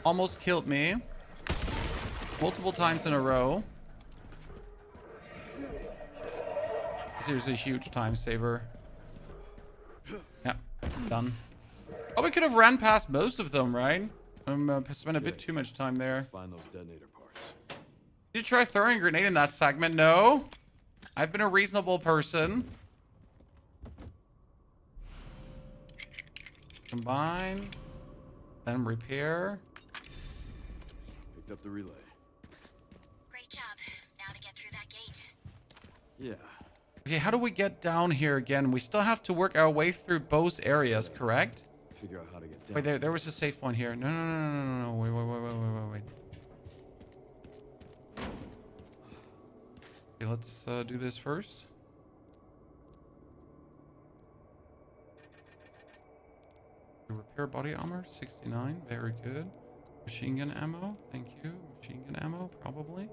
almost killed me multiple times in a row. Seriously, a huge time saver. Yeah, done. Oh, we could have ran past most of them, right? Spent a bit too much time there. Let's find those detonator parts. Did you try throwing a grenade in that segment? No. I've been a reasonable person. Combine. Then repair. Picked up the relay. Great job. Now to get through that gate. Yeah. Okay, how do we get down here again? We still have to work our way through both areas, correct? Figure out how to get down. Wait, there was a safe point here. No. Wait. Okay, let's do this first. Repair body armor, 69. Very good. Machine gun ammo. Thank you. Machine gun ammo, probably.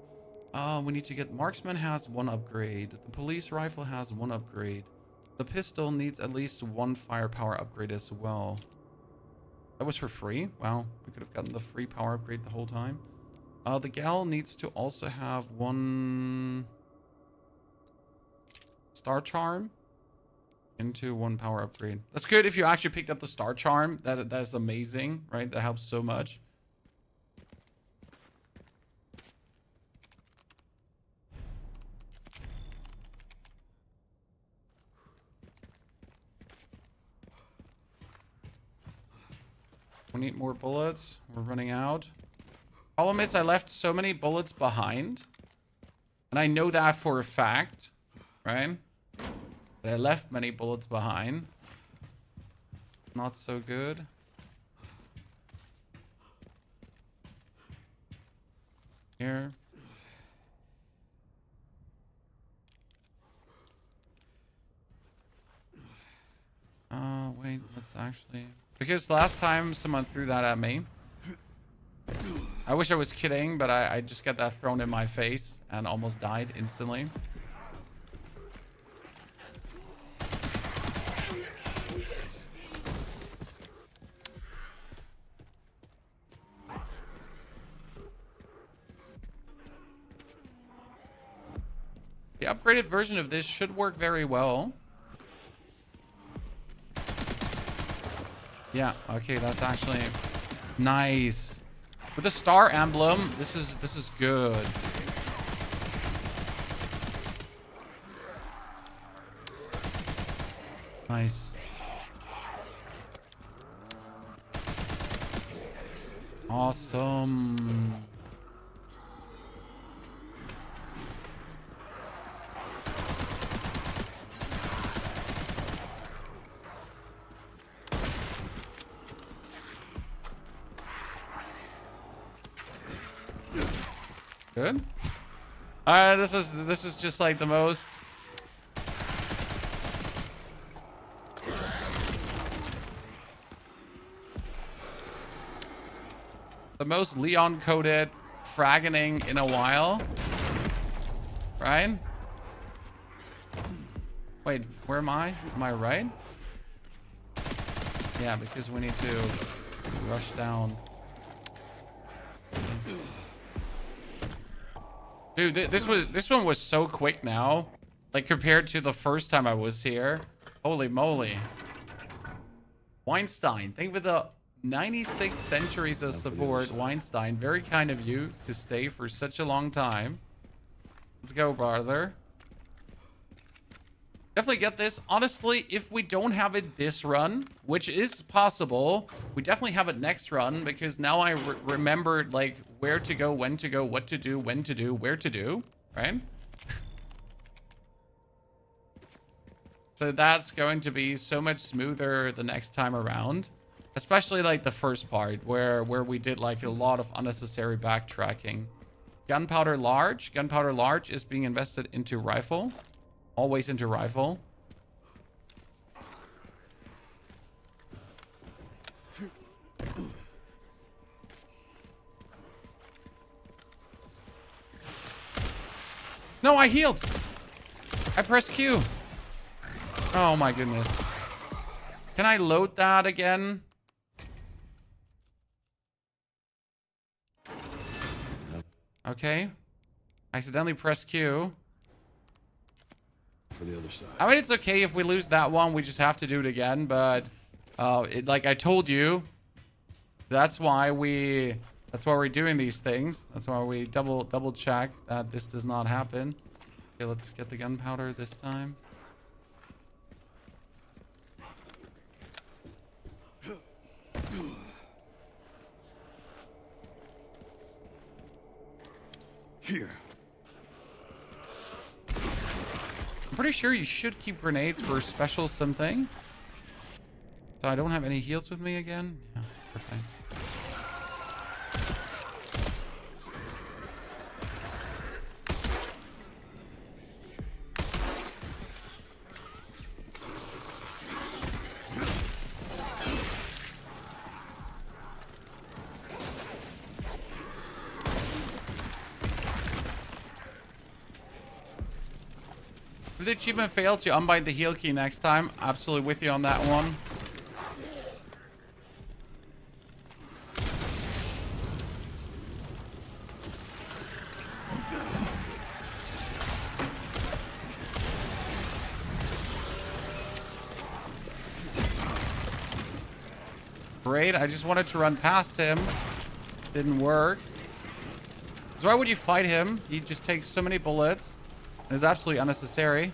We need to get... Marksman has 1 upgrade. The police rifle has 1 upgrade. The pistol needs at least 1 firepower upgrade as well. That was for free? Wow. We could have gotten the free power upgrade the whole time. The gal needs to also have 1... Star Charm. Into 1 power upgrade. That's good if you actually picked up the Star Charm. That is amazing, right? That helps so much. We need more bullets. We're running out. Problem is I left so many bullets behind. And I know that for a fact, right? I left many bullets behind. Not so good. Here. Wait, let's actually... Because last time someone threw that at me. I wish I was kidding, but I just got that thrown in my face and almost died instantly. The upgraded version of this should work very well. Yeah, okay, that's actually nice. With the star emblem, this is good. Nice. Awesome. Good. This is just like the most Leon coded fraggening in a while. Right? Wait, where am I? Am I right? Yeah, because we need to rush down. Dude, this one was so quick now. Like, compared to the first time I was here. Holy moly. Weinstein, thank you for the 96 centuries of support. Weinstein, very kind of you to stay for such a long time. Let's go, brother. Definitely get this. Honestly, if we don't have it this run, which is possible, we definitely have it next run, because now I remembered, like, where to go, when to go, what to do, when to do, where to do, right? So that's going to be so much smoother the next time around. Especially, like, the first part, where we did, like, a lot of unnecessary backtracking. Gunpowder large. Gunpowder large is being invested into rifle. Always into rifle. No, I healed. I pressed Q. Oh my goodness. Can I load that again? Okay. I accidentally pressed Q. For the other side. I mean, it's okay if we lose that one. We just have to do it again. But like I told you, that's why we're doing these things. That's why we double check that this does not happen. Okay, let's get the gunpowder this time. Here. I'm pretty sure you should keep grenades for special something. So I don't have any heals with me again. Yeah, perfect. If the achievement fails, you unbind the heal key next time. Absolutely with you on that one. Great, I just wanted to run past him. Didn't work. So why would you fight him? He just takes so many bullets. And is absolutely unnecessary.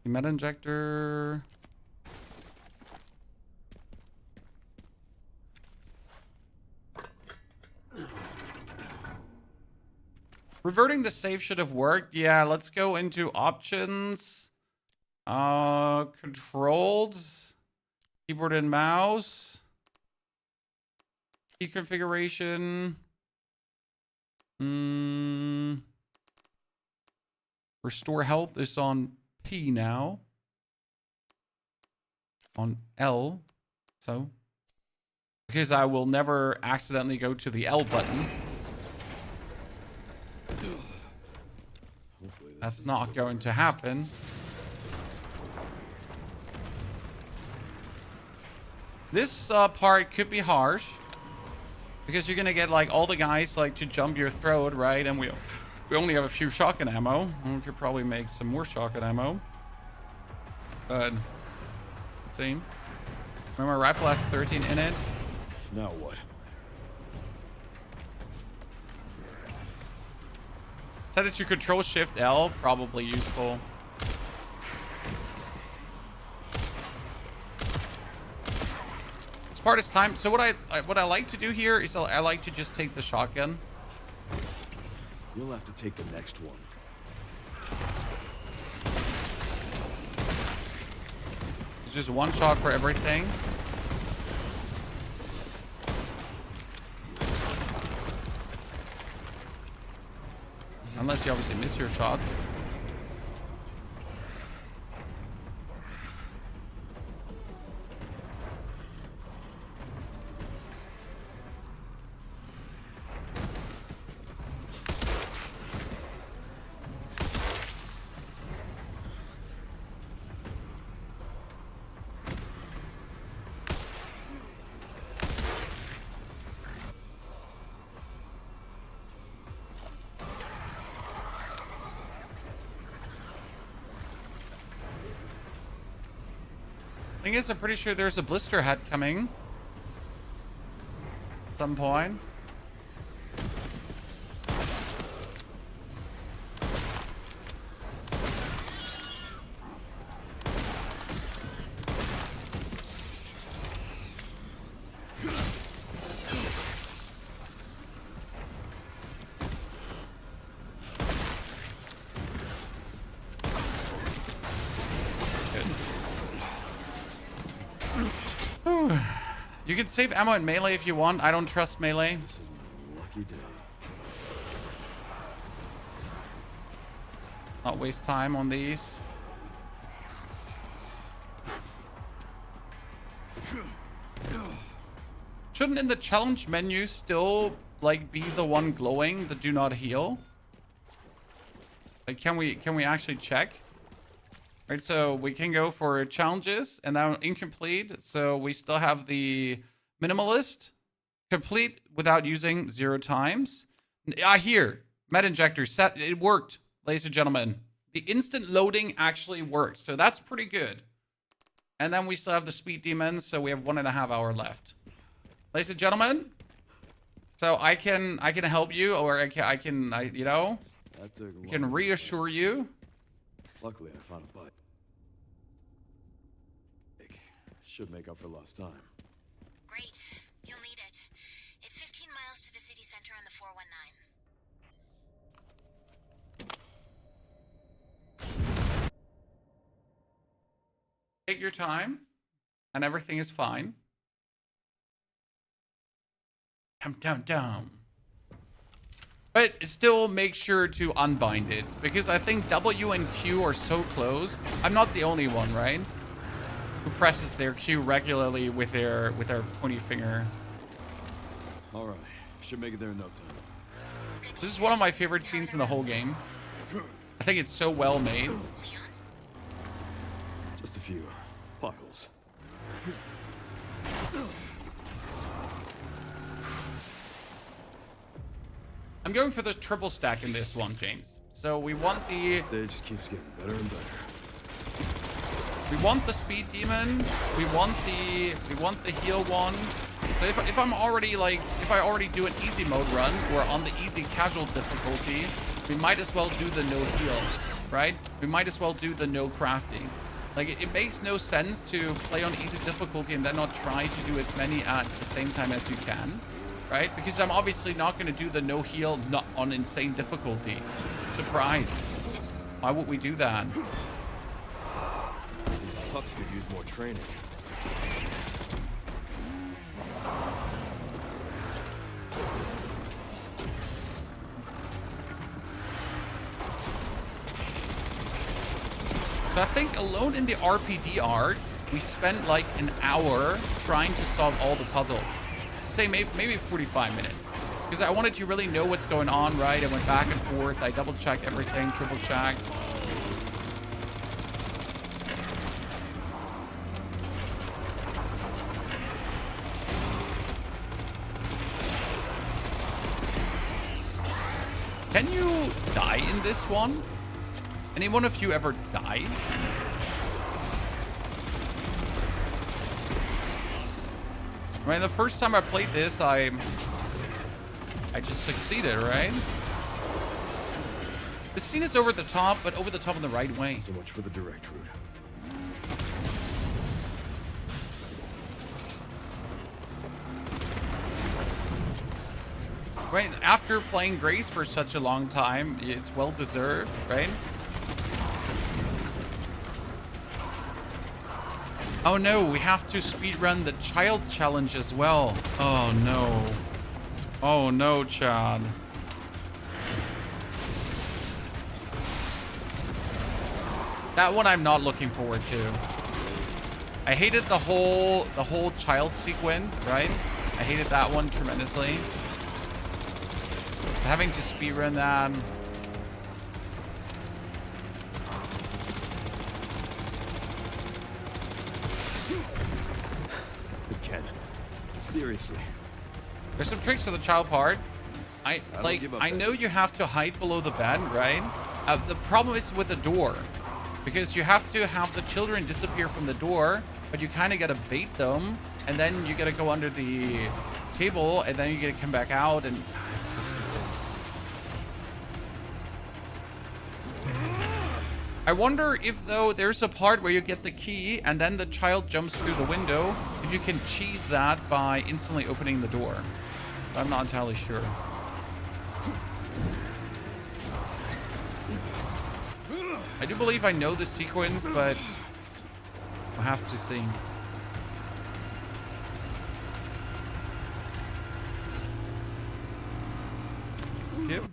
Meta injector. Reverting the save should have worked. Yeah, let's go into options. Controlled. Keyboard and mouse. Key configuration. Restore health is on P now. On L. So. Because I will never accidentally go to the L button. That's not going to happen. This part could be harsh. Because you're gonna get like all the guys like to jump your throat, right? And we only have a few shotgun ammo. We could probably make some more shotgun ammo. But same. Remember, my rifle has 13 in it. Now what? Set it to Control Shift L, probably useful. This part is time. So what I like to do here is I like to just take the shotgun. You'll have to take the next one. It's just one shot for everything. Unless you obviously miss your shots. Thing is, I'm pretty sure there's a blister head coming. At some point. You can save ammo in melee if you want. I don't trust melee. This is my lucky day. Not waste time on these. Shouldn't in the challenge menu still like be the one glowing, the do not heal? Like can we actually check? Right, so we can go for challenges and now incomplete. So we still have the minimalist complete without using 0 times. Here, med injector set. It worked, ladies and gentlemen. The instant loading actually worked. So that's pretty good. And then we still have the speed demons. So we have 1.5 hours left. Ladies and gentlemen. So I can help you, or I can you know, That took a I can long reassure you. Luckily, I found a butt. Should make up for lost time. Great. You'll need it. It's 15 miles to the city center on the 419. Take your time, and everything is fine. Dum. But still make sure to unbind it, because I think W and Q are so close. I'm not the only one, right? Who presses their Q regularly with their pointy finger. All right, should make it there in no time. This is one of my favorite scenes in the whole game. I think it's so well made. Just a few potholes. I'm going for the triple stack in this one, James. So we want the Stage just keeps getting better and better. We want the speed demon. We want the heal one. So if I'm already like, if I already do an easy mode run or on the easy casual difficulty, we might as well do the no heal, right? We might as well do the no crafting. Like it makes no sense to play on easy difficulty and then not try to do as many at the same time as you can, right? Because I'm obviously not going to do the no heal not on insane difficulty. Surprise. Why would we do that? These pups could use more training. So I think alone in the RPD arc, we spent like an hour trying to solve all the puzzles. Say maybe 45 minutes. Because I wanted to really know what's going on, right? I went back and forth. I double checked everything, triple checked. Can you die in this one? Any one of you ever died? I mean, the first time I played this, I just succeeded, right? The scene is over the top, but over the top in the right way. So much for the direct route. Right, after playing Grace for such a long time, it's well deserved, right? Oh no, we have to speedrun the child challenge as well. Oh no. Oh no, Chad. That one I'm not looking forward to. I hated the whole child sequence, right? I hated that one tremendously. Having to speedrun that. But Ken, seriously. There's some tricks for the child part. I know you have to hide below the bed, right? The problem is with the door, because you have to have the children disappear from the door, but you kind of gotta bait them, and then you gotta go under the table, and then you gotta come back out, and it's so stupid. I wonder if, though, there's a part where you get the key, and then the child jumps through the window, if you can cheese that by instantly opening the door. I'm not entirely sure. I do believe I know the sequence, but we'll have to see. Yep.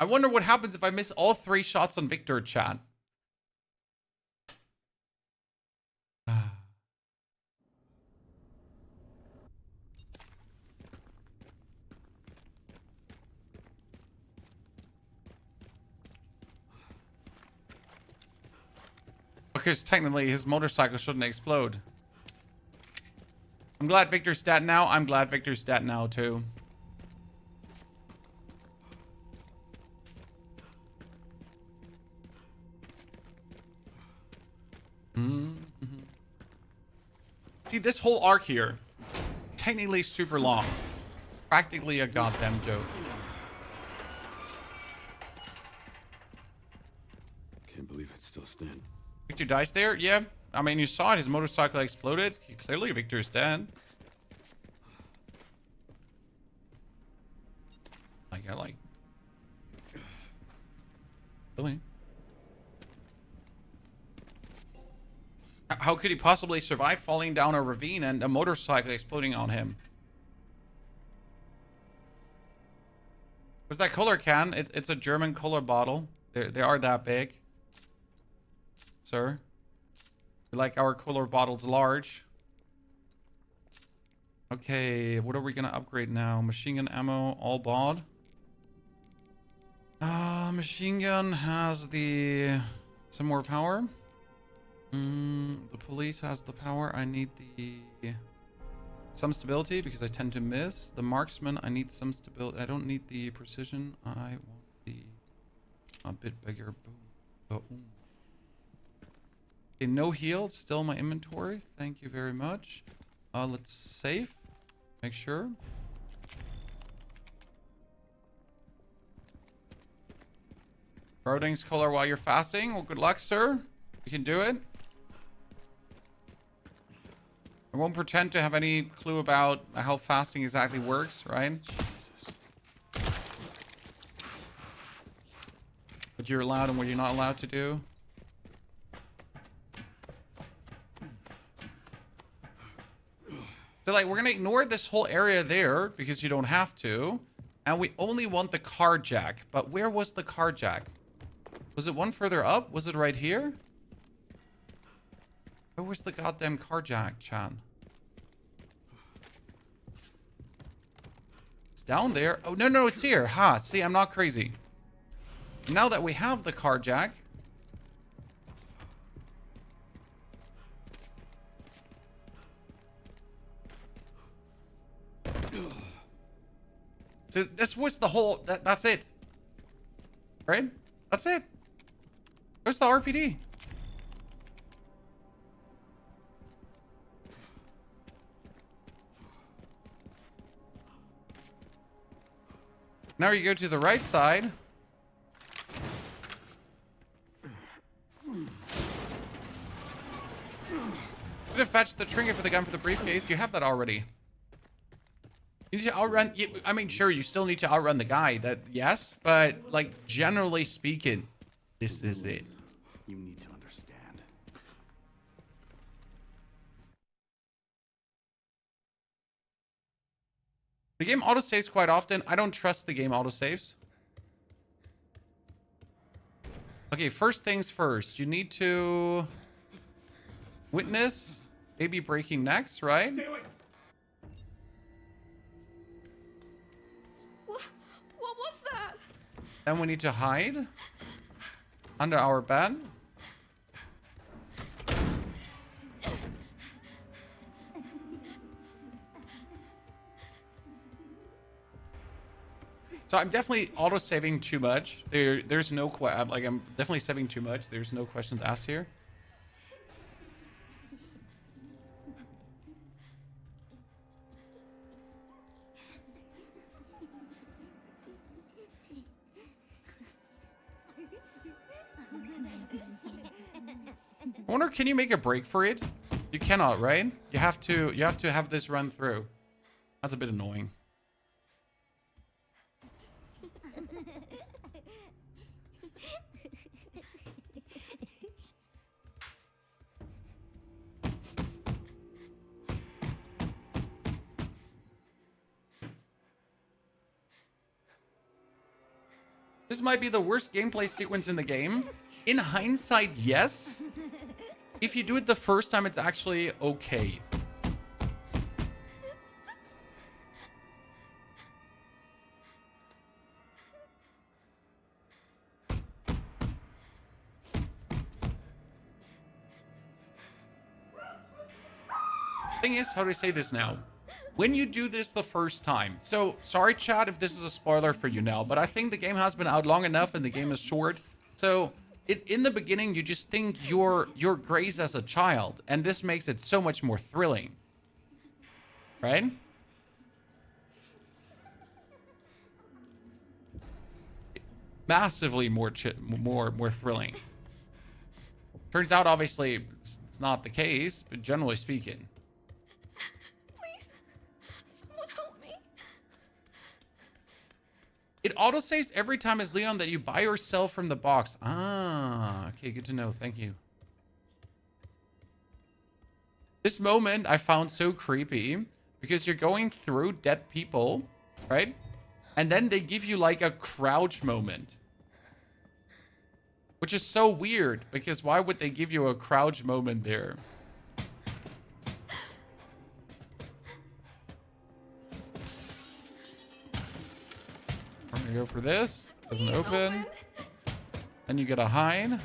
I wonder what happens if I miss all 3 shots on Victor, chat. Because technically his motorcycle shouldn't explode. I'm glad Victor's dead now. I'm glad Victor's dead now too. See, this whole arc here, technically super long. Practically a goddamn joke. Can't believe it's still standing. Victor dies there? Yeah. I mean, you saw it. His motorcycle exploded. Clearly, Victor's dead. Like... Really? How could he possibly survive falling down a ravine and a motorcycle exploding on him? Where's that color can? It's a German color bottle. They are that big. Sir. We like our color bottles large. Okay, what are we gonna upgrade now? Machine gun ammo, all bought. Machine gun has some more power. The police has the power. I need some stability because I tend to miss. The marksman, I need some stability. I don't need the precision. I want a bit bigger. Boom. Boom. Okay, no heal. It's still in my inventory. Thank you very much. Let's save. Make sure. Roding's color while you're fasting. Well, good luck, sir. You can do it. I won't pretend to have any clue about how fasting exactly works, right? Jesus. What you're allowed and what you're not allowed to do. So, like, we're gonna ignore this whole area there because you don't have to. And we only want the car jack. But where was the car jack? Was it one further up? Was it right here? Where was the goddamn car jack, Chan? It's down there. Oh, no, it's here. Ha, see, I'm not crazy. Now that we have the car jack. So this was the whole, that's it. Right? That's it. Where's the RPD? Now you go to the right side. Could have fetched the trinket for the gun for the briefcase. You have that already. You need to outrun. I mean, sure, you still need to outrun the guy. That yes, but like generally speaking, this is it. You need to understand. The game autosaves quite often. I don't trust the game autosaves. Okay, first things first. You need to witness baby breaking necks, right? Stay away. What was that? Then we need to hide under our bed. So I'm definitely auto-saving too much. There's no like I'm definitely saving too much. There's no questions asked here. I wonder, can you make a break for it? You cannot, right? You have to have this run through. That's a bit annoying. This might be the worst gameplay sequence in the game. In hindsight, yes. If you do it the first time, it's actually okay. Thing is, how do I say this now? When you do this the first time, so sorry chat if this is a spoiler for you now, but I think the game has been out long enough and the game is short. So in the beginning, you just think you're Grace as a child, and this makes it so much more thrilling, right? Massively more thrilling. Turns out, obviously, it's not the case, but generally speaking. It autosaves every time as Leon that you buy or sell from the box. Ah, okay, good to know. Thank you. This moment I found so creepy because you're going through dead people, right? And then they give you like a crouch moment. Which is so weird because why would they give you a crouch moment there? I'm gonna go for this. Doesn't open. Then you get a hide.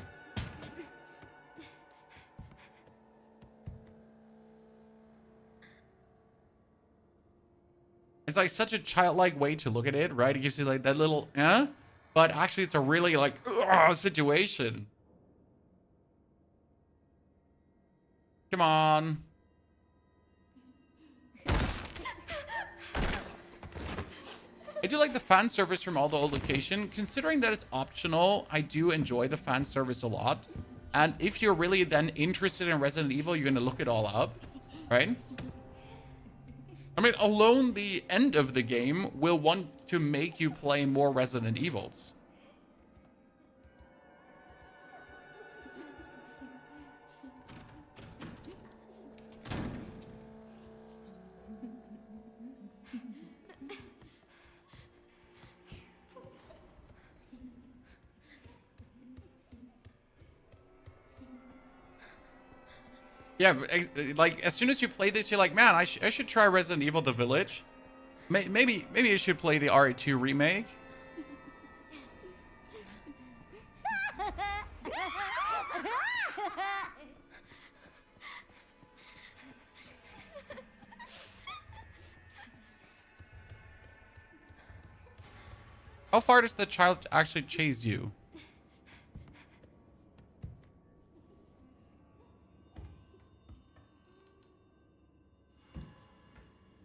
It's like such a childlike way to look at it, right? It gives you like that little, but actually it's a really like situation. Come on. I do like the fan service from all the old location. Considering that it's optional, I do enjoy the fan service a lot. And if you're really then interested in Resident Evil, you're going to look it all up, right? I mean, alone the end of the game will want to make you play more Resident Evils. Yeah, like as soon as you play this, you're like, man, I should try Resident Evil: The Village. Maybe you should play the RE2 remake. How far does the child actually chase you?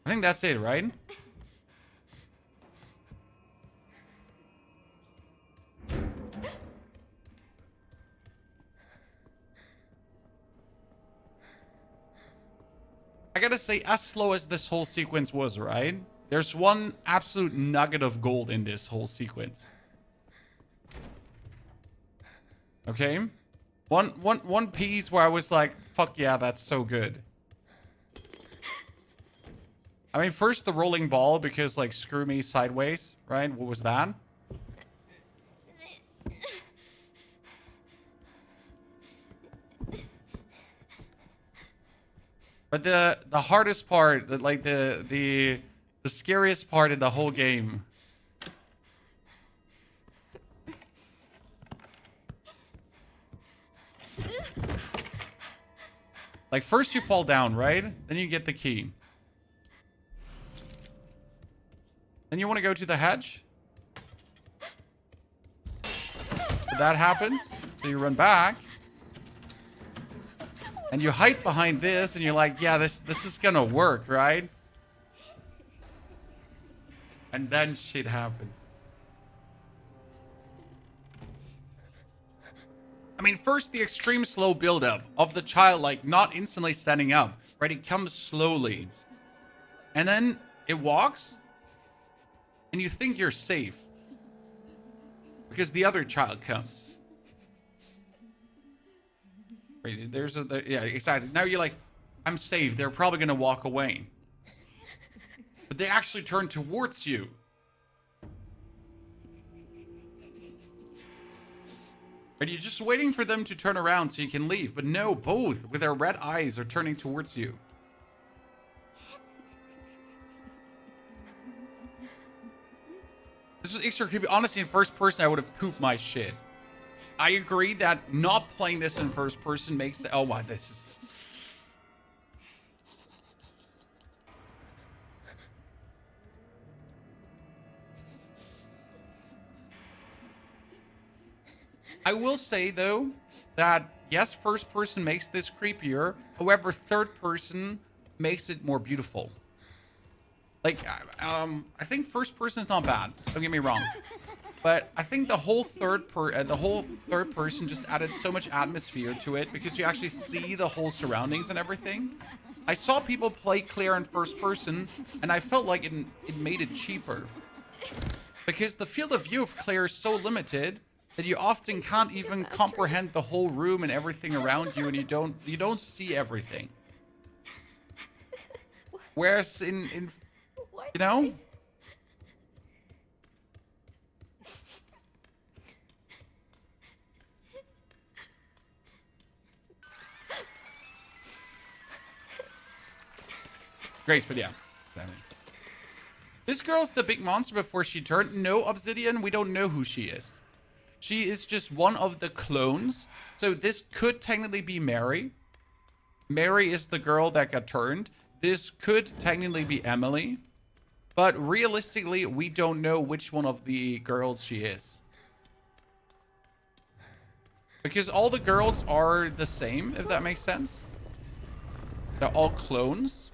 I think that's it, right? I gotta say, as slow as this whole sequence was, right? There's one absolute nugget of gold in this whole sequence. Okay? One piece where I was like, fuck yeah, that's so good. I mean, first the rolling ball, because, like, screw me sideways, right? What was that? But the hardest part, like, the scariest part in the whole game. Like, first you fall down, right? Then you get the key. Then you want to go to the hedge. that happens. So you run back. And you hide behind this, and you're like, yeah, this is gonna work, right? And then shit happens. I mean, first the extreme slow buildup of the child, like, not instantly standing up, right? It comes slowly. And then it walks, and you think you're safe. Because the other child comes. Right, yeah, exactly. Now you're like, I'm safe. They're probably going to walk away. But they actually turn towards you. Right, you're just waiting for them to turn around so you can leave. But no, both, with their red eyes, are turning towards you. This was extra creepy. Honestly, in first person, I would have pooped my shit. I agree that not playing this in first person makes the... Oh, wow, this is... I will say, though, that, yes, first person makes this creepier. However, third person makes it more beautiful. Like, I think first person is not bad. Don't get me wrong. But I think the whole third person just added so much atmosphere to it because you actually see the whole surroundings and everything. I saw people play Claire in first person, and I felt like it made it cheaper. Because the field of view of Claire is so limited that you often can't even comprehend the whole room and everything around you, and you don't see everything. Whereas in you know? Grace, but yeah. This girl's the big monster before she turned. No, Obsidian, we don't know who she is. She is just one of the clones. So this could technically be Mary. Mary is the girl that got turned. This could technically be Emily. But realistically, we don't know which one of the girls she is. Because all the girls are the same, if that makes sense. They're all clones.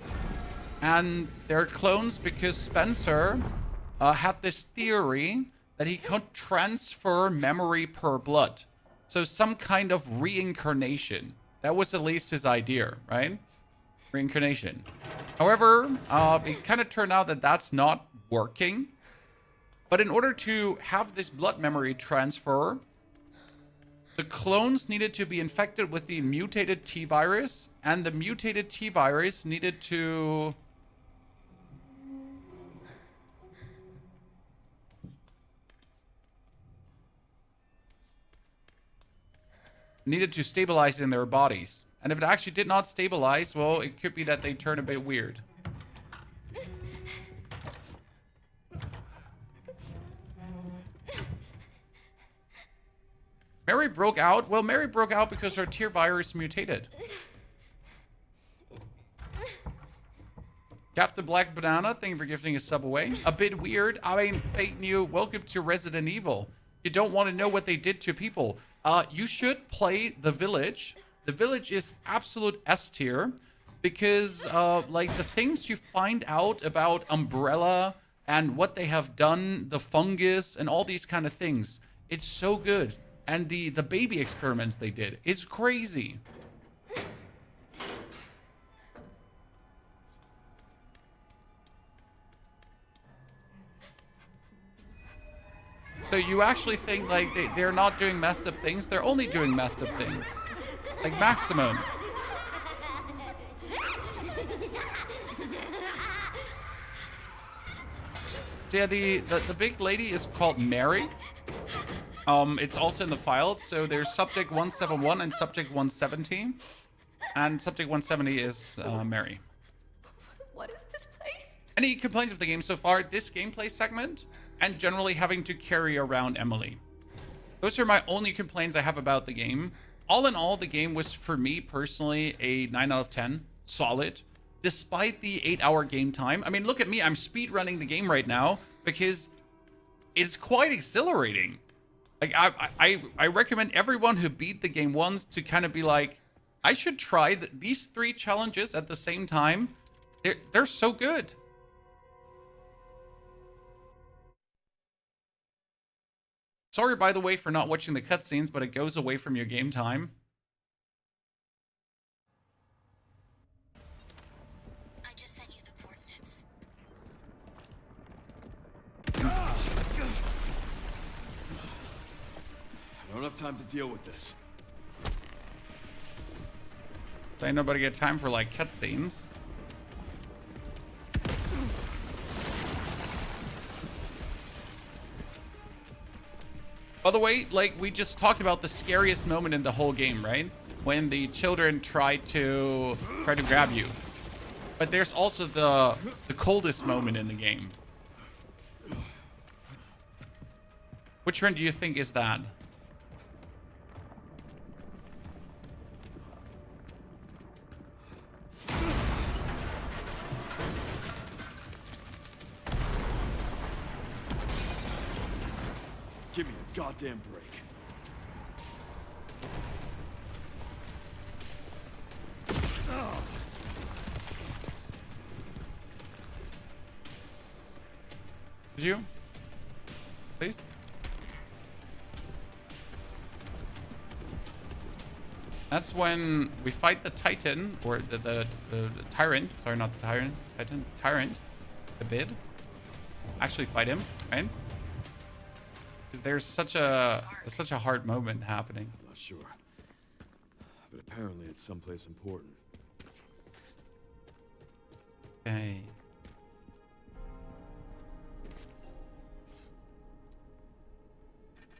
And they're clones because Spencer had this theory that he could transfer memory per blood. So some kind of reincarnation. That was at least his idea, right? Reincarnation. However, it kind of turned out that that's not working. But in order to have this blood memory transfer, the clones needed to be infected with the mutated T-virus, and the mutated T-virus needed to... stabilize in their bodies. And if it actually did not stabilize, well, it could be that they turn a bit weird. Mary broke out? Well, Mary broke out because her T-virus mutated. Captain Black Banana, thank you for gifting a sub away. A bit weird. I mean, fake new. Welcome to Resident Evil. You don't want to know what they did to people. You should play The Village. The Village is absolute S tier because, like, the things you find out about Umbrella and what they have done, the fungus and all these kind of things, it's so good. And the baby experiments they did is crazy. So you actually think, like, they're not doing messed up things? They're only doing messed up things. Like Maximum. So yeah, the big lady is called Mary. It's also in the file. So there's subject 171 and subject 170. And subject 170 is Mary. What is this place? Any complaints of the game so far? This gameplay segment? And generally having to carry around Emily. Those are my only complaints I have about the game. All in all, the game was, for me personally, a 9 out of 10. Solid. Despite the 8-hour game time. I mean, look at me. I'm speedrunning the game right now because it's quite exhilarating. Like, I recommend everyone who beat the game once to kind of be like, I should try these 3 challenges at the same time. They're so good. Sorry, by the way, for not watching the cutscenes, but it goes away from your game time. I just sent you the coordinates. I don't have time to deal with this. So ain't nobody got time for, like, cutscenes. By the way, like, we just talked about the scariest moment in the whole game, right? When the children try to grab you. But there's also the coldest moment in the game. Which one do you think is that? Give me a goddamn break. Did you? Please? That's when we fight the Titan, or the Tyrant. Sorry, not the Tyrant. Tyrant. The bid. Actually fight him, right? Because there's such a hard moment happening. Not sure. But apparently it's someplace important. Okay.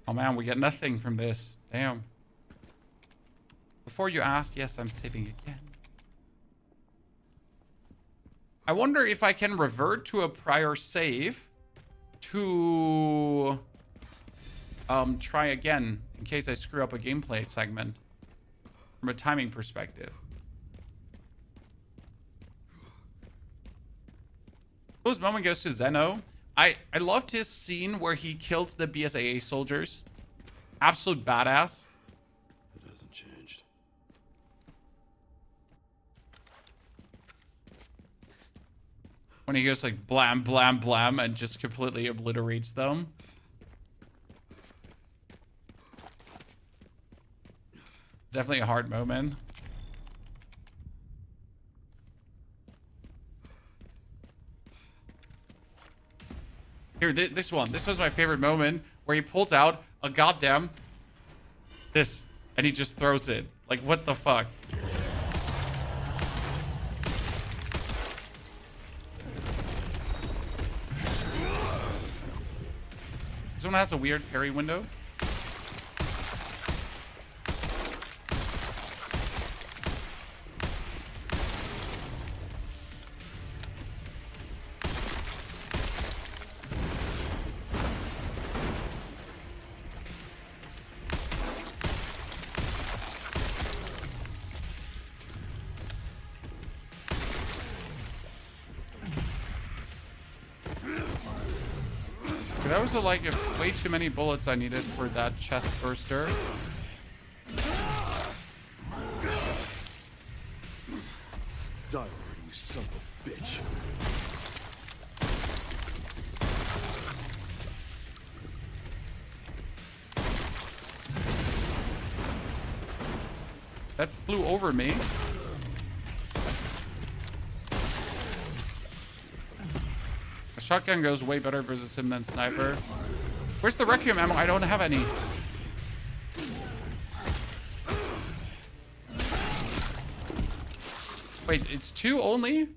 Oh man, we get nothing from this. Damn. Before you asked, yes, I'm saving again. I wonder if I can revert to a prior save to try again in case I screw up a gameplay segment from a timing perspective. Whose moment goes to Zeno. I loved his scene where he kills the BSAA soldiers. Absolute badass. It hasn't changed. When he goes like blam, blam, blam and just completely obliterates them. Definitely a hard moment. Here, this was my favorite moment where he pulls out a goddamn this and he just throws it. Like, what the fuck? This one has a weird parry window. That was like way too many bullets I needed for that chest burster. Die already, you son of a bitch. That flew over me. A shotgun goes way better versus him than sniper. Where's the Requiem ammo? I don't have any. Wait, it's 2 only?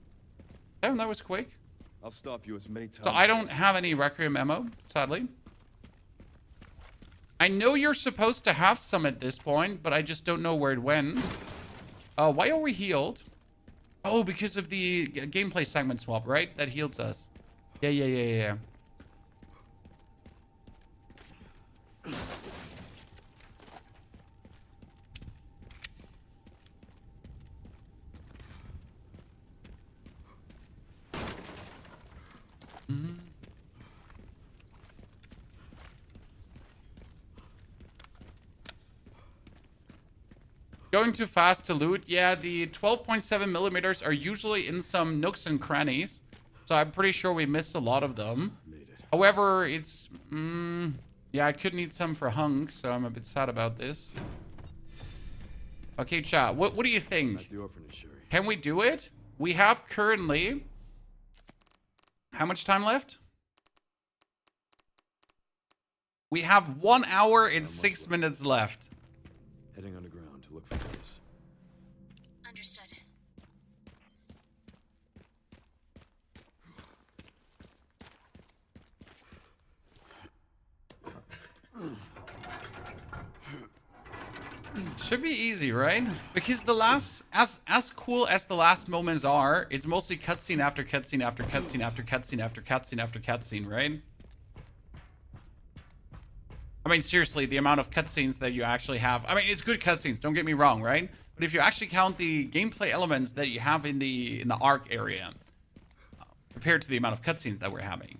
Damn, that was quick. I'll stop you as many times. So I don't have any Requiem ammo, sadly. I know you're supposed to have some at this point, but I just don't know where it went. Why are we healed? Oh, because of the gameplay segment swap, right? That heals us. Yeah. Going too fast to loot. Yeah, the 12.7 millimeters are usually in some nooks and crannies. So I'm pretty sure we missed a lot of them. Made it. However, it's... yeah, I could need some for Hunk, so I'm a bit sad about this. Okay, chat. What do you think? At the orphanage, Sherry. Can we do it? We have currently... How much time left? We have 1 hour and 6 minutes left. Heading underground to look for this. Understood. Should be easy, right? Because the last, as cool as the last moments are, it's mostly cutscene after cutscene after cutscene after cutscene after cutscene after cutscene, right? I mean, seriously, the amount of cutscenes that you actually have. I mean, it's good cutscenes, don't get me wrong, right? But if you actually count the gameplay elements that you have in the ARC area, compared to the amount of cutscenes that we're having.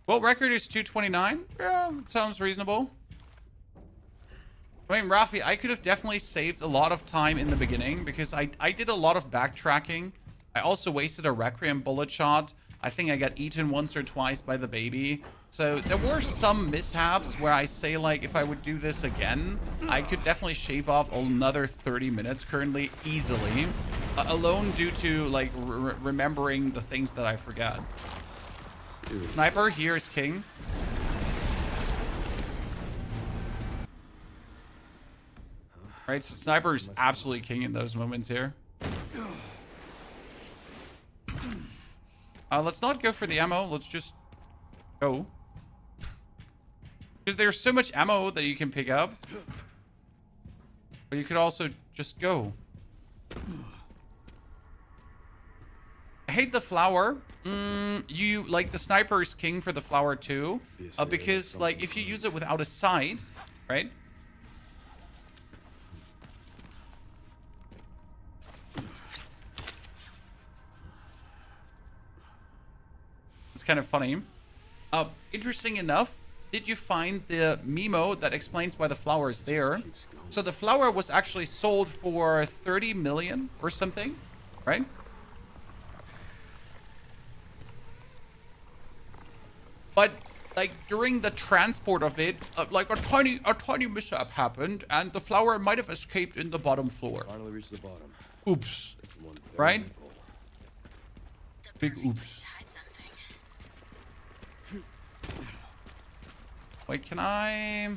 Well, record is 229. Yeah, sounds reasonable. I mean, Rafi, I could have definitely saved a lot of time in the beginning because I did a lot of backtracking. I also wasted a Requiem bullet shot. I think I got eaten once or twice by the baby. So there were some mishaps where I say, like, if I would do this again, I could definitely shave off another 30 minutes currently easily. Alone due to, like, remembering the things that I forgot. Sniper, here is king. Right, so Sniper is absolutely king in those moments here. Let's not go for the ammo. Let's just go. Because there's so much ammo that you can pick up. But you could also just go. I hate the flower. You like the Sniper is king for the flower too. Because like if you use it without a sight, right? It's kind of funny. Interesting enough, did you find the memo that explains why the flower is there? So the flower was actually sold for 30 million or something, right? But like during the transport of it, like a tiny mishap happened, and the flower might have escaped in the bottom floor. Finally reached the bottom. Oops. This one very Right? nimble. Big oops. Hide something. Wait, can I?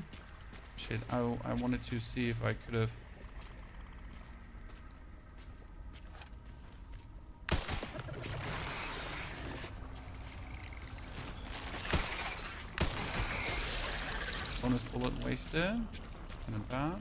Shit, I wanted to see if I could have. Bonus bullet wasted. Kind of bad.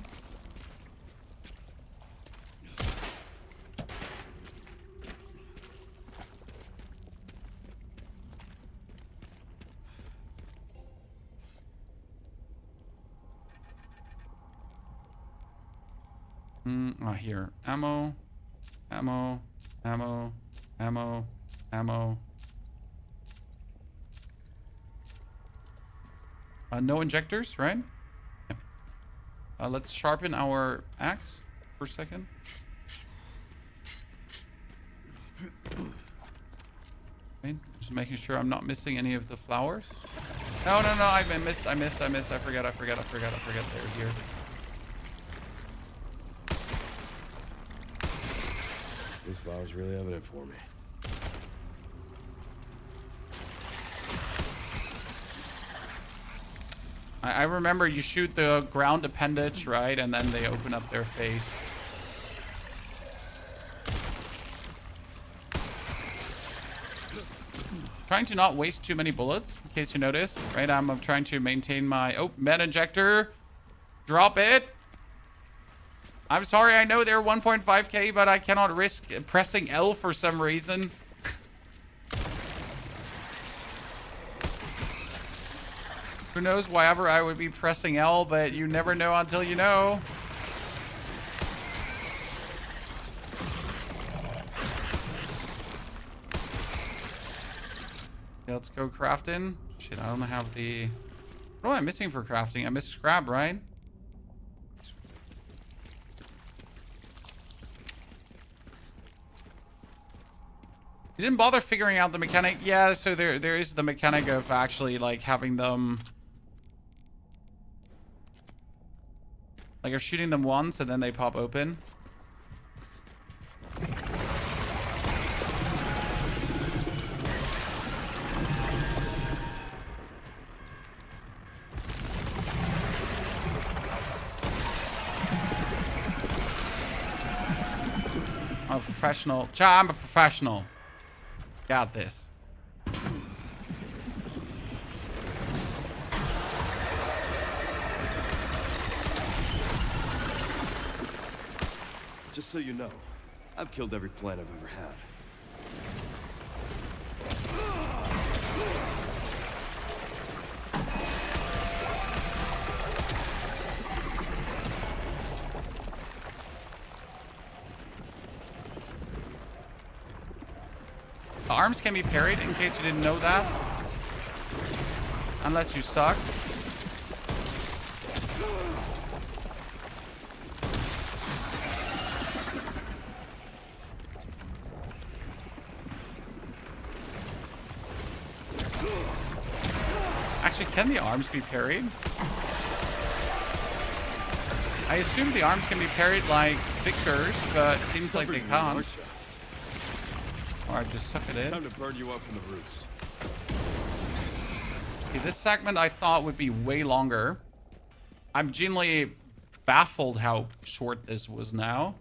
Here. Ammo. Ammo. Ammo. Ammo. Ammo. No injectors, right? Yeah. Let's sharpen our axe for a second. Okay, just making sure I'm not missing any of the flowers. No, I missed. I forgot. They're here. This flower's really evident for me. I remember you shoot the ground appendage, right? And then they open up their face. Trying to not waste too many bullets, in case you notice, right? I'm trying to maintain my... Oh, med injector. Drop it. I'm sorry, I know they're 1.5k, but I cannot risk pressing L for some reason. Who knows why ever I would be pressing L, but you never know until you know. Let's go crafting. Shit, I don't have the... What am I missing for crafting? I missed scrap, right? You didn't bother figuring out the mechanic? Yeah, so there is the mechanic of actually, like, having them... Like, of shooting them once and then they pop open. I'm a professional. I'm a professional. Got this. Just so you know, I've killed every plant I've ever had. The arms can be parried, in case you didn't know that. Unless you suck. Actually, can the arms be parried? I assume the arms can be parried like Victor's, but it seems like they can't. Alright, just suck it in. Time to burn you up from the roots. Okay, this segment I thought would be way longer. I'm genuinely baffled how short this was now.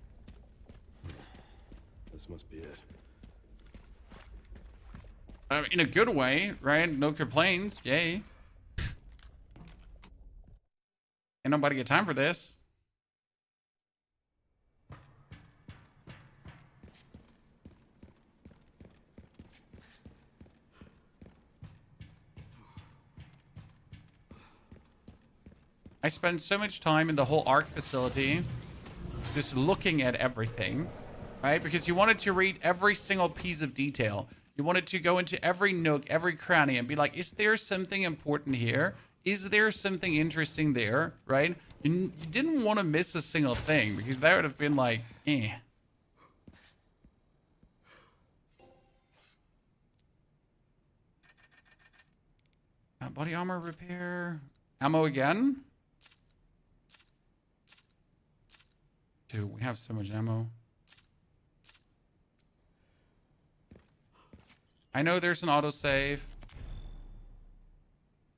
This must be it. In a good way, right? No complaints. Yay. Ain't nobody got time for this. I spent so much time in the whole ARC facility just looking at everything, right? Because you wanted to read every single piece of detail. You wanted to go into every nook, every cranny, and be like, is there something important here? Is there something interesting there, right? You didn't want to miss a single thing, because that would have been like, eh. Body armor repair. Ammo again? Dude, we have so much ammo. I know there's an autosave.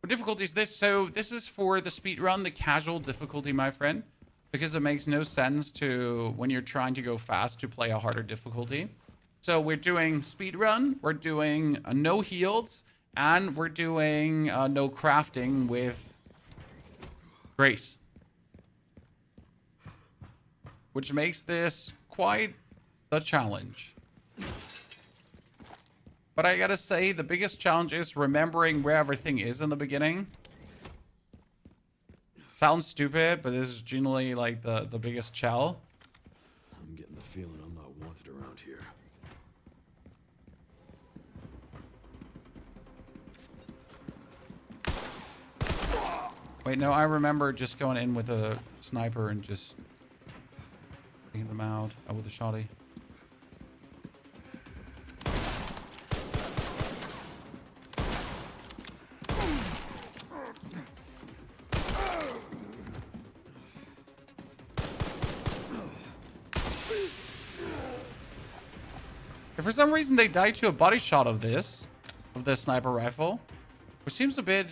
What difficulty is this? So this is for the speed run, the casual difficulty, my friend. Because it makes no sense to, when you're trying to go fast, to play a harder difficulty. So we're doing speed run, we're doing no heals, and we're doing no crafting with grace. Which makes this quite the challenge. But I gotta say, the biggest challenge is remembering where everything is in the beginning. Sounds stupid, but this is genuinely like the biggest challenge. I'm getting the feeling I'm not wanted around here. Wait, no, I remember just going in with a sniper and just taking them out. Oh, with a shotty. If for some reason they died to a body shot of this sniper rifle, which seems a bit...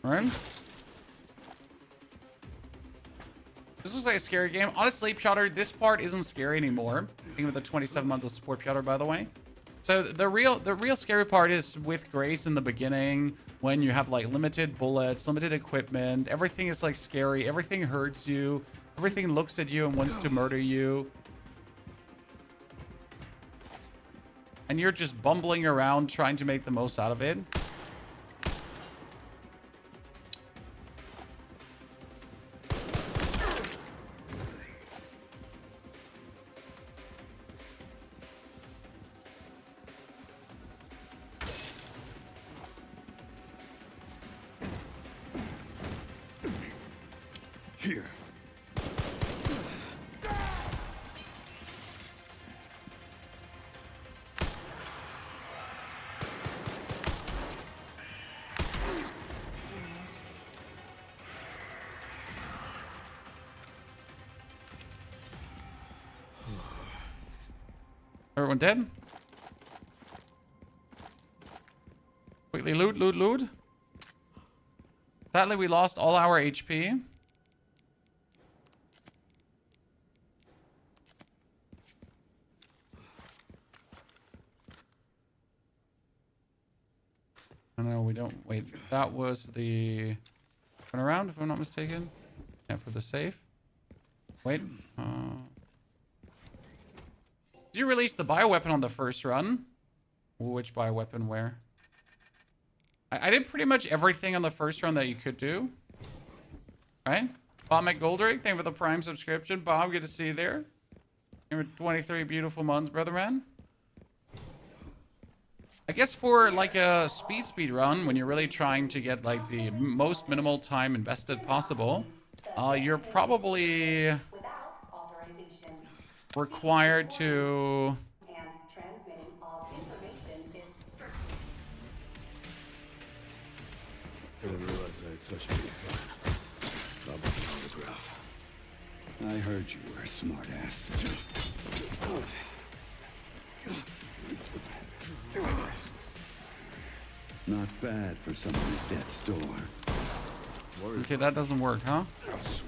Right? This was like a scary game. Honestly, Piotr, this part isn't scary anymore. Thinking of the 27 months of support, Piotr, by the way. So the real scary part is with Grace in the beginning, when you have like limited bullets, limited equipment, everything is like scary, everything hurts you, everything looks at you and wants to murder you. And you're just bumbling around trying to make the most out of it. Everyone dead? Quickly loot, loot, loot. Sadly, we lost all our HP. Oh, no, we don't. Wait, that was the turn around, if I'm not mistaken. Yeah, for the safe. Wait. Did you release the bioweapon on the first run? Which bioweapon where? I did pretty much everything on the first run that you could do. Right? Bob McGoldrick, thank you for the Prime subscription. Bob, good to see you there. Thank you for 23 beautiful months, brother man. I guess for like a speed run, when you're really trying to get like the most minimal time invested possible, you're probably Without authorization. required to... And transmitting of information is strict. I didn't realize I had such a big fan. Stop with the autograph. I heard you were a smartass. Not bad for someone at death's door. Okay, that doesn't work, huh? Oh, sweet.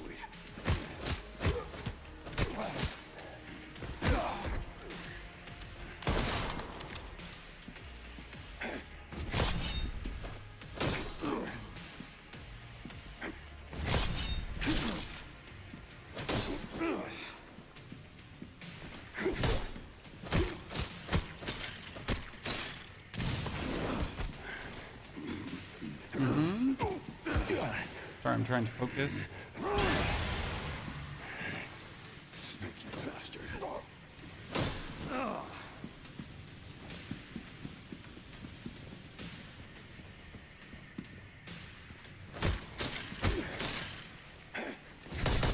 Sorry, I'm trying to focus. Sneaky bastard.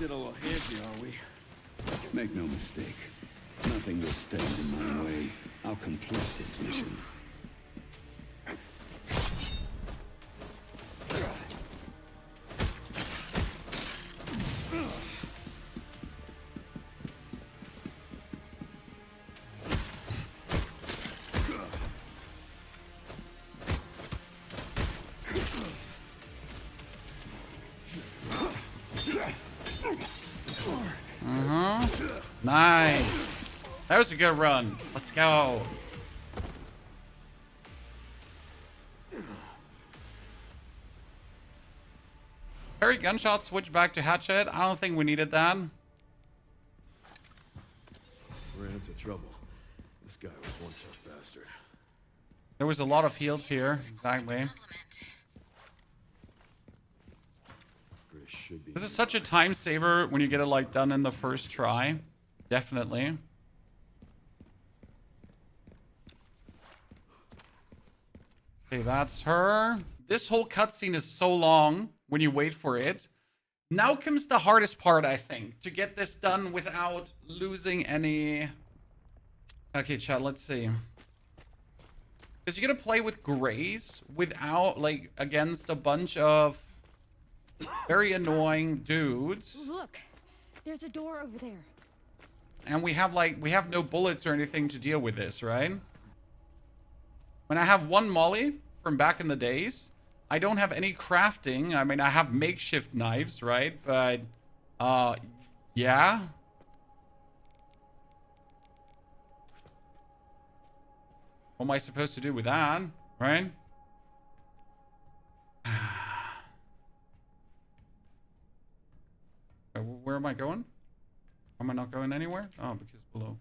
Get a little handsy, are we? Make no mistake. Nothing will stand in my way. I'll complete this mission. Nice. That was a good run. Let's go. Parry gunshot, switch back to hatchet. I don't think we needed that. Ran into trouble. This guy was one tough bastard. There was a lot of heals here. Exactly. Compliment. Grace should be. This is such a time saver when you get it like done in the first try. Definitely. Okay, that's her. This whole cutscene is so long when you wait for it. Now comes the hardest part, I think, to get this done without losing any... Okay, chat, let's see. Because you're gonna play with Grace without, like, against a bunch of very annoying dudes. Look, there's a door over there. And we have no bullets or anything to deal with this, right? When I have one molly from back in the days, I don't have any crafting. I mean, I have makeshift knives, right? But, yeah. What am I supposed to do with that, right? Where am I going? Am I not going anywhere? Oh, because below.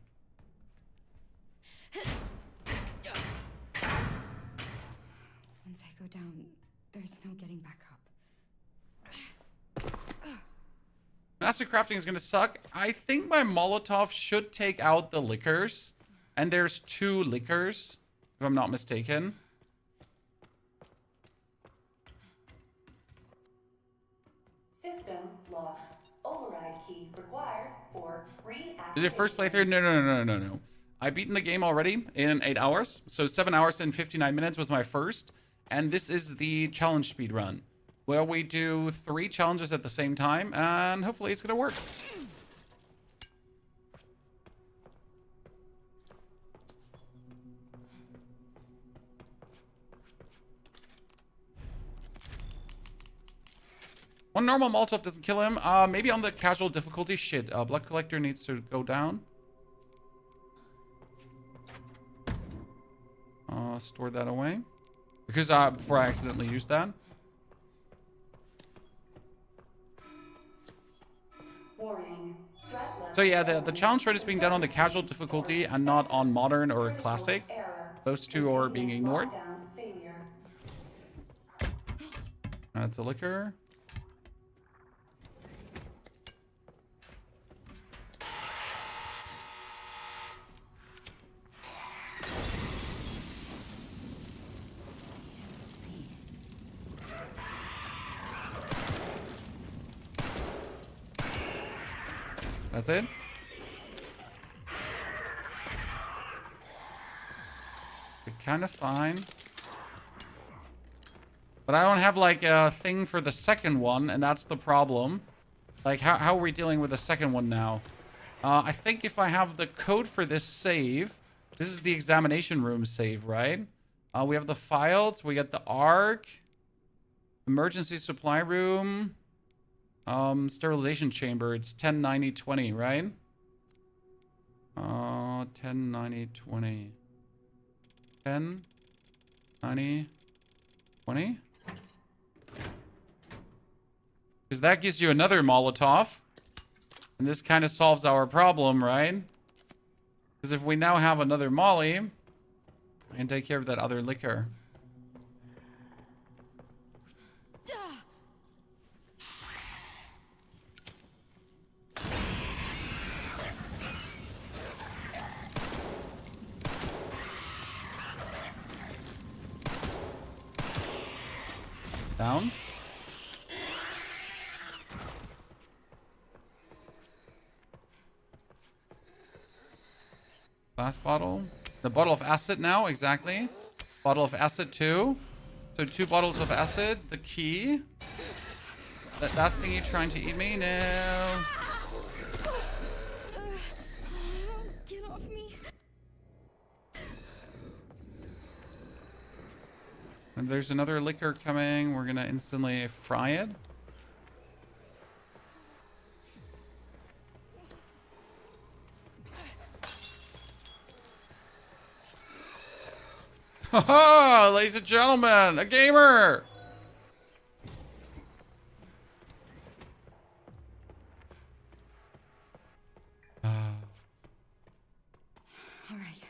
Once I go down, there's no getting back up. Master crafting is gonna suck. I think my Molotov should take out the liquors. And there's 2 liquors, if I'm not mistaken. System locked. Override key required for reactivation. Is it first playthrough? No. I've beaten the game already in 8 hours. So 7 hours and 59 minutes was my first. And this is the challenge speed run, where we do 3 challenges at the same time. And hopefully it's gonna work. One normal Molotov doesn't kill him. Maybe on the casual difficulty. Shit, blood collector needs to go down. Store that away. Because before I accidentally used that. Warning. Threat level So yeah, the challenge rate is being done on the casual difficulty and not on modern or classic. error. Those two are being ignored. Lockdown failure. That's a liquor. That's it. We're kind of fine. But I don't have like a thing for the second one, and that's the problem. Like, how are we dealing with the second one now? I think if I have the code for this save, this is the examination room save, right? We have the files, we get the ARC, emergency supply room, sterilization chamber. It's 109020, right? 109020. 109020. Because that gives you another Molotov. And this kind of solves our problem, right? Because if we now have another Molly, I can take care of that other liquor. Down. Last bottle. The bottle of acid now, exactly. Bottle of acid too. So 2 bottles of acid. The key. That thingy trying to eat me? No. Get off me. And there's another liquor coming. We're gonna instantly fry it. Haha, ladies and gentlemen, a gamer. All right.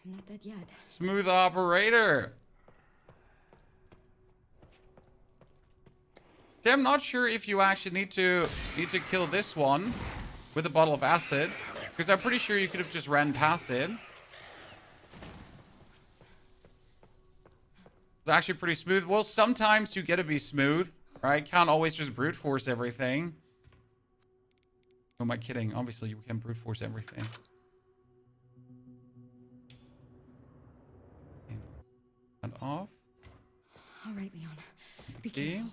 I'm not dead yet. Smooth operator. See, I'm not sure if you actually need to kill this one with a bottle of acid, because I'm pretty sure you could have just ran past it. It's actually pretty smooth. Well, sometimes you get to be smooth, right? Can't always just brute force everything. Who am I kidding? Obviously, you can brute force everything. And off. All right, Leon. Be Okay. careful.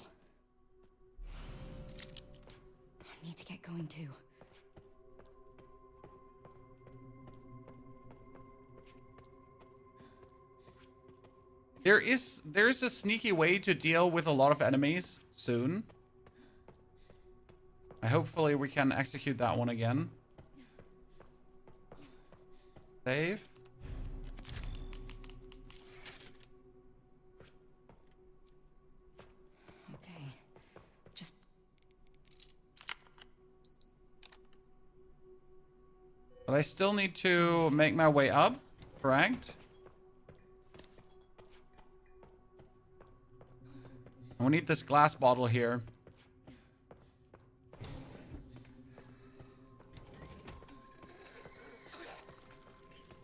I need to get going too. There's a sneaky way to deal with a lot of enemies soon. Hopefully we can execute that one again. Save. Okay. Just But I still need to make my way up, correct? We need this glass bottle here.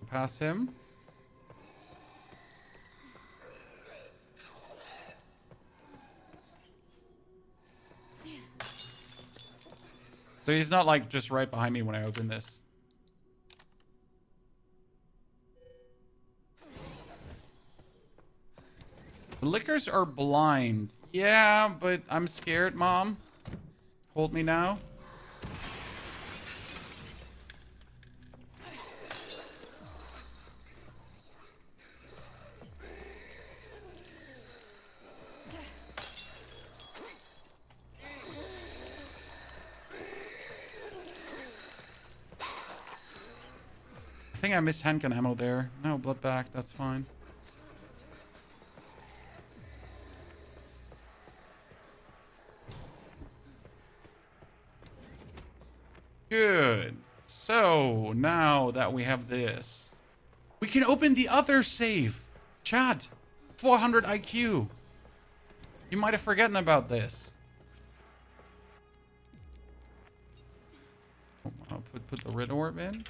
Pass him. So he's not like just right behind me when I open this. The liquors are blind. Yeah, but I'm scared, Mom. Hold me now. think I missed handgun ammo there. No, blood bag. That's fine. Good. So, now that we have this, we can open the other safe. Chat. 400 IQ. You might have forgotten about this. Oh, I'll put the red orb in.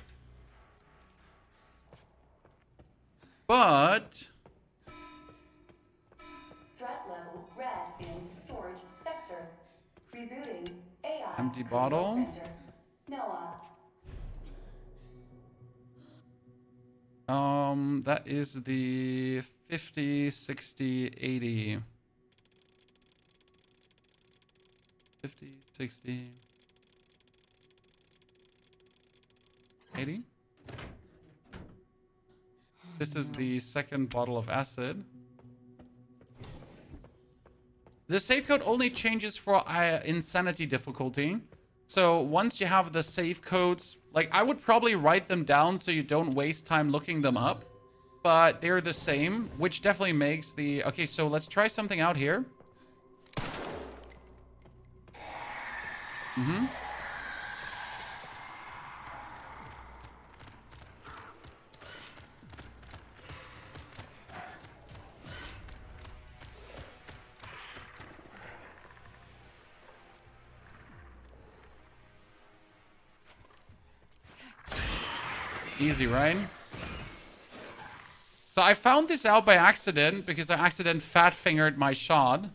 But Threat level red in storage sector. Rebooting AI. Empty control bottle. center. Noah. That is the 50, 60, 80. 50, 60, 80. This is the second bottle of acid. The save code only changes for insanity difficulty. So once you have the save codes, like I would probably write them down so you don't waste time looking them up. But they're the same, which definitely makes the... Okay, so let's try something out here. Mm-hmm. Easy, right? So I found this out by accident because I accident fat-fingered my shot.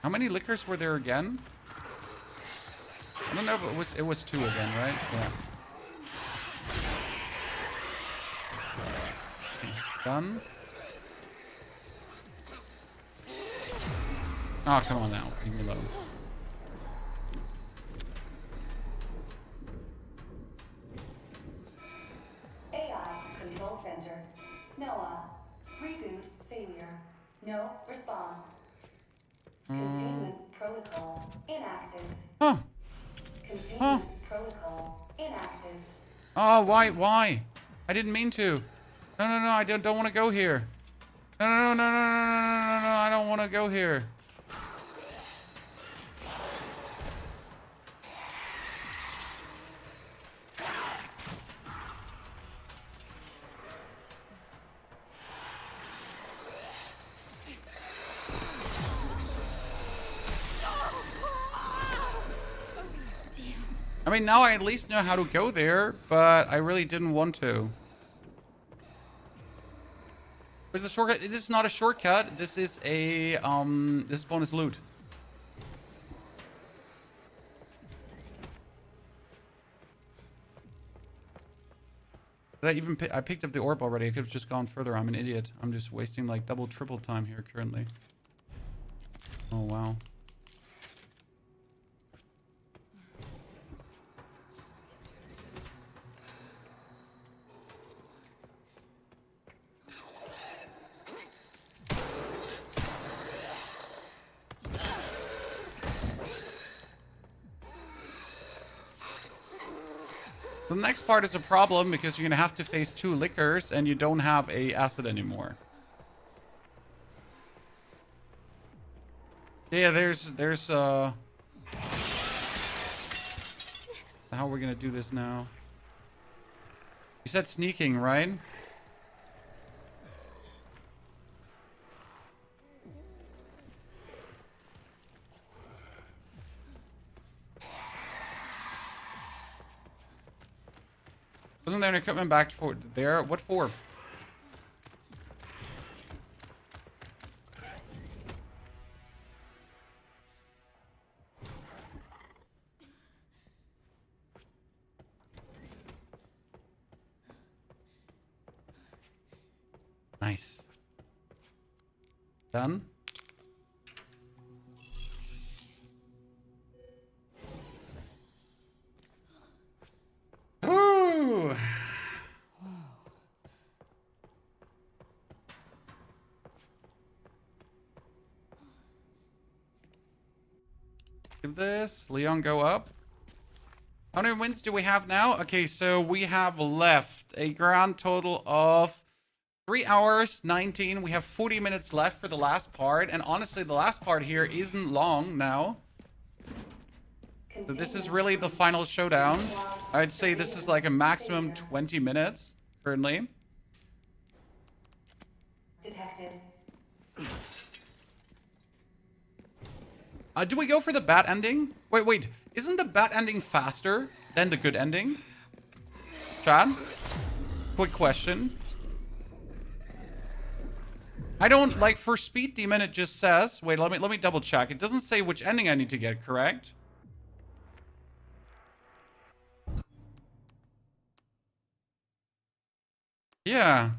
How many liquors were there again? I don't know if it was 2 again, right? Yeah. Done. Oh, come on now. Leave me alone. AI control center. Noah. Reboot failure. No response. Containment protocol inactive. Huh. Containment protocol inactive. Oh, why? I didn't mean to. No, I don't want to go here. No, I don't want to go here. I mean, now I at least know how to go there, but I really didn't want to. Where's the shortcut? This is not a shortcut. This is a, this is bonus loot. Did I even I picked up the orb already. I could have just gone further. I'm an idiot. I'm just wasting like double, triple time here currently. Oh, wow. So the next part is a problem because you're gonna have to face 2 liquors and you don't have a acid anymore. Yeah, there's how are we gonna do this now? You said sneaking, right? Wasn't there an equipment back for there? What for? Nice. Done. Give this. Leon, go up. How many wins do we have now? Okay, so we have left a grand total of 3 hours, 19. We have 40 minutes left for the last part. And honestly, the last part here isn't long now. So this is really the final showdown. I'd say this is like a maximum 20 minutes currently. Detected. Do we go for the bad ending? Wait. Isn't the bad ending faster than the good ending? Chad? Quick question. I don't like for Speed Demon it just says, wait, let me double check. It doesn't say which ending I need to get, correct? Yeah.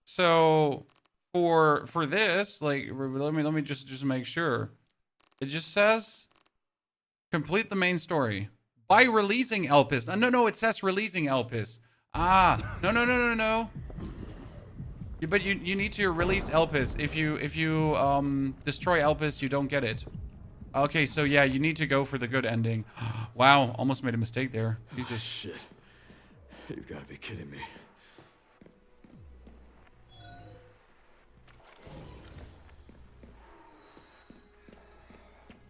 So for this, like let me just make sure. It just says complete the main story by releasing Elpis. No, it says releasing Elpis. No. But you need to release Elpis. If you destroy Elpis, you don't get it. Okay, so yeah, you need to go for the good ending. Wow, almost made a mistake there. Jesus. Shit. You've got to be kidding me.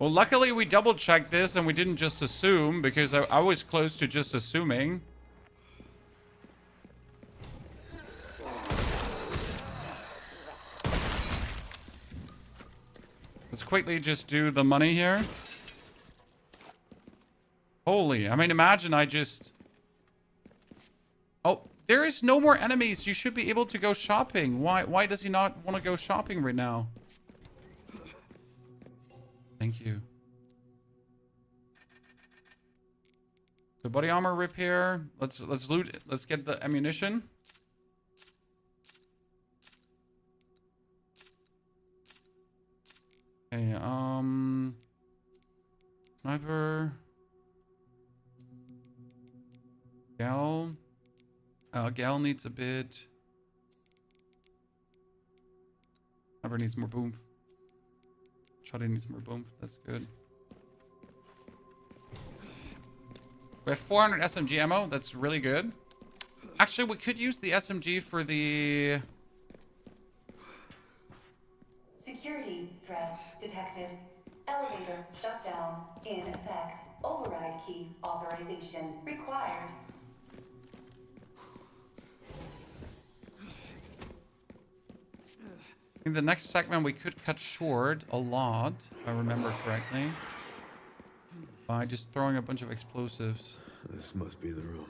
Well, luckily we double checked this and we didn't just assume, because I was close to just assuming. Let's quickly just do the money here. Holy, I mean, imagine I just... Oh, there is no more enemies. You should be able to go shopping. Why does he not want to go shopping right now? Thank you. So body armor repair. Let's loot it. Let's get the ammunition. Okay, sniper. Gal. Gal needs a bit. Sniper needs more boom. Shotty needs more boom. That's good. We have 400 SMG ammo. That's really good. Actually, we could use the SMG for the... Security threat detected. Elevator shut down. In effect. Override key authorization required. I think the next segment we could cut short a lot, if I remember correctly, by just throwing a bunch of explosives. This must be the room.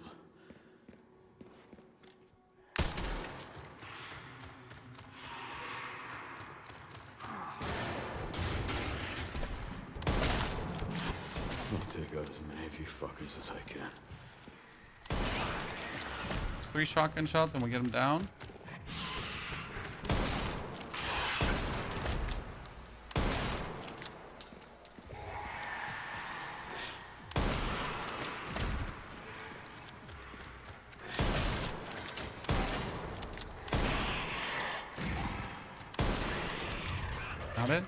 I'll take out as many of you fuckers as I can. It's 3 shotgun shots and we get them down. Got it.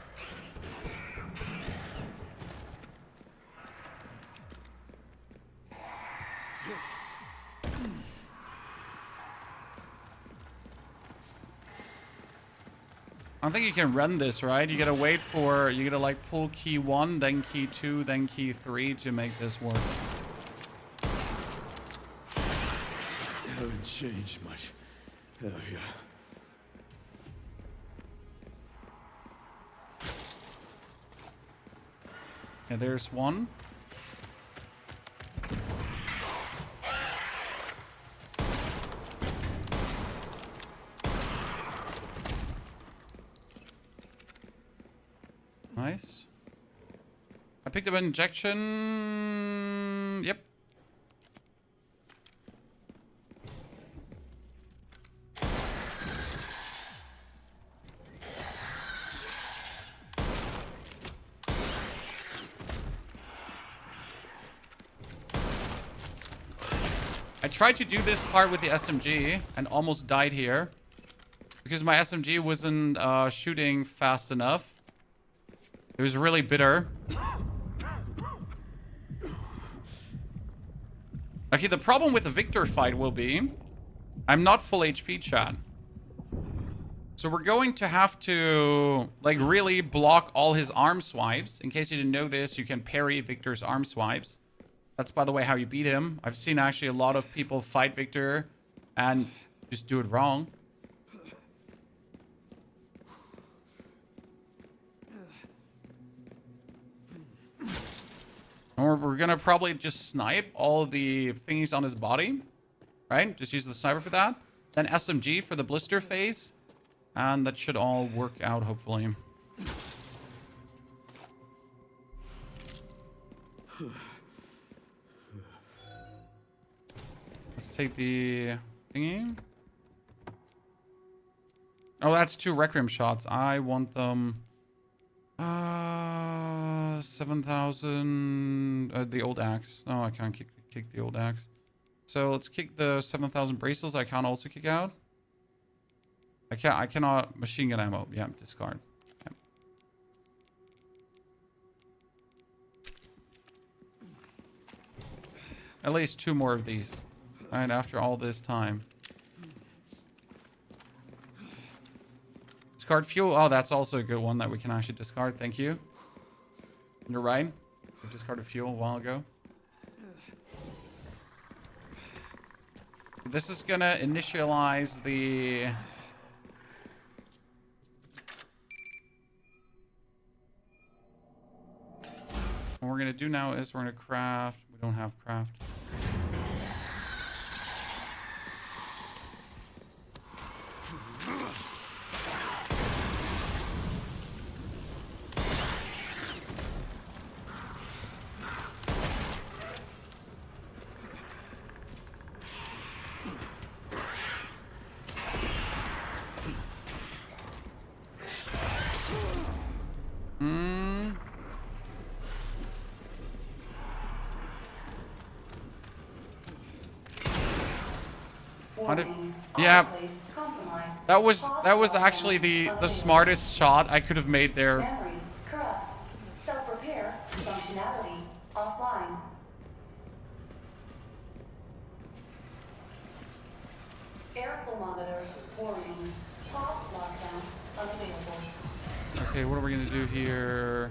I don't think you can run this, right? You gotta wait for, you gotta like pull key 1, then key 2, then key 3 to make this work. You haven't changed much, have you? Yeah, there's one. Nice. I picked up an injection. Yep. I tried to do this part with the SMG and almost died here because my SMG wasn't shooting fast enough. It was really bitter. Okay, the problem with the Victor fight will be I'm not full HP, chat. So we're going to have to, like, really block all his arm swipes. In case you didn't know this, you can parry Victor's arm swipes. That's, by the way, how you beat him. I've seen actually a lot of people fight Victor and just do it wrong. Or we're gonna probably just snipe all the thingies on his body. Right? Just use the sniper for that. Then SMG for the blister phase. And that should all work out, hopefully. Let's take the thingy. Oh, that's 2 Requiem shots. I want them... 7,000... the old axe. Oh, I can't kick the old axe. So let's kick the 7,000 bracelets. I can't also kick out. I cannot machine gun ammo. Yeah, discard. Yeah. At least 2 more of these. Right after all this time. Discard fuel. Oh, that's also a good one that we can actually discard. Thank you. You're right. We discarded fuel a while ago. This is gonna initialize the... What we're gonna do now is we're gonna craft. We don't have craft. Yeah, that was actually the smartest shot I could have made there. Memory corrupt. Self-repair functionality offline. Air thermometer warning. Pause lockdown unavailable. Okay, what are we gonna do here?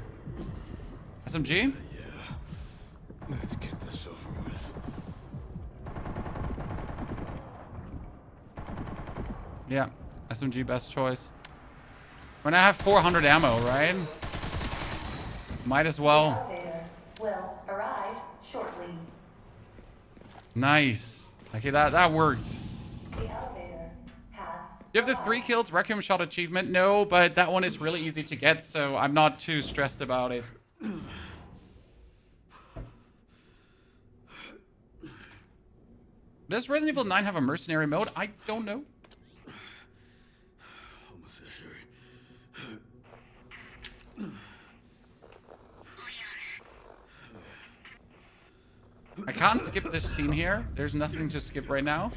SMG? Yeah. Let's get this over with. Yeah, SMG best choice. When I have 400 ammo, right? Might as well. The elevator will arrive shortly. Nice. Okay, that worked. The elevator has. You have the 3 kills Requiem shot achievement? No, but that one is really easy to get, so I'm not too stressed about it. Does Resident Evil 9 have a mercenary mode? I don't know. I can't skip this scene here. There's nothing to skip right now.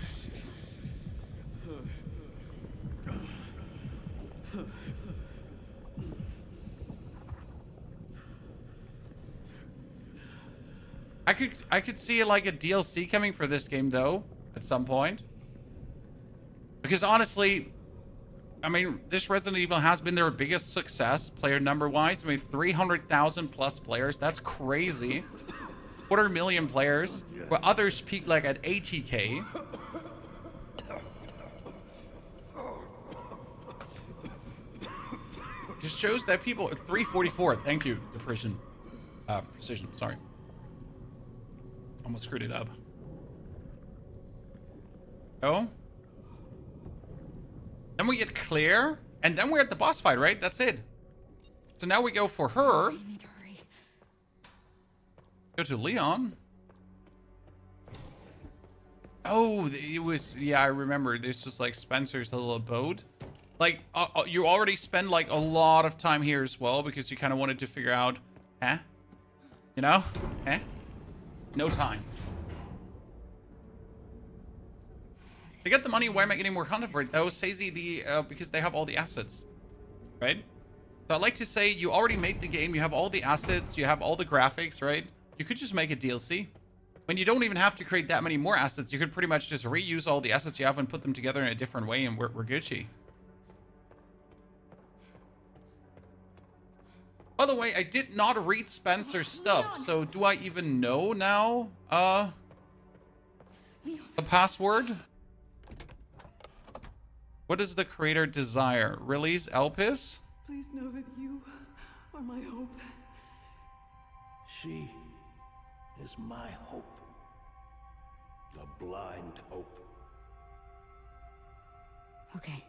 I could see like a DLC coming for this game though at some point. Because honestly, I mean, this Resident Evil has been their biggest success player number wise. I mean, 300,000 plus players. That's crazy. 250,000 players, where others peak like at 80K. Just shows that people 344. Thank you, Precision. Sorry, almost screwed it up. Oh, then we get clear, and then we're at the boss fight, right? That's it. So now we go for her. I need to hurry. Go to Leon. Oh, it was... Yeah, I remember. This was like Spencer's little abode. Like, you already spend like a lot of time here as well because you kind of wanted to figure out... Huh? You know? Huh? No time. To get the money, why am I getting more content for it? That was Sazy because they have all the assets. Right? So I like to say you already made the game. You have all the assets. You have all the graphics, right? You could just make a DLC. when you don't even have to create that many more assets, you could pretty much just reuse all the assets you have and put them together in a different way, and we're Gucci. By the way, I did not read Spencer's stuff, so do I even know now, the password? What does the creator desire? Release Elpis? Please know that you are my hope. She is my hope. A blind hope. Okay.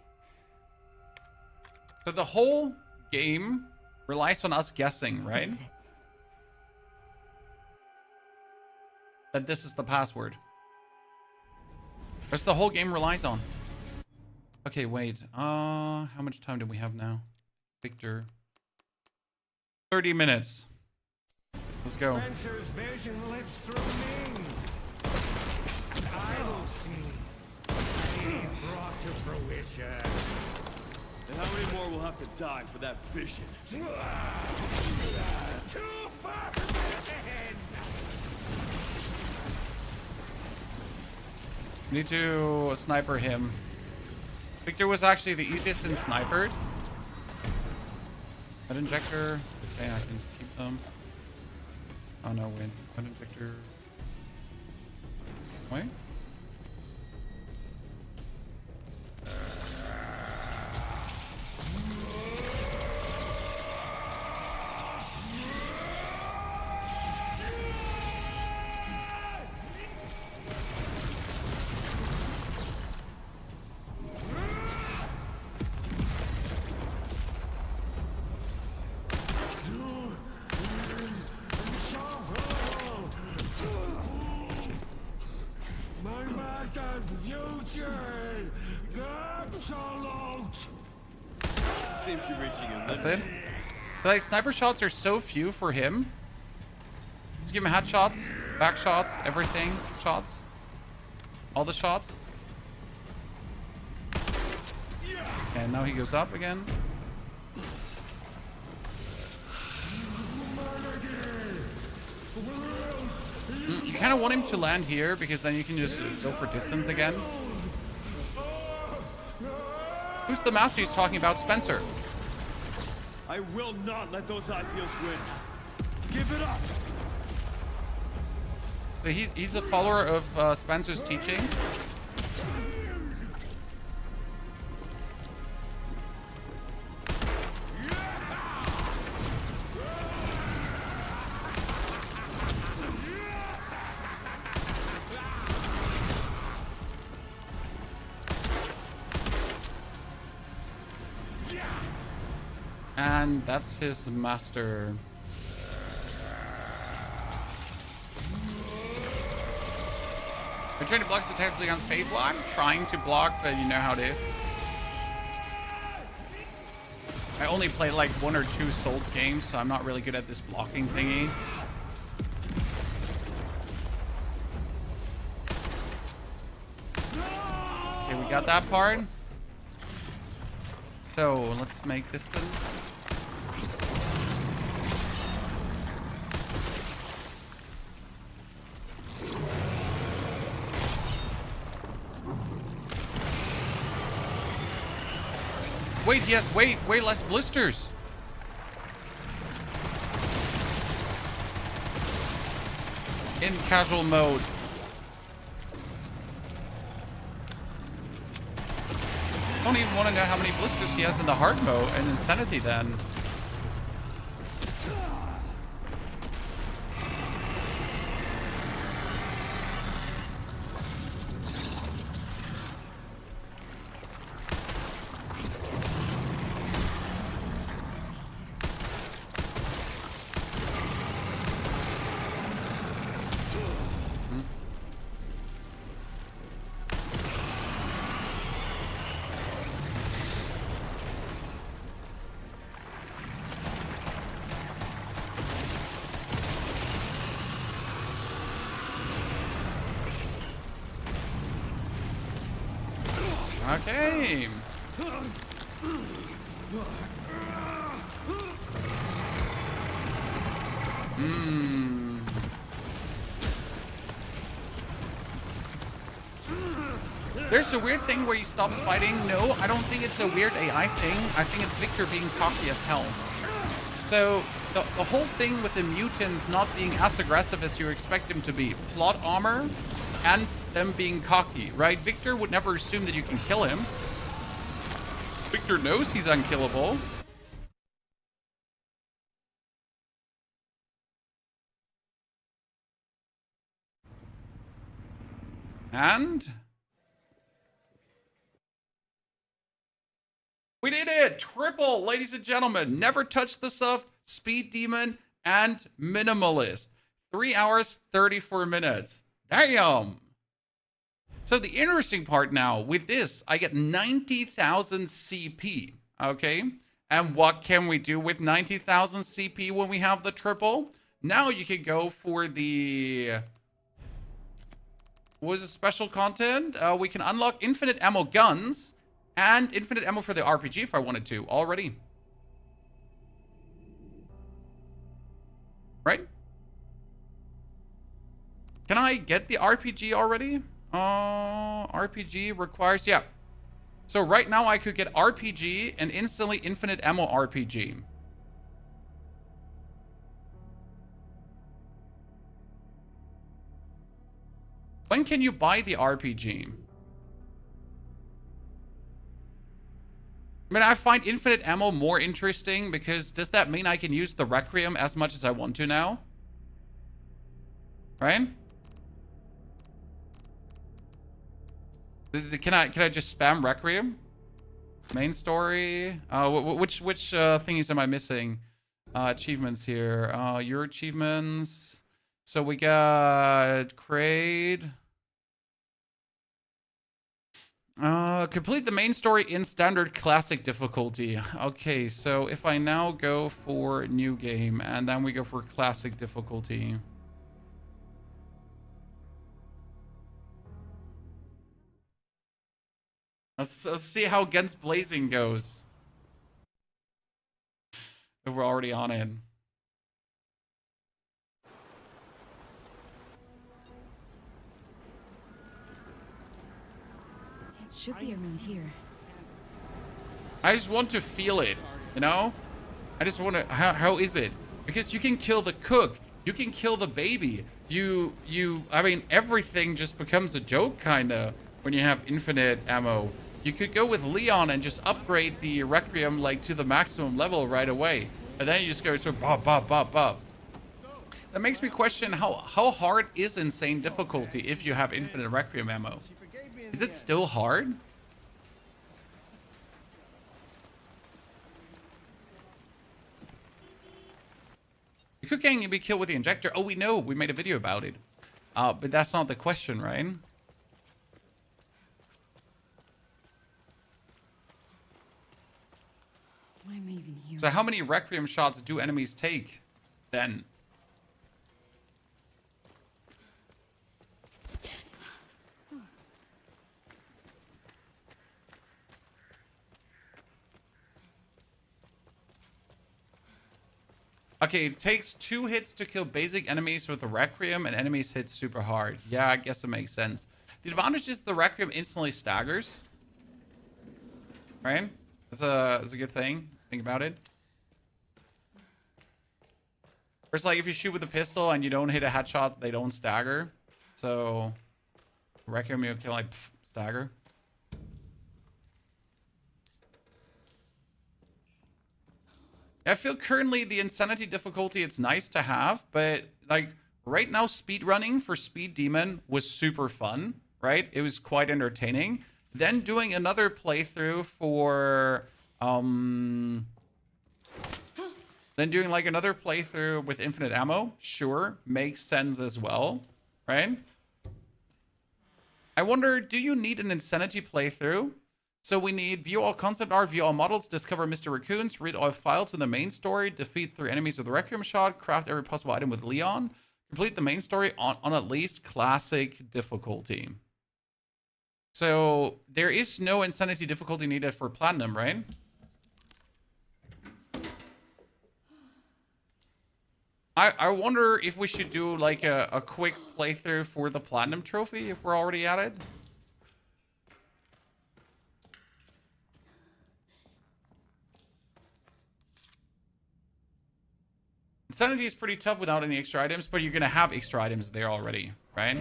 So the whole game relies on us guessing, right? This is it. That this is the password. That's the whole game relies on. Okay, wait. How much time do we have now? Victor. 30 minutes. Let's go. Spencer's vision lives through me. I will see. He's brought to fruition. And how many more will have to die for that vision? Too far ahead. Need to sniper him. Victor was actually the easiest in snipered. Med injector. Okay, I can keep them. Oh no, wait. Med injector. Wait. Seems you're reaching a limit. That's it. But, like, sniper shots are so few for him. Just give him headshots, back shots, everything. Shots. All the shots. And now he goes up again. You kind of want him to land here because then you can just go for distance again. Who's the master he's talking about? Spencer. I will not let those ideals win. Give it up. So he's a follower of Spencer's teaching. And that's his master. We're trying to block the attacks on phase. Well, I'm trying to block, but you know how it is. I only play like 1 or 2 Souls games, so I'm not really good at this blocking thingy. Okay, we got that part. So let's make this then. Wait, he has way less blisters. In casual mode. I don't even want to know how many blisters he has in the hard mode and Insanity then. Okay. There's a weird thing where he stops fighting. No, I don't think it's a weird AI thing. I think it's Victor being cocky as hell. So the whole thing with the mutants not being as aggressive as you expect him to be, plot armor and them being cocky, right? Victor would never assume that you can kill him. Victor knows he's unkillable. And we did it! Triple, ladies and gentlemen. Never touch the stuff. Speed Demon and Minimalist. 3 hours, 34 minutes. Damn! So the interesting part now, with this, I get 90,000 CP, okay? And what can we do with 90,000 CP when we have the triple? Now you can go for the... What was the special content? We can unlock infinite ammo guns and infinite ammo for the RPG if I wanted to already. Right? Can I get the RPG already? RPG requires, yeah. So right now I could get RPG and instantly infinite ammo RPG. When can you buy the RPG? I mean, I find infinite ammo more interesting because does that mean I can use the Requiem as much as I want to now? Right? Can I just spam Requiem? Main story? Which thingies am I missing? Achievements here. Your achievements. So we got Kraid. Complete the main story in standard classic difficulty. Okay, so if I now go for new game and then we go for classic difficulty. Let's see how Against Blazing goes. If we're already on it. It should be around here. I just want to feel it, you know? I just want to... How is it? Because you can kill the cook. You can kill the baby. I mean, everything just becomes a joke, kind of, when you have infinite ammo. You could go with Leon and just upgrade the Requiem, like, to the maximum level right away. And then you just go sort of bop, bop, bop, bop. That makes me question how hard is insane difficulty if you have infinite Requiem ammo? Is it still hard? The cook can be killed with the injector. Oh, we know. We made a video about it. But that's not the question, right? Why am I even here? So how many Requiem shots do enemies take then? Okay, it takes 2 hits to kill basic enemies with the Requiem, and enemies hit super hard. Yeah, I guess it makes sense. The advantage is the Requiem instantly staggers. Right? That's a good thing. Think about it. It's like if you shoot with a pistol and you don't hit a headshot, they don't stagger. So, Requiem, you can like stagger. I feel currently the insanity difficulty, it's nice to have, but like right now speedrunning for Speed Demon was super fun, right? It was quite entertaining. Then doing another playthrough for then doing like another playthrough with infinite ammo, sure, makes sense as well, right? I wonder, do you need an insanity playthrough? So we need view all concept art, view all models, discover Mr. Raccoons, read all files in the main story, defeat 3 enemies with a Requiem shot, craft every possible item with Leon, complete the main story on at least classic difficulty. So there is no insanity difficulty needed for platinum, right? I wonder if we should do like a quick playthrough for the platinum trophy if we're already at it. Insanity is pretty tough without any extra items, but you're gonna have extra items there already, right?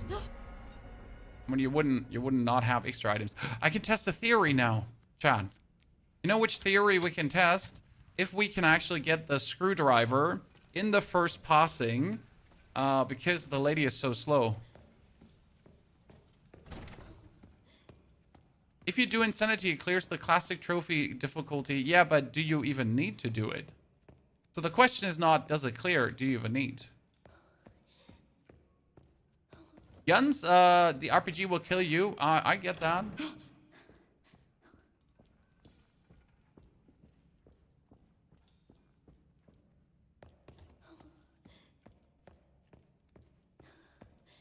I mean, you wouldn't not have extra items. I can test a theory now, Chad. You know which theory we can test? If we can actually get the screwdriver in the first passing, because the lady is so slow. If you do Insanity, it clears the classic trophy difficulty. Yeah, but do you even need to do it? So the question is not, does it clear? Do you even need? Guns, the RPG will kill you. I get that.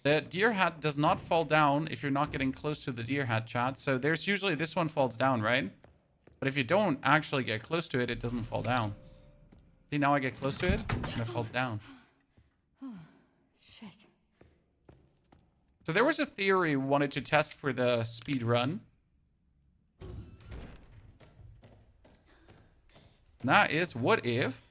The deer hat does not fall down if you're not getting close to the deer hat, chat. So there's usually this one falls down, right? But if you don't actually get close to it, it doesn't fall down. See, now I get close to it and it falls down. Oh, shit. So there was a theory we wanted to test for the speed run. And that is, what if...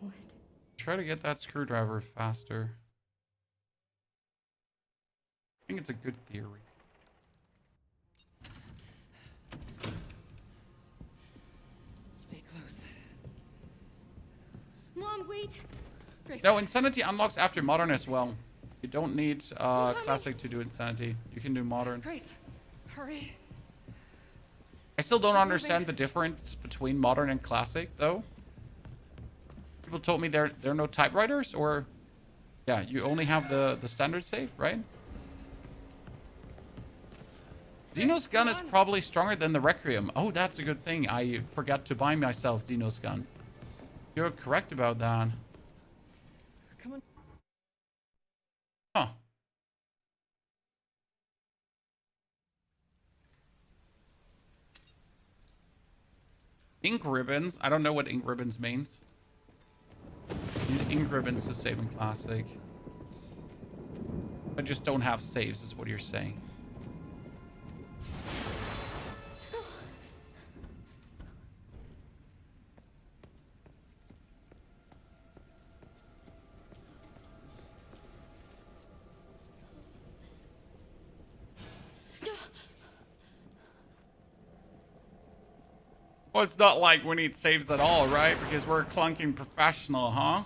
What? Try to get that screwdriver faster. I think it's a good theory. Stay close. Mom, wait. Grace. No, Insanity unlocks after Modern as well. You don't need Classic to do Insanity. You can do Modern. Grace, hurry. I still don't understand the difference between Modern and Classic, though. People told me there are no typewriters, or... Yeah, you only have the standard save, right? Xeno's gun is probably stronger than the Requiem. Oh, that's a good thing. I forgot to buy myself Xeno's gun. You're correct about that. Come on. Huh. Ink ribbons. I don't know what ink ribbons means. Ink ribbons to save in Classic. I just don't have saves, is what you're saying. Well, it's not like we need saves at all, right? Because we're clunking professional, huh?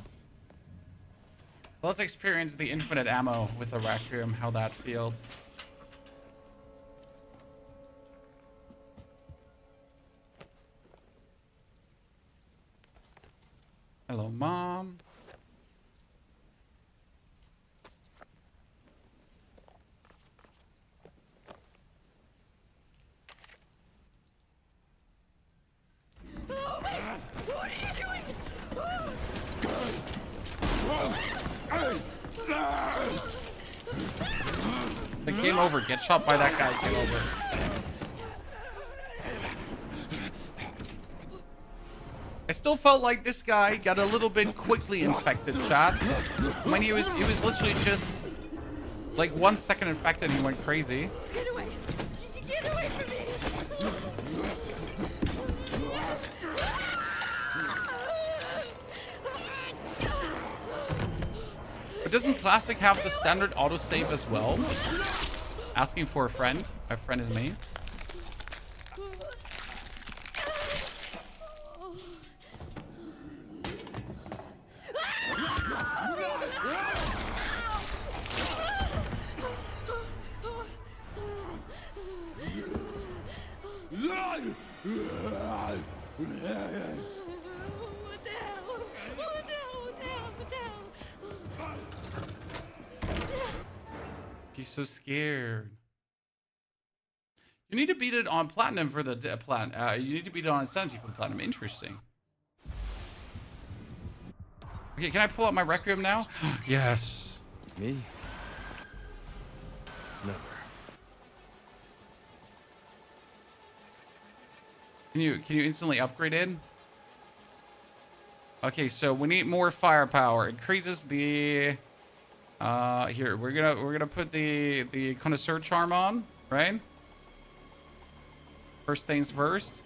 Let's experience the infinite ammo with the Requiem, how that feels. Hello, Mom. What are you doing? The game over. Get shot by that guy. Game over. I still felt like this guy got a little bit quickly infected, chat. When he was literally just like 1 second infected and he went crazy. Get away! Get away from me! But doesn't Classic have the standard autosave as well? Asking for a friend. My friend is me. She's so scared. You need to beat it on platinum for the you need to beat it on insanity for the platinum. Interesting. Okay, can I pull out my Requiem now? Yes. Me? Never. Can you instantly upgrade it? Okay, so we need more firepower. Increases the here, we're gonna put the connoisseur charm on, right? First things first.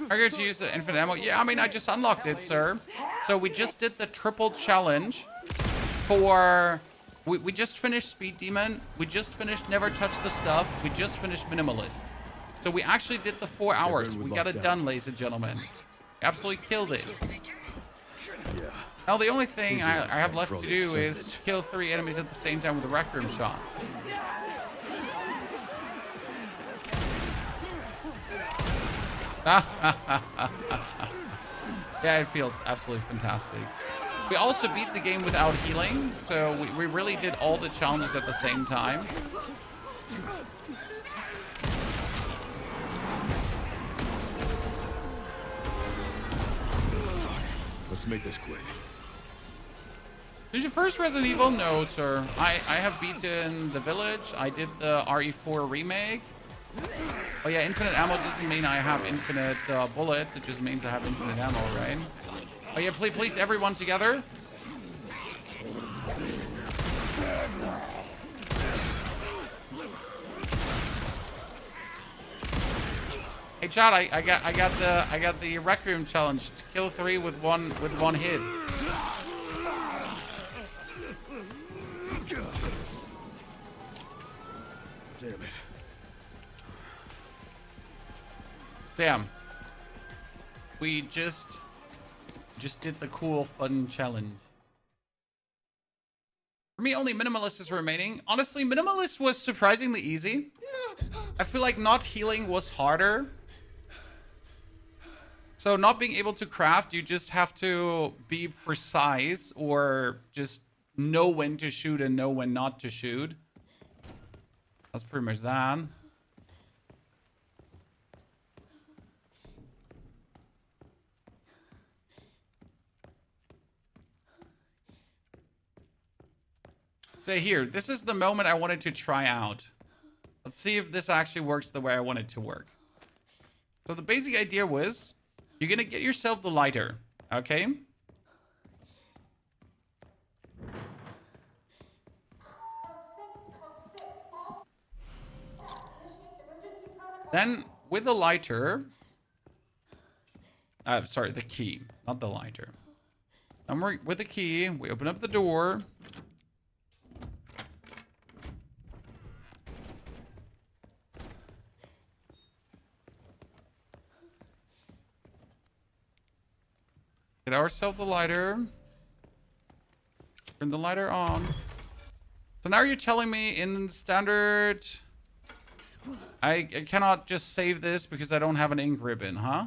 Are you going to use the infinite ammo? Yeah, I mean, I just unlocked it, sir. So we just did the triple challenge for... We just finished Speed Demon. We just finished Never Touch the Stuff. We just finished Minimalist. So we actually did the 4 hours. We got it done, ladies and gentlemen. Absolutely killed it. Yeah. Now the only thing I have left to do is kill 3 enemies at the same time with a Rec Room shot. Yeah, it feels absolutely fantastic. We also beat the game without healing, so we really did all the challenges at the same time. Let's make this quick. Did your first Resident Evil? No, sir. I have beaten The Village. I did the RE4 remake. Oh yeah, infinite ammo doesn't mean I have infinite bullets. It just means I have infinite ammo, right? Oh yeah, please, everyone together. Hey Chad, I got the Rec Room challenge. Kill 3 with one hit. Damn it. Damn. We just did the cool fun challenge. For me, only Minimalist is remaining. Honestly, Minimalist was surprisingly easy. I feel like not healing was harder. So not being able to craft, you just have to be precise or just know when to shoot and know when not to shoot. That's pretty much that. So here, this is the moment I wanted to try out. Let's see if this actually works the way I want it to work. So the basic idea was, you're gonna get yourself the lighter, okay? Then, with the lighter... sorry, the key, not the lighter. And with the key, we open up the door. Get ourselves the lighter. Turn the lighter on. So now you're telling me in standard... I cannot just save this because I don't have an ink ribbon, huh?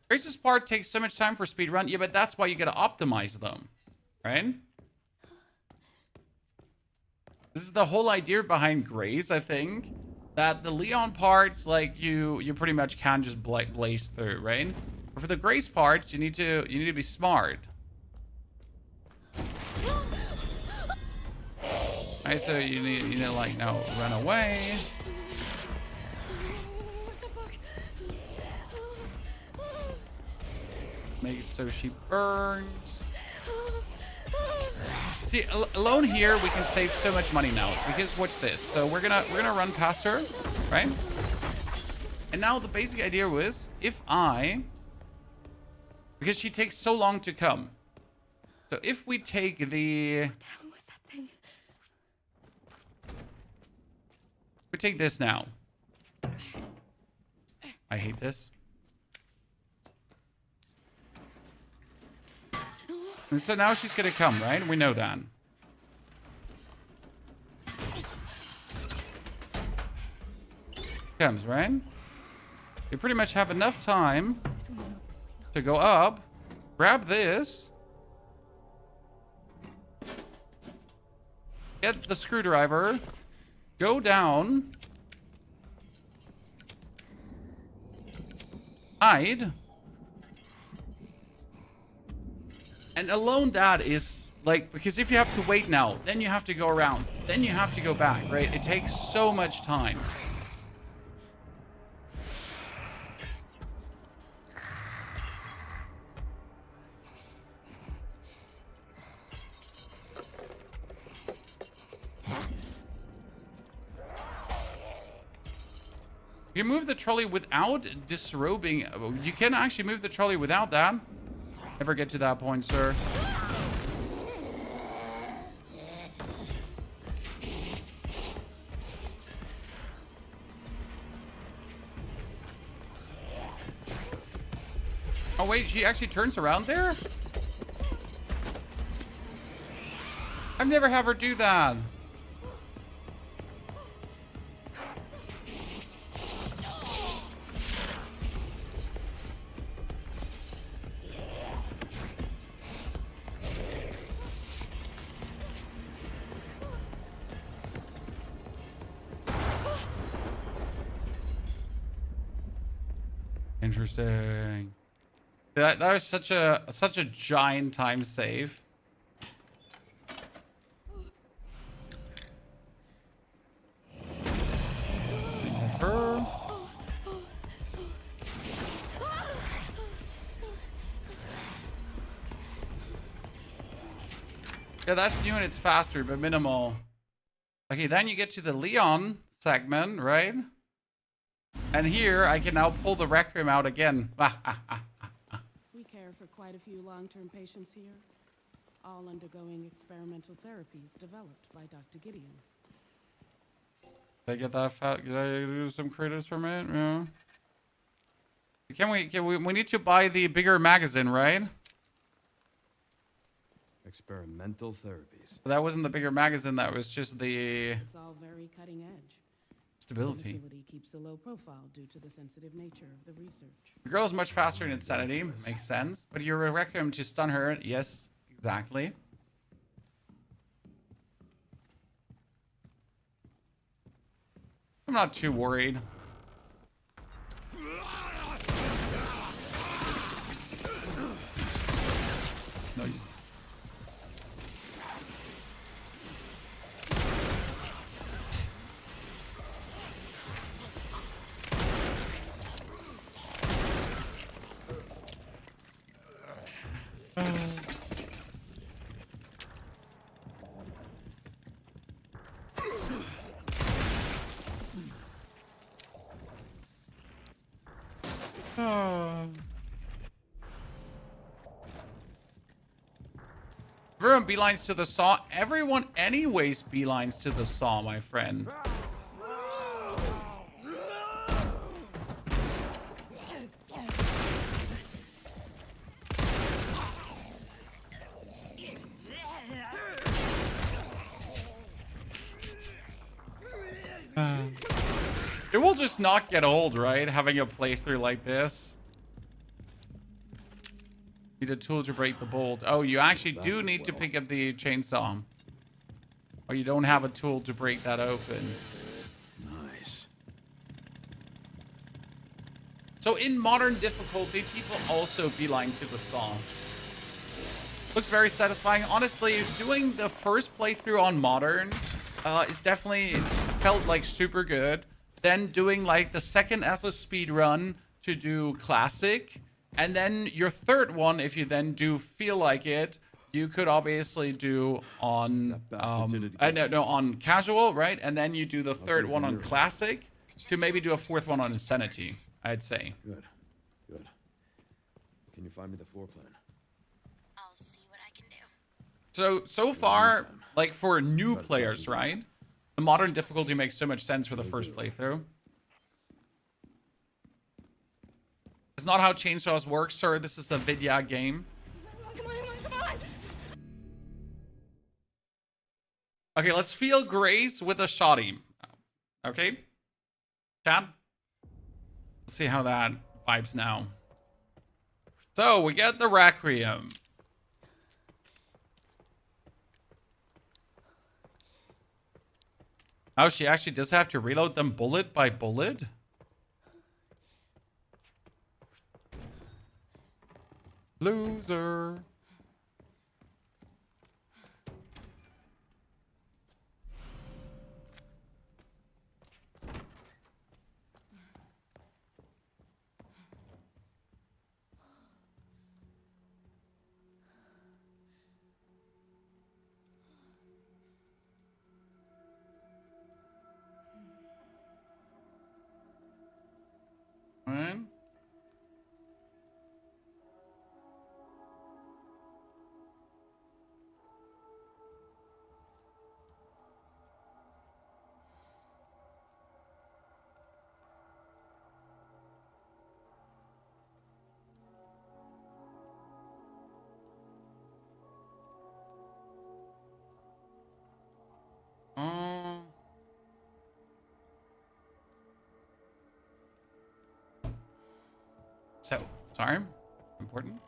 Grace's part takes so much time for speedrun. Yeah, but that's why you gotta optimize them, right? This is the whole idea behind Grace, I think. That the Leon parts, like, you pretty much can just blaze through, right? But for the Grace parts, you need to be smart. Right, so you need to like now run away. What the fuck? Make it so she burns. See, alone here we can save so much money now because watch this. So we're gonna run past her, right? And now the basic idea was because she takes so long to come. So if we take the What the hell was that thing? we take this now. I hate this. And so now she's gonna come, right? We know that. Comes, right? You pretty much have enough time to go up, grab this, get the screwdriver, go down, hide. And alone that is like, because if you have to wait now, then you have to go around, then you have to go back, right? It takes so much time. You move the trolley without disrobing. You can actually move the trolley without that. Never get to that point, sir. Oh wait, she actually turns around there? I've never had her do that. Interesting. That was such a giant time save. Her. Yeah, that's new and it's faster, but minimal. Okay, then you get to the Leon segment, right? And here I can now pull the Requiem out again. We care for quite a few long-term patients here, all undergoing experimental therapies developed by Dr. Gideon. Did I get that fat? Did I do some credits from it? Yeah. We need to buy the bigger magazine, right? Experimental therapies. But that wasn't the bigger magazine, that was just the It's all very cutting edge. stability. The facility keeps a low profile due to the sensitive nature of the research. The girl's much faster in Insanity, makes sense. But you're a Requiem to stun her, yes, exactly. I'm not too worried. No, you... Everyone beelines to the saw. Everyone anyways beelines to the saw, my friend. It will just not get old, right? Having a playthrough like this. Need a tool to break the bolt. Oh, you actually do need to pick up the chainsaw. Or you don't have a tool to break that open. Nice. So in modern difficulty, people also beeline to the saw. Looks very satisfying. Honestly, doing the first playthrough on modern is definitely, it felt like super good. Then doing like the second as a speed run to do classic. And then your third one, if you then do feel like it, you could obviously do on on casual, right? And then you do the third one on classic to maybe do a fourth one on insanity, I'd say. Good. Good. Can you find me the floor plan? I'll see what I can do. So far, like for new players, right? The modern difficulty makes so much sense for the first playthrough. It's not how chainsaws work, sir. This is a video game. Come on, come on! Okay, let's feel Grace with a shoddy. Okay? Chat? Let's see how that vibes now. So, we get the Requiem. Oh, she actually does have to reload them bullet by bullet? Loser. So, sorry. Important.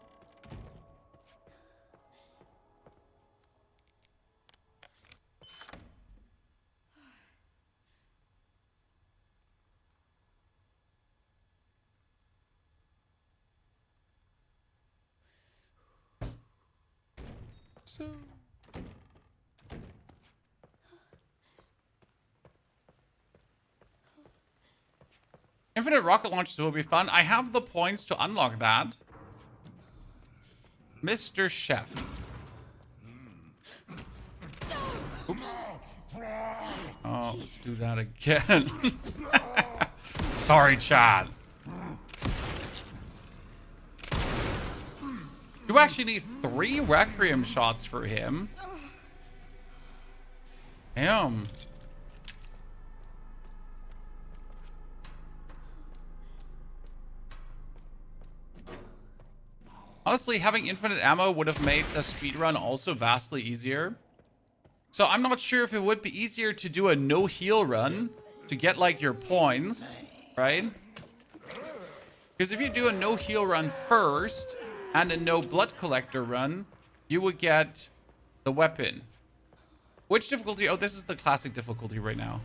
So... Infinite rocket launches will be fun. I have the points to unlock that. Mr. Chef. Oops. Oh, let's do that again. Sorry, Chad. You actually need 3 Requiem shots for him. Damn. Honestly, having infinite ammo would have made the speedrun also vastly easier. So I'm not sure if it would be easier to do a no heal run to get like your points, right? Because if you do a no heal run first and a no blood collector run, you would get the weapon. Which difficulty? Oh, this is the classic difficulty right now.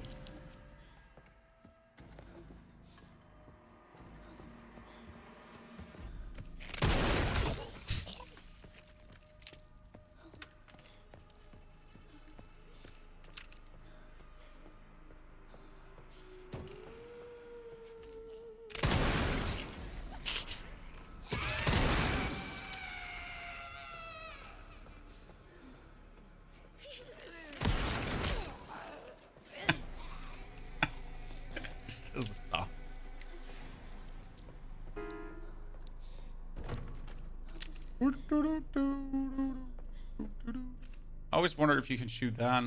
I always wondered if you can shoot that.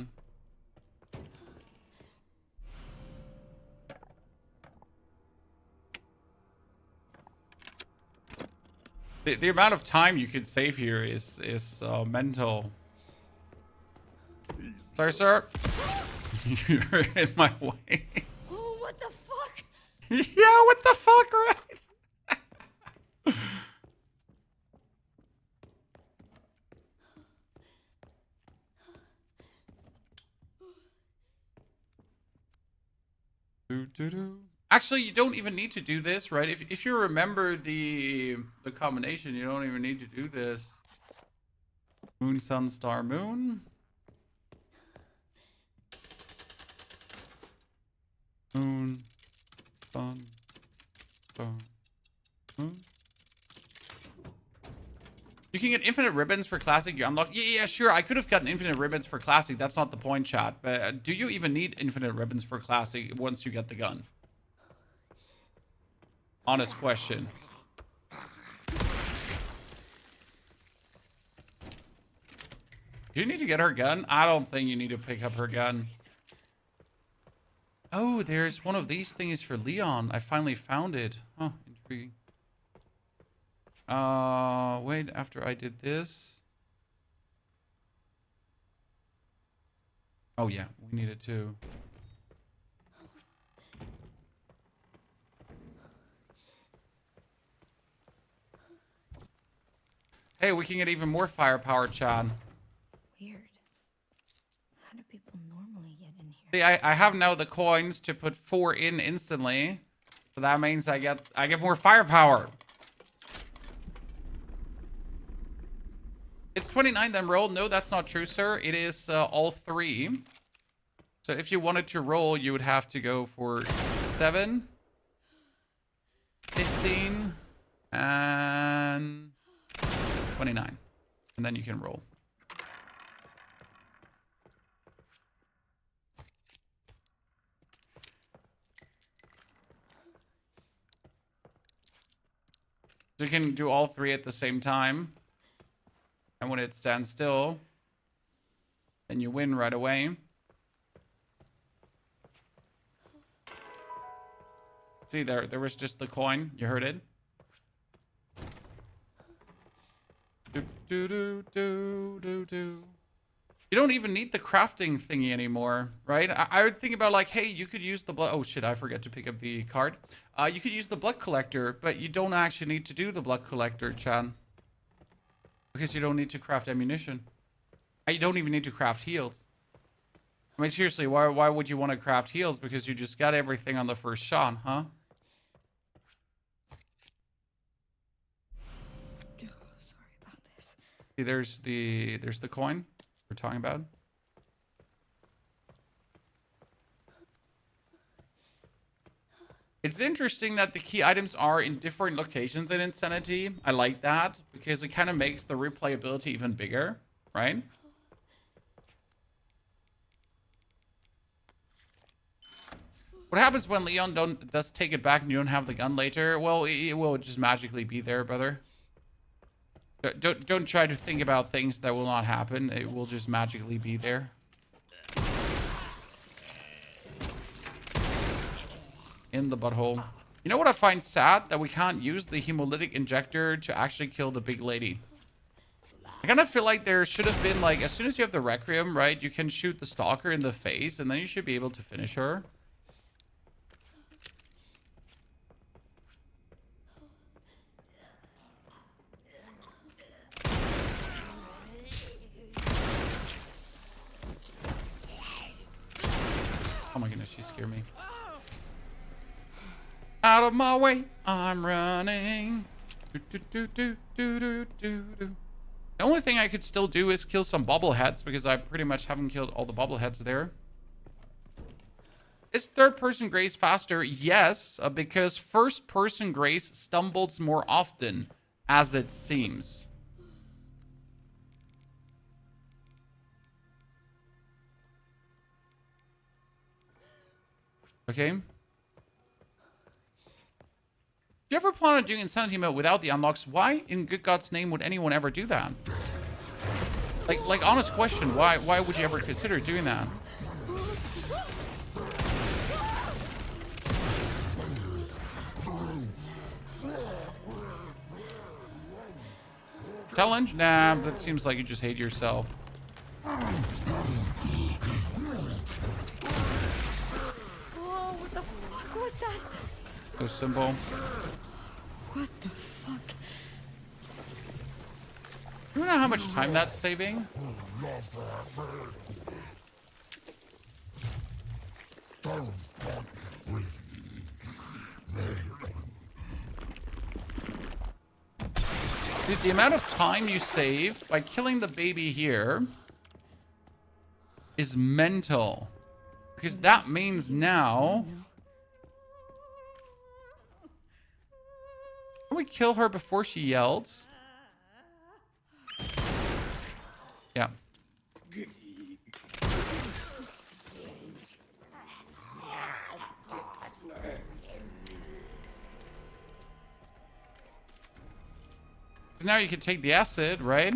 The amount of time you could save here is mental. Sorry, sir. You're in my way. Oh, what the fuck? Yeah, what the fuck, right? Actually, you don't even need to do this, right? If you remember the combination, you don't even need to do this. Moon, sun, star, moon. Moon, sun, star, moon. You can get infinite ribbons for classic. You unlock. Yeah, sure. I could have gotten infinite ribbons for classic. That's not the point, chat. But do you even need infinite ribbons for classic once you get the gun? Honest question. Do you need to get her gun? I don't think you need to pick up her gun. Oh, there's one of these things for Leon. I finally found it. Huh, intriguing. Wait, after I did this. Oh yeah, we need it too. Hey, we can get even more firepower, Chan. Weird. How do people normally get in here? See, I have now the coins to put 4 in instantly. So that means I get more firepower. It's 29 then roll. No, that's not true, sir. It is all 3. So if you wanted to roll, you would have to go for 7, 15, and 29. And then you can roll. So you can do all 3 at the same time. And when it stands still, then you win right away. See, there was just the coin. You heard it. You You don't even need the crafting thingy anymore, right? I would think about like, hey, you could use the blood. Oh shit, I forgot to pick up the card. You could use the blood collector, but you don't actually need to do the blood collector, Chan. Because you don't need to craft ammunition. You don't even need to craft heals. I mean, seriously, why would you want to craft heals? Because you just got everything on the first shot, huh? Oh, sorry about this. See, there's the coin we're talking about. It's interesting that the key items are in different locations in Insanity. I like that because it kind of makes the replayability even bigger, right? What happens when Leon does take it back and you don't have the gun later? Well, it will just magically be there, brother. Don't try to think about things that will not happen. It will just magically be there. In the butthole. You know what I find sad? That we can't use the hemolytic injector to actually kill the big lady. I kind of feel like there should have been, like, as soon as you have the Requiem, right, you can shoot the Stalker in the face and then you should be able to finish her. Oh my goodness, she scared me. Out of my way, I'm running. The only thing I could still do is kill some bobbleheads because I pretty much haven't killed all the bobbleheads there. Is third-person Grace faster? Yes, because first-person Grace stumbles more often, as it seems. Okay. Do you ever plan on doing Insanity mode without the unlocks? Why in good God's name would anyone ever do that? Like honest question, why would you ever consider doing that? Challenge? Nah, that seems like you just hate yourself. Whoa, what the fuck was that? So simple. What the fuck? You know how much time that's saving? Dude, the amount of time you save by killing the baby here is mental. Because that means now... Can we kill her before she yells? Yeah. Now you can take the acid, right?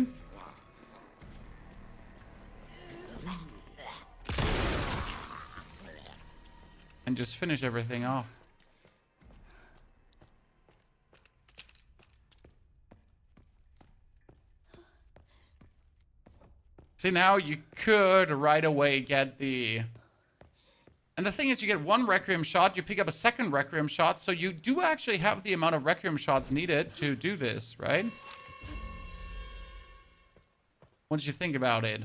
And just finish everything off. See, now you could right away get the... And the thing is, you get one Requiem shot, you pick up a second Requiem shot, so you do actually have the amount of Requiem shots needed to do this, right? Once you think about it.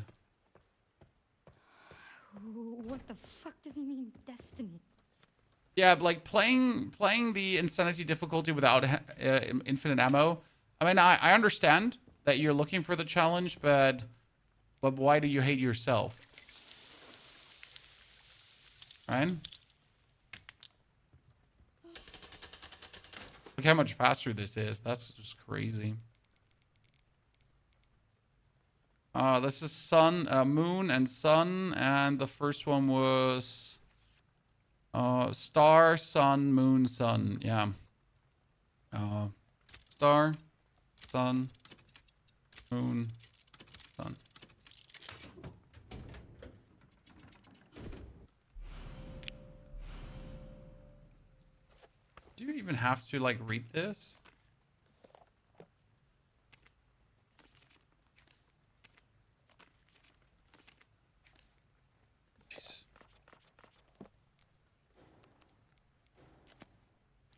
What the fuck does he mean, destiny? Yeah, like playing the Insanity difficulty without infinite ammo. I mean, I understand that you're looking for the challenge, but why do you hate yourself? Right? Look how much faster this is. That's just crazy. This is sun, moon, and sun, and the first one was star, sun, moon, sun. Yeah. Star, sun, moon, sun. Do you even have to like read this?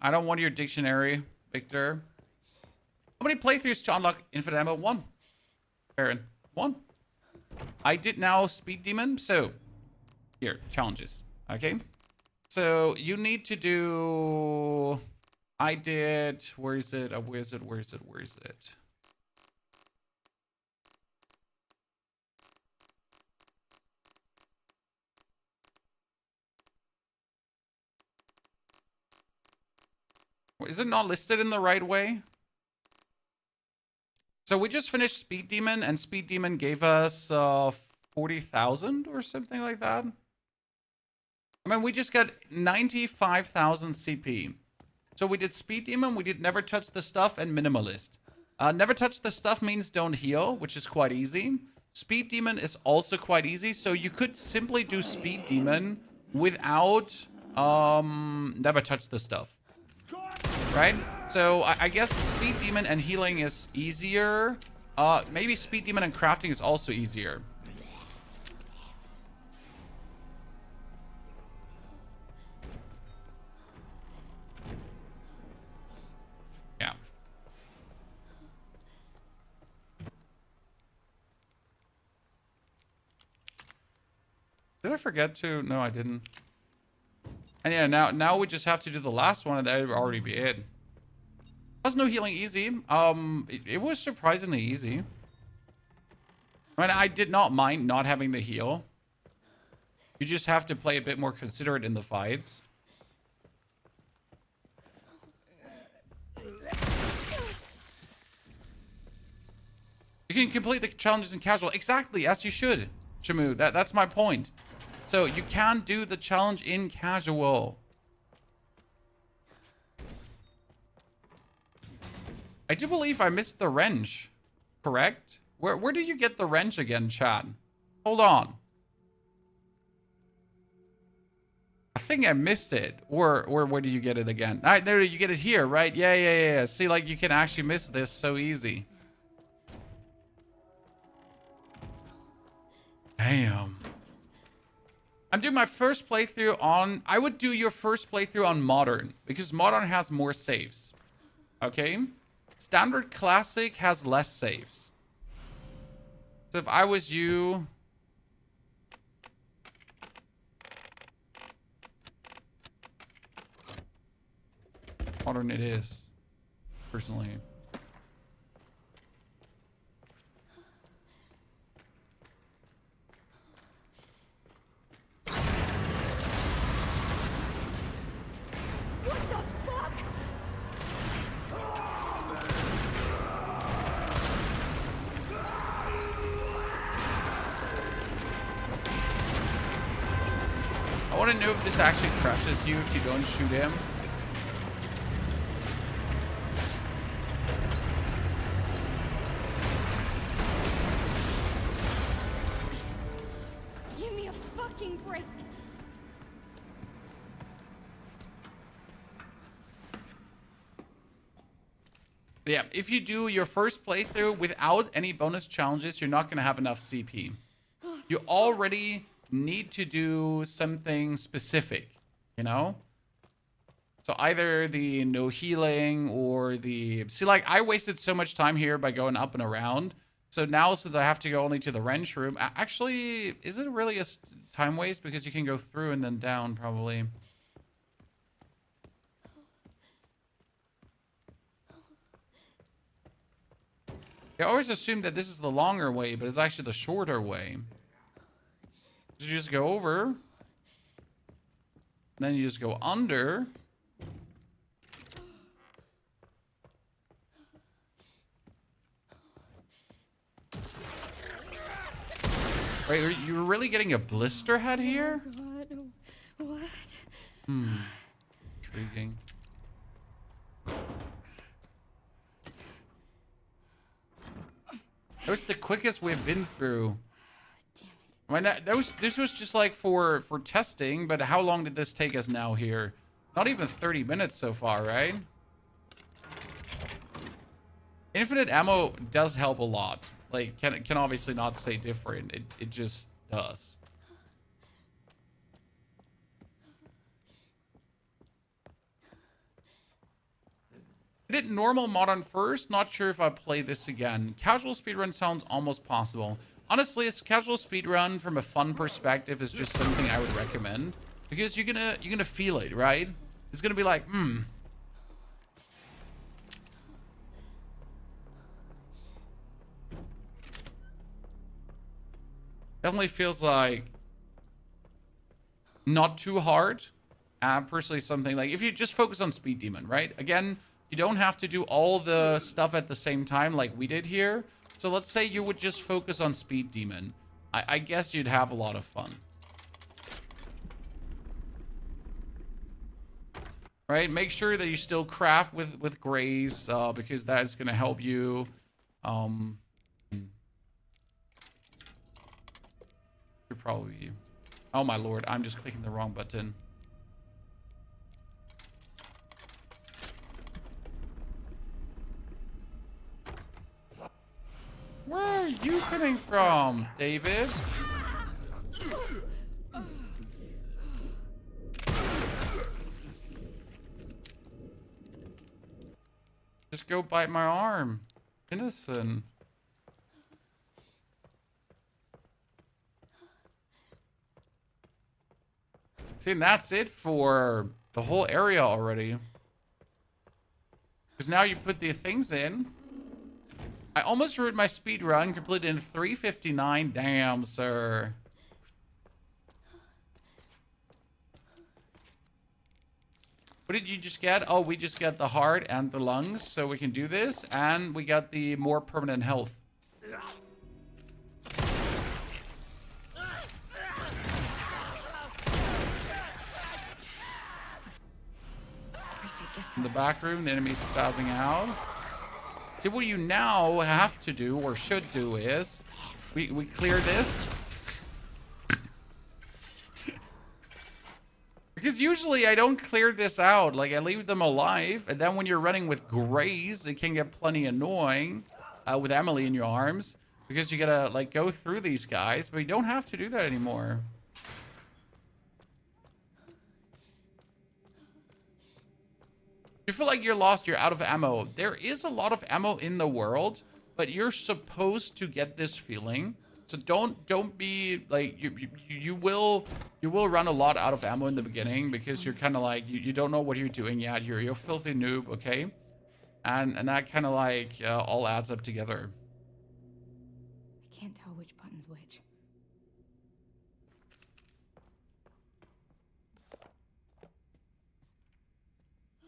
I don't want your dictionary, Victor. How many playthroughs to unlock infinite ammo? 1. Aaron, 1. I did now speed demon. So, here, challenges. Okay. So, you need to do... I did... Where is it? Where is it? Where is it? Where is it? Is it not listed in the right way? So we just finished Speed Demon, and Speed Demon gave us 40,000 or something like that. I mean, we just got 95,000 CP. So we did Speed Demon, we did Never Touch the Stuff, and Minimalist. Never Touch the Stuff means don't heal, which is quite easy. Speed Demon is also quite easy, so you could simply do Speed Demon without Never Touch the Stuff. Right? So I guess Speed Demon and healing is easier. Maybe Speed Demon and crafting is also easier. Yeah. Did I forget to? No, I didn't. And yeah, now we just have to do the last one, and that would already be it. Was no healing easy. It was surprisingly easy. I mean, I did not mind not having the heal. You just have to play a bit more considerate in the fights. You can complete the challenges in casual. Exactly, as you should, Shamu. That's my point. So you can do the challenge in casual. I do believe I missed the wrench, correct? Where do you get the wrench again, Chad? Hold on. I think I missed it. Or where do you get it again? No, you get it here, right? Yeah. See, like, you can actually miss this so easy. Damn. I'm doing my first playthrough on... I would do your first playthrough on Modern, because Modern has more saves. Okay? Standard Classic has less saves. So if I was you... Modern it is, personally. I want to know if this actually crushes you if you don't shoot him. Give me a fucking break. Yeah, if you do your first playthrough without any bonus challenges, you're not going to have enough CP. You already need to do something specific, you know? So either the no healing or the... See, like, I wasted so much time here by going up and around. So now, since I have to go only to the wrench room... Actually, is it really a time waste? Because you can go through and then down, probably. I always assume that this is the longer way, but it's actually the shorter way. You just go over. Then you just go under. Wait, you're really getting a blister head here? Oh God, what? Intriguing. That was the quickest we've been through. I mean, this was just like for testing, but how long did this take us now here? Not even 30 minutes so far, right? Infinite ammo does help a lot. Like, can obviously not say different. It just does. I did normal modern first. Not sure if I play this again. Casual speedrun sounds almost possible. Honestly, a casual speedrun from a fun perspective is just something I would recommend because you're gonna feel it, right? It's gonna be like, Definitely feels like not too hard. Personally, something like if you just focus on Speed Demon, right? Again, you don't have to do all the stuff at the same time like we did here. So let's say you would just focus on Speed Demon. I guess you'd have a lot of fun. Right? Make sure that you still craft with grace, because that is going to help you. You're probably... Oh my lord, I'm just clicking the wrong button. Where are you coming from, David? Just go bite my arm. Innocent. See, and that's it for the whole area already. Because now you put the things in. I almost ruined my speed run, completed in 3:59. Damn, sir. What did you just get? Oh, we just got the heart and the lungs, so we can do this. And we got the more permanent health. In the back room, the enemy's spazzing out. See, what you now have to do, or should do, is we clear this. Because usually I don't clear this out. Like, I leave them alive, and then when you're running with Grays, it can get plenty annoying with Emily in your arms. Because you gotta, like, go through these guys, but you don't have to do that anymore. You feel like you're lost, you're out of ammo. There is a lot of ammo in the world, but you're supposed to get this feeling. So don't be like you will run a lot out of ammo in the beginning because you're kind of like you don't know what you're doing yet. You're a filthy noob, okay? And that kind of like all adds up together. I can't tell which button's which.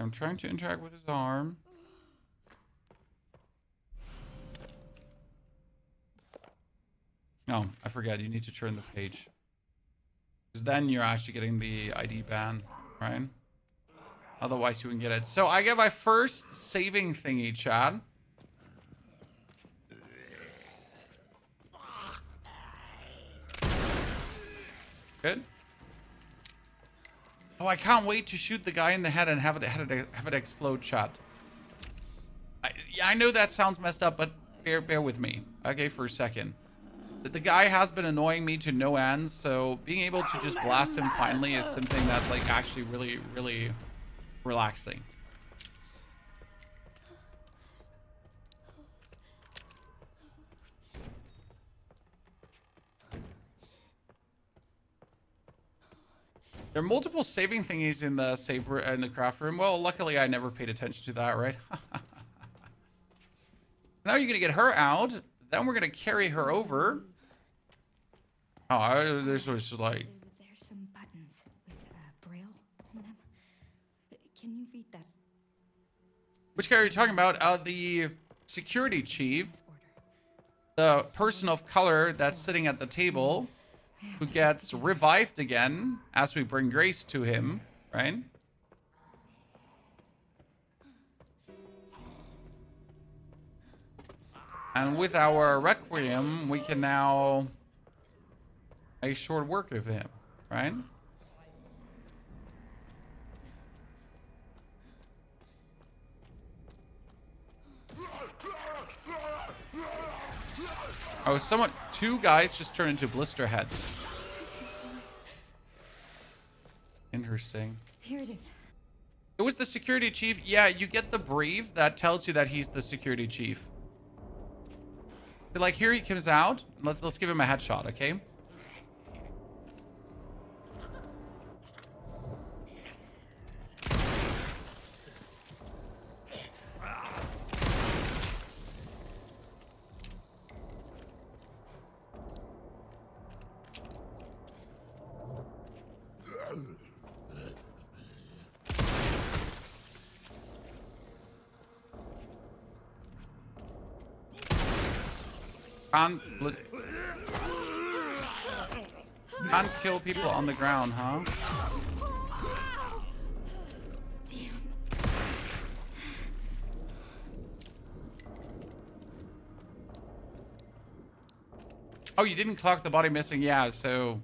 I'm trying to interact with his arm. No, I forgot. You need to turn the page. Because then you're actually getting the ID ban, right? Otherwise, you wouldn't get it. So I get my first saving thingy, Chad. Good. Oh, I can't wait to shoot the guy in the head and have it explode, Chad. I know that sounds messed up, but bear with me, okay, for a second. The guy has been annoying me to no end, so being able to just blast him finally is something that's like actually really, really relaxing. There are multiple saving thingies in the craft room. Well, luckily I never paid attention to that, right? Now you're gonna get her out. Then we're gonna carry her over. Oh, there's like. There's some buttons with braille on them. Can you read that? Which guy are you talking about? The security chief, the person of color that's sitting at the table, who gets revived again as we bring Grace to him, right? And with our Requiem, we can now make short work of him, right? Oh, two guys just turned into blister heads. Interesting. Here it is. It was the security chief. Yeah, you get the brief that tells you that he's the security chief. So, like, here he comes out. Let's give him a headshot, okay? Can't kill people on the ground, huh? Oh, you didn't clock the body missing? Yeah, so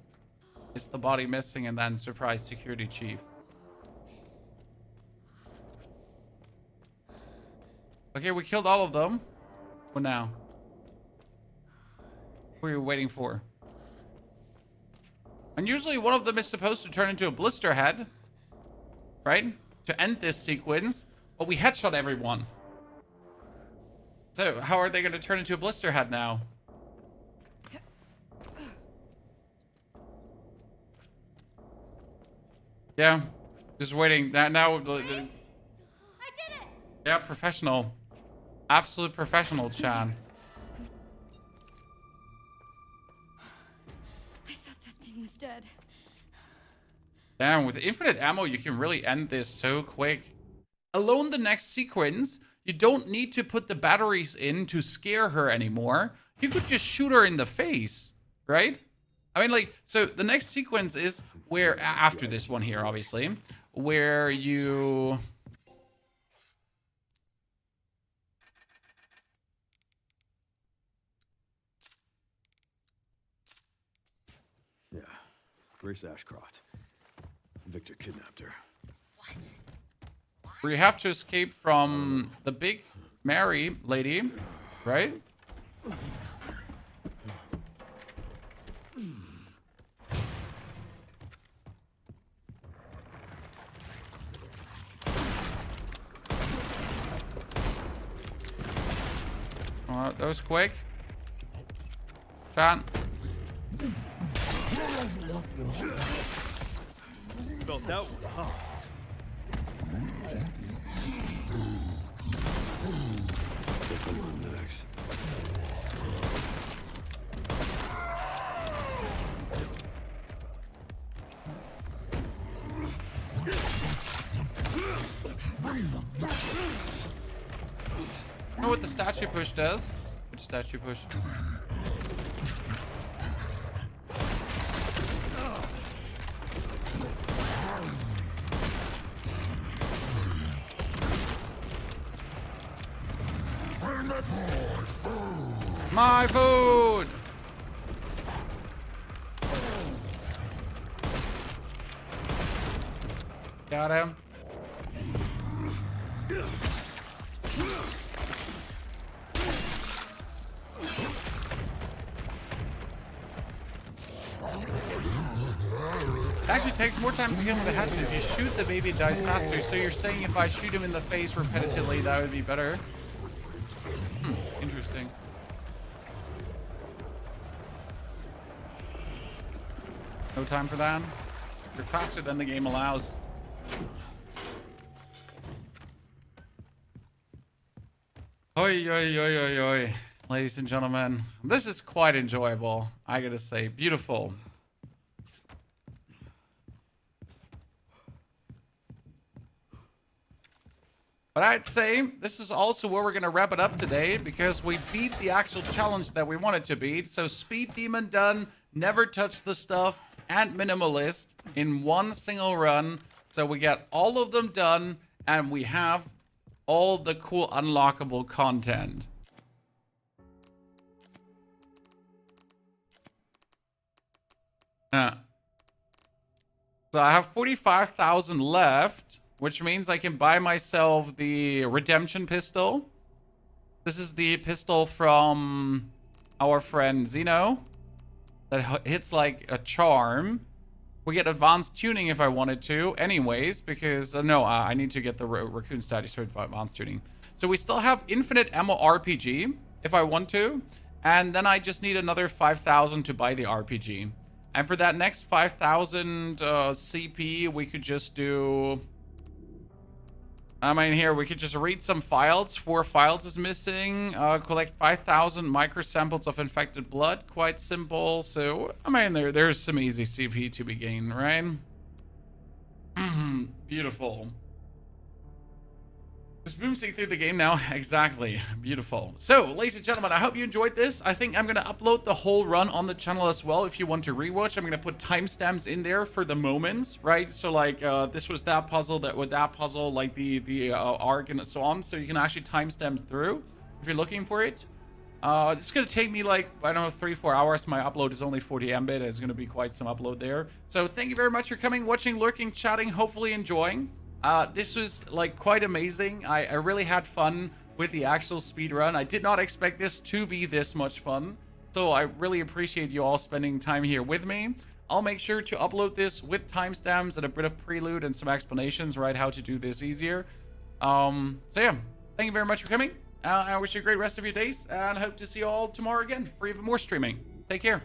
it's the body missing and then surprise security chief. Okay, we killed all of them. What now? Who are you waiting for? And usually one of them is supposed to turn into a blister head, right? To end this sequence, but we headshot everyone. So how are they going to turn into a blister head now? Yeah, just waiting. Now, I did it. Yeah, professional, absolute professional, Chan. Was dead. Damn, with infinite ammo, you can really end this so quick. Alone the next sequence, you don't need to put the batteries in to scare her anymore. You could just shoot her in the face, right? I mean, like, so the next sequence is where, after this one here, obviously, where you... Yeah. Grace Ashcroft. Victor kidnapped her. What? Where you have to escape from the big Mary lady, right? Oh, that was quick. Chan. Felt that one, huh? Come on, next. You know what the statue push does? Which statue push? My food! Got him. It actually takes more time to kill him with a hatchet. If you shoot the baby, it dies faster. So you're saying if I shoot him in the face repetitively, that would be better? Interesting. No time for that? You're faster than the game allows. Oi, oi, oi, oi, oi. Ladies and gentlemen, this is quite enjoyable, I gotta say. Beautiful. But I'd say this is also where we're going to wrap it up today, because we beat the actual challenge that we wanted to beat. So Speed Demon done, Never Touch the Stuff, and Minimalist in one single run. So we got all of them done, and we have all the cool unlockable content. So I have 45,000 left, which means I can buy myself the redemption pistol. This is the pistol from our friend Zeno that hits like a charm. We get advanced tuning if I wanted to anyways, because no, I need to get the raccoon status for advanced tuning. So we still have infinite ammo RPG if I want to, and then I just need another 5,000 to buy the RPG. And for that next 5,000 CP, we could just do... I mean, here, we could just read some files. 4 files is missing. Collect 5,000 microsamples of infected blood. Quite simple. So, I mean, there's some easy CP to be gained, right? Beautiful. Just boomsing through the game now. Exactly. Beautiful. So, ladies and gentlemen, I hope you enjoyed this. I think I'm going to upload the whole run on the channel as well if you want to rewatch. I'm going to put timestamps in there for the moments, right? So, like, this was that puzzle, that with that puzzle, like the arc and so on. So you can actually timestamp through if you're looking for it. It's going to take me, like, I don't know, 3-4 hours. My upload is only 40 MB. It's going to be quite some upload there. So, thank you very much for coming, watching, lurking, chatting, hopefully enjoying. This was like quite amazing. I really had fun with the actual speedrun. I did not expect this to be this much fun. So I really appreciate you all spending time here with me. I'll make sure to upload this with timestamps and a bit of prelude and some explanations, right, how to do this easier. So yeah, thank you very much for coming. I wish you a great rest of your days and hope to see you all tomorrow again for even more streaming. Take care.